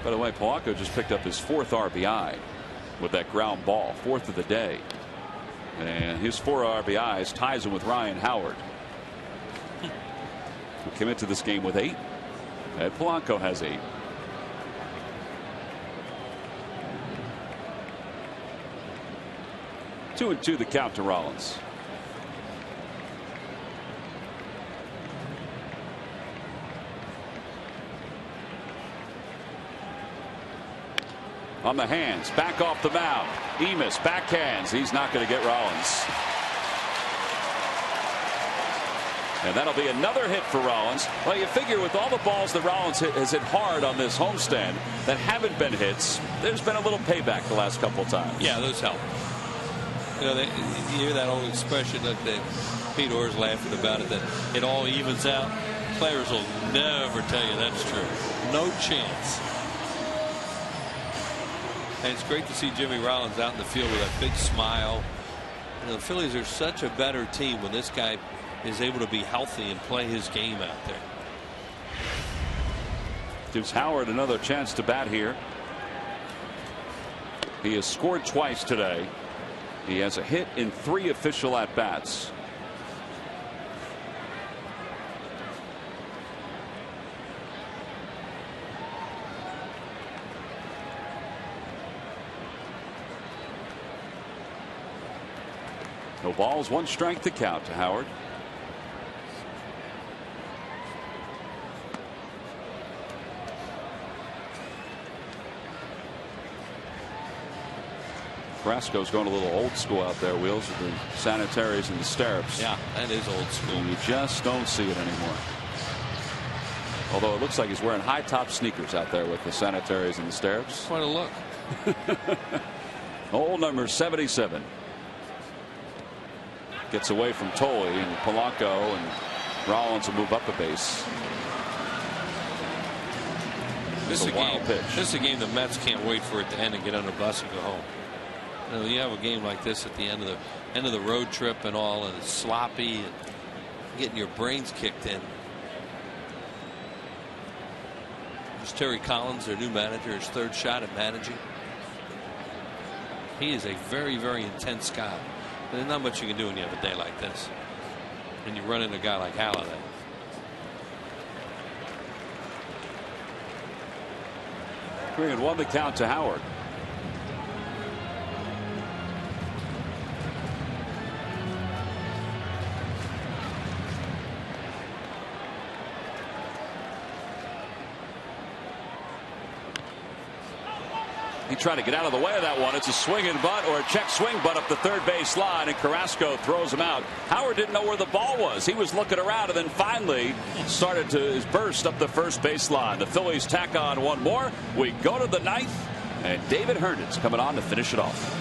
By the way, Polanco just picked up his 4th RBI with that ground ball, 4th of the day. And his 4 RBIs ties him with Ryan Howard, who came into this game with 8. And Polanco has 8. Two and 2 the count to Rollins. On the hands, back off the mound. Emis backhands. He's not going to get Rollins. And that'll be another hit for Rollins. Well, you figure with all the balls that Rollins has hit hard on this homestand that haven't been hits, there's been a little payback the last couple of times. Yeah, those help. You know, you hear that old expression that Pete Orr's laughing about it, that it all evens out. Players will never tell you that's true. No chance. And it's great to see Jimmy Rollins out in the field with that big smile. You know, the Phillies are such a better team when this guy is able to be healthy and play his game out there. Gives Howard another chance to bat here. He has scored twice today. He has a hit in 3 official at bats. No balls, 1 strike to count to Howard. Brasco's going a little old school out there, Wheels, with the sanitaries and the stirrups. Yeah, that is old school. And you just don't see it anymore. Although it looks like he's wearing high top sneakers out there with the sanitaries and the stirrups. Quite a look. Old number 77. Gets away from Tolley, and Polanco and Rollins will move up a base. This is a wild pitch. This is a game the Mets can't wait for it to end and get on a bus and go home. You know, you have a game like this at the end of the road trip and all, and it's sloppy and getting your brains kicked in. There's Terry Collins, their new manager, his 3rd shot at managing. He is a very, very intense guy. There's not much you can do when you have a day like this, and you run into a guy like Halladay. 3-1 the count to Howard. He tried to get out of the way of that one. It's a swing and bunt or a check swing bunt up the third base line, and Carrasco throws him out. Howard didn't know where the ball was. He was looking around and then finally started to burst up the first base line. The Phillies tack on one more. We go to the ninth, and David Herndon's coming on to finish it off.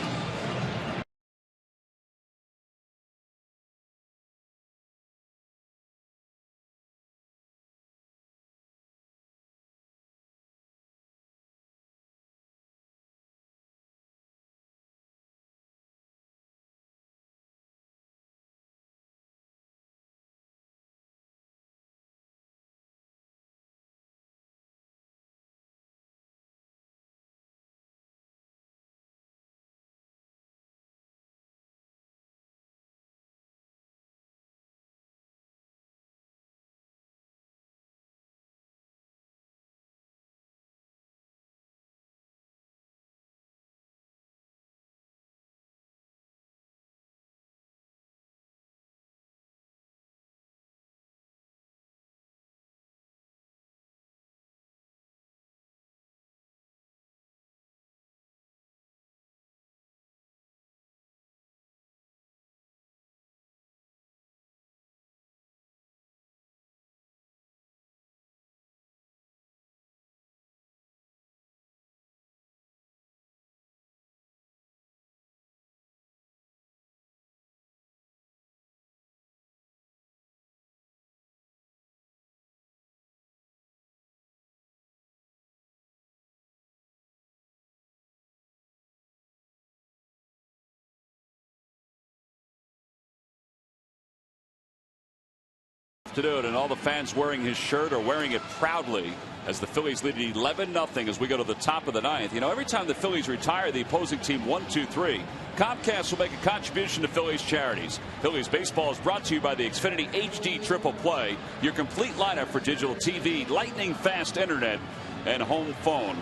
To do it, and all the fans wearing his shirt are wearing it proudly as the Phillies lead 11-0 as we go to the top of the ninth. You know, every time the Phillies retire the opposing team 1-2-3, Comcast will make a contribution to Phillies charities. Phillies baseball is brought to you by the Xfinity HD Triple Play, your complete lineup for digital TV, lightning fast internet, and home phone.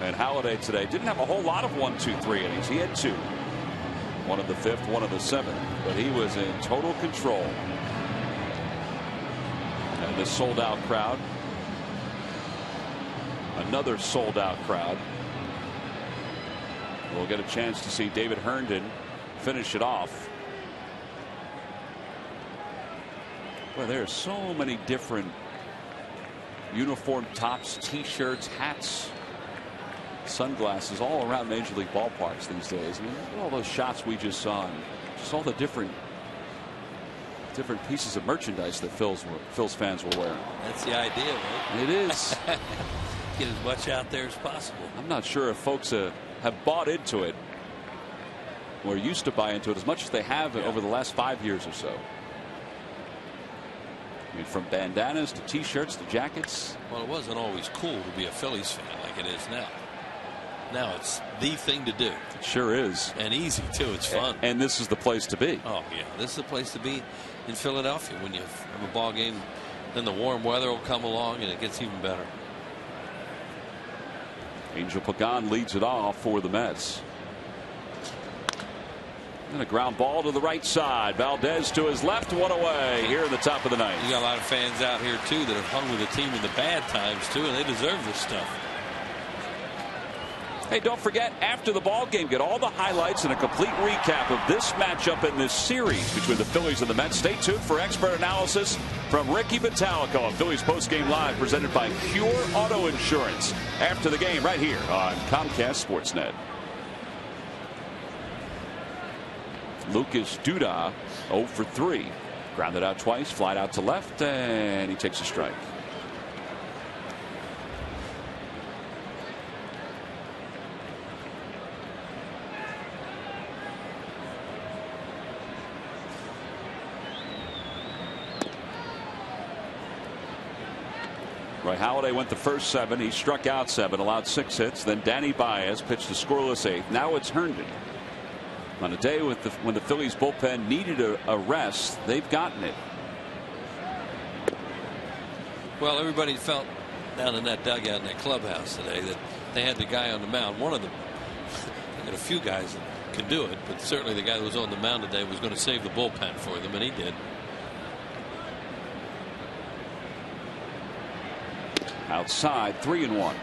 And Halladay today didn't have a whole lot of 1-2-3 innings. He had two, one of the fifth, one of the seventh, but he was in total control. And the sold-out crowd, another sold-out crowd. We'll get a chance to see David Herndon finish it off. Well, there are so many different uniform tops, T-shirts, hats, sunglasses all around Major League ballparks these days. I mean, look at all those shots we just saw, and just all the different pieces of merchandise that Phil's fans were wearing. That's the idea, right? It is. Get as much out there as possible. I'm not sure if folks have bought into it or used to buy into it as much as they have over the last 5 years or so. I mean, from bandanas to T-shirts to jackets. Well, it wasn't always cool to be a Phillies fan like it is now. Now it's the thing to do. It sure is. And easy, too. It's fun. And this is the place to be. Oh, yeah. This is the place to be in Philadelphia. When you have a ball game, then the warm weather will come along and it gets even better. Angel Pagan leads it off for the Mets. And a ground ball to the right side. Valdez to his left, one away here in the top of the ninth. You got a lot of fans out here, too, that have hung with the team in the bad times, too, and they deserve this stuff. Hey, don't forget, after the ball game, get all the highlights and a complete recap of this matchup in this series between the Phillies and the Mets. Stay tuned for expert analysis from Ricky Vitalico on Phillies Postgame Live, presented by Pure Auto Insurance. After the game, right here on Comcast Sportsnet. Lucas Duda 0 for 3. Grounded out twice, flied out to left, and he takes a strike. Roy Halladay went the first 7. He struck out 7, allowed 6 hits. Then Danny Baez pitched a scoreless 8th. Now it's Herndon. On a day when the Phillies bullpen needed a rest, they've gotten it. Well, everybody felt down in that dugout in that clubhouse today that they had the guy on the mound. One of them, they got a few guys that could do it, but certainly the guy that was on the mound today was going to save the bullpen for them, and he did. Outside, 3-1.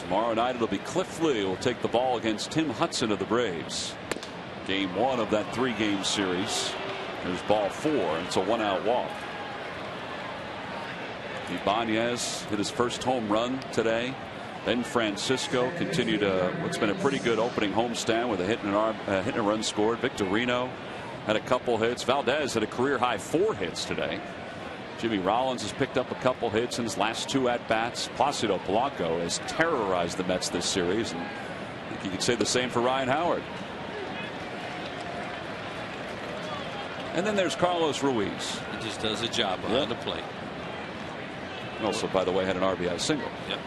Tomorrow night it'll be Cliff Lee who will take the ball against Tim Hudson of the Braves. Game 1 of that 3-game series. There's ball 4. And it's a 1-out walk. Ibanez hit his first home run today. Then Francisco continued what's been a pretty good opening homestand with a hit and a run scored. Victorino had a couple hits. Valdez had a career high 4 hits today. Jimmy Rollins has picked up a couple hits in his last 2 at-bats. Placido Polanco has terrorized the Mets this series, and I think you could say the same for Ryan Howard. And then there's Carlos Ruiz. He just does a job on the plate. Also, by the way, had an RBI single. Yep.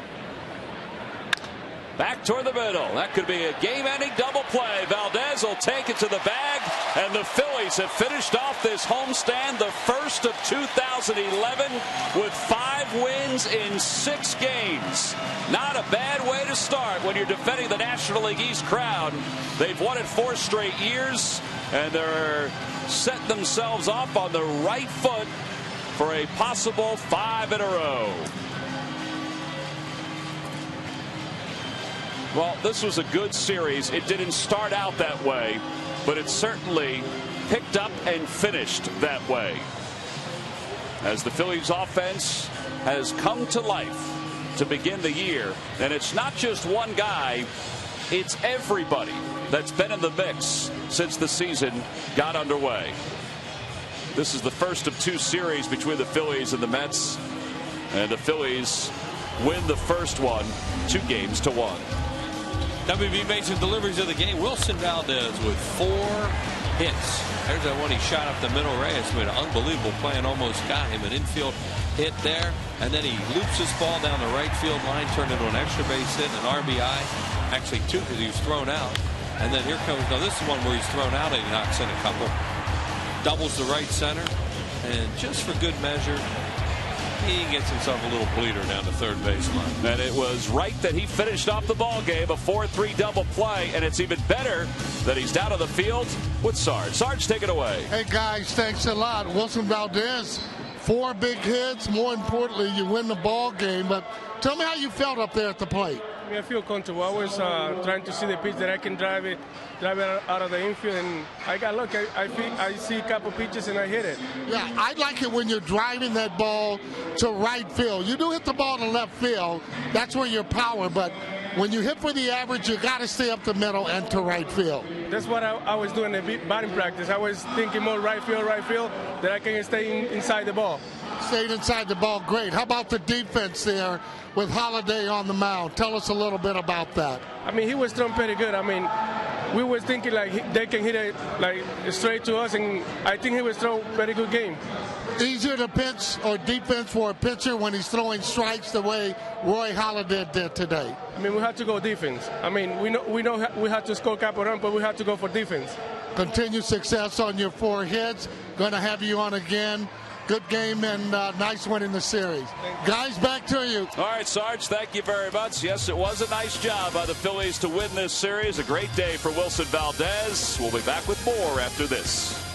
Back toward the middle. That could be a game-ending double play. Valdez will take it to the bag, and the Phillies have finished off this homestand, the first of 2011, with 5 wins in 6 games. Not a bad way to start when you're defending the National League East crowd. They've won it 4 straight years, and they're setting themselves off on the right foot for a possible 5 in a row. Well, this was a good series. It didn't start out that way, but it certainly picked up and finished that way. As the Phillies offense has come to life to begin the year, and it's not just one guy, it's everybody that's been in the mix since the season got underway. This is the first of 2 series between the Phillies and the Mets, and the Phillies win the first one 2-1. WB made some deliveries of the game. Wilson Valdez with 4 hits. There's that one he shot up the middle. Reyes made an unbelievable play and almost got him. An infield hit there, and then he loops his ball down the right field line, turned into an extra base hit, an RBI. Actually 2 because he was thrown out. And then here comes, now this is one where he's thrown out and he knocks in a couple. Doubles the right center, and just for good measure, he gets himself a little bleeder down the third baseline. And it was right that he finished off the ball game, a 4-3 double play, and it's even better that he's down on the field with Sarge. Sarge, take it away. Hey guys, thanks a lot. Wilson Valdez, 4 big hits. More importantly, you win the ball game. But tell me how you felt up there at the plate. I feel comfortable. I was trying to see the pitch that I can drive it out of the infield, and I got lucky. I see a couple pitches and I hit it. Yeah, I like it when you're driving that ball to right field. You do hit the ball to left field. That's where your power. But when you hit for the average, you got to stay up the middle and to right field. That's what I was doing in batting practice. I was thinking more right field, that I can stay inside the ball. Stayed inside the ball, great. How about the defense there with Holiday on the mound? Tell us a little bit about that. I mean, he was throwing pretty good. I mean, we were thinking like they can hit it like straight to us, and I think he was throwing a very good game. Easier to pitch or defense for a pitcher when he's throwing strikes the way Roy Halladay did today? I mean, we had to go defense. I mean, we know we had to score a couple runs, but we had to go for defense. Continued success on your 4 hits. Going to have you on again. Good game and nice win in the series. Guys, back to you. All right, Sarge, thank you very much. Yes, it was a nice job by the Phillies to win this series. A great day for Wilson Valdez. We'll be back with more after this.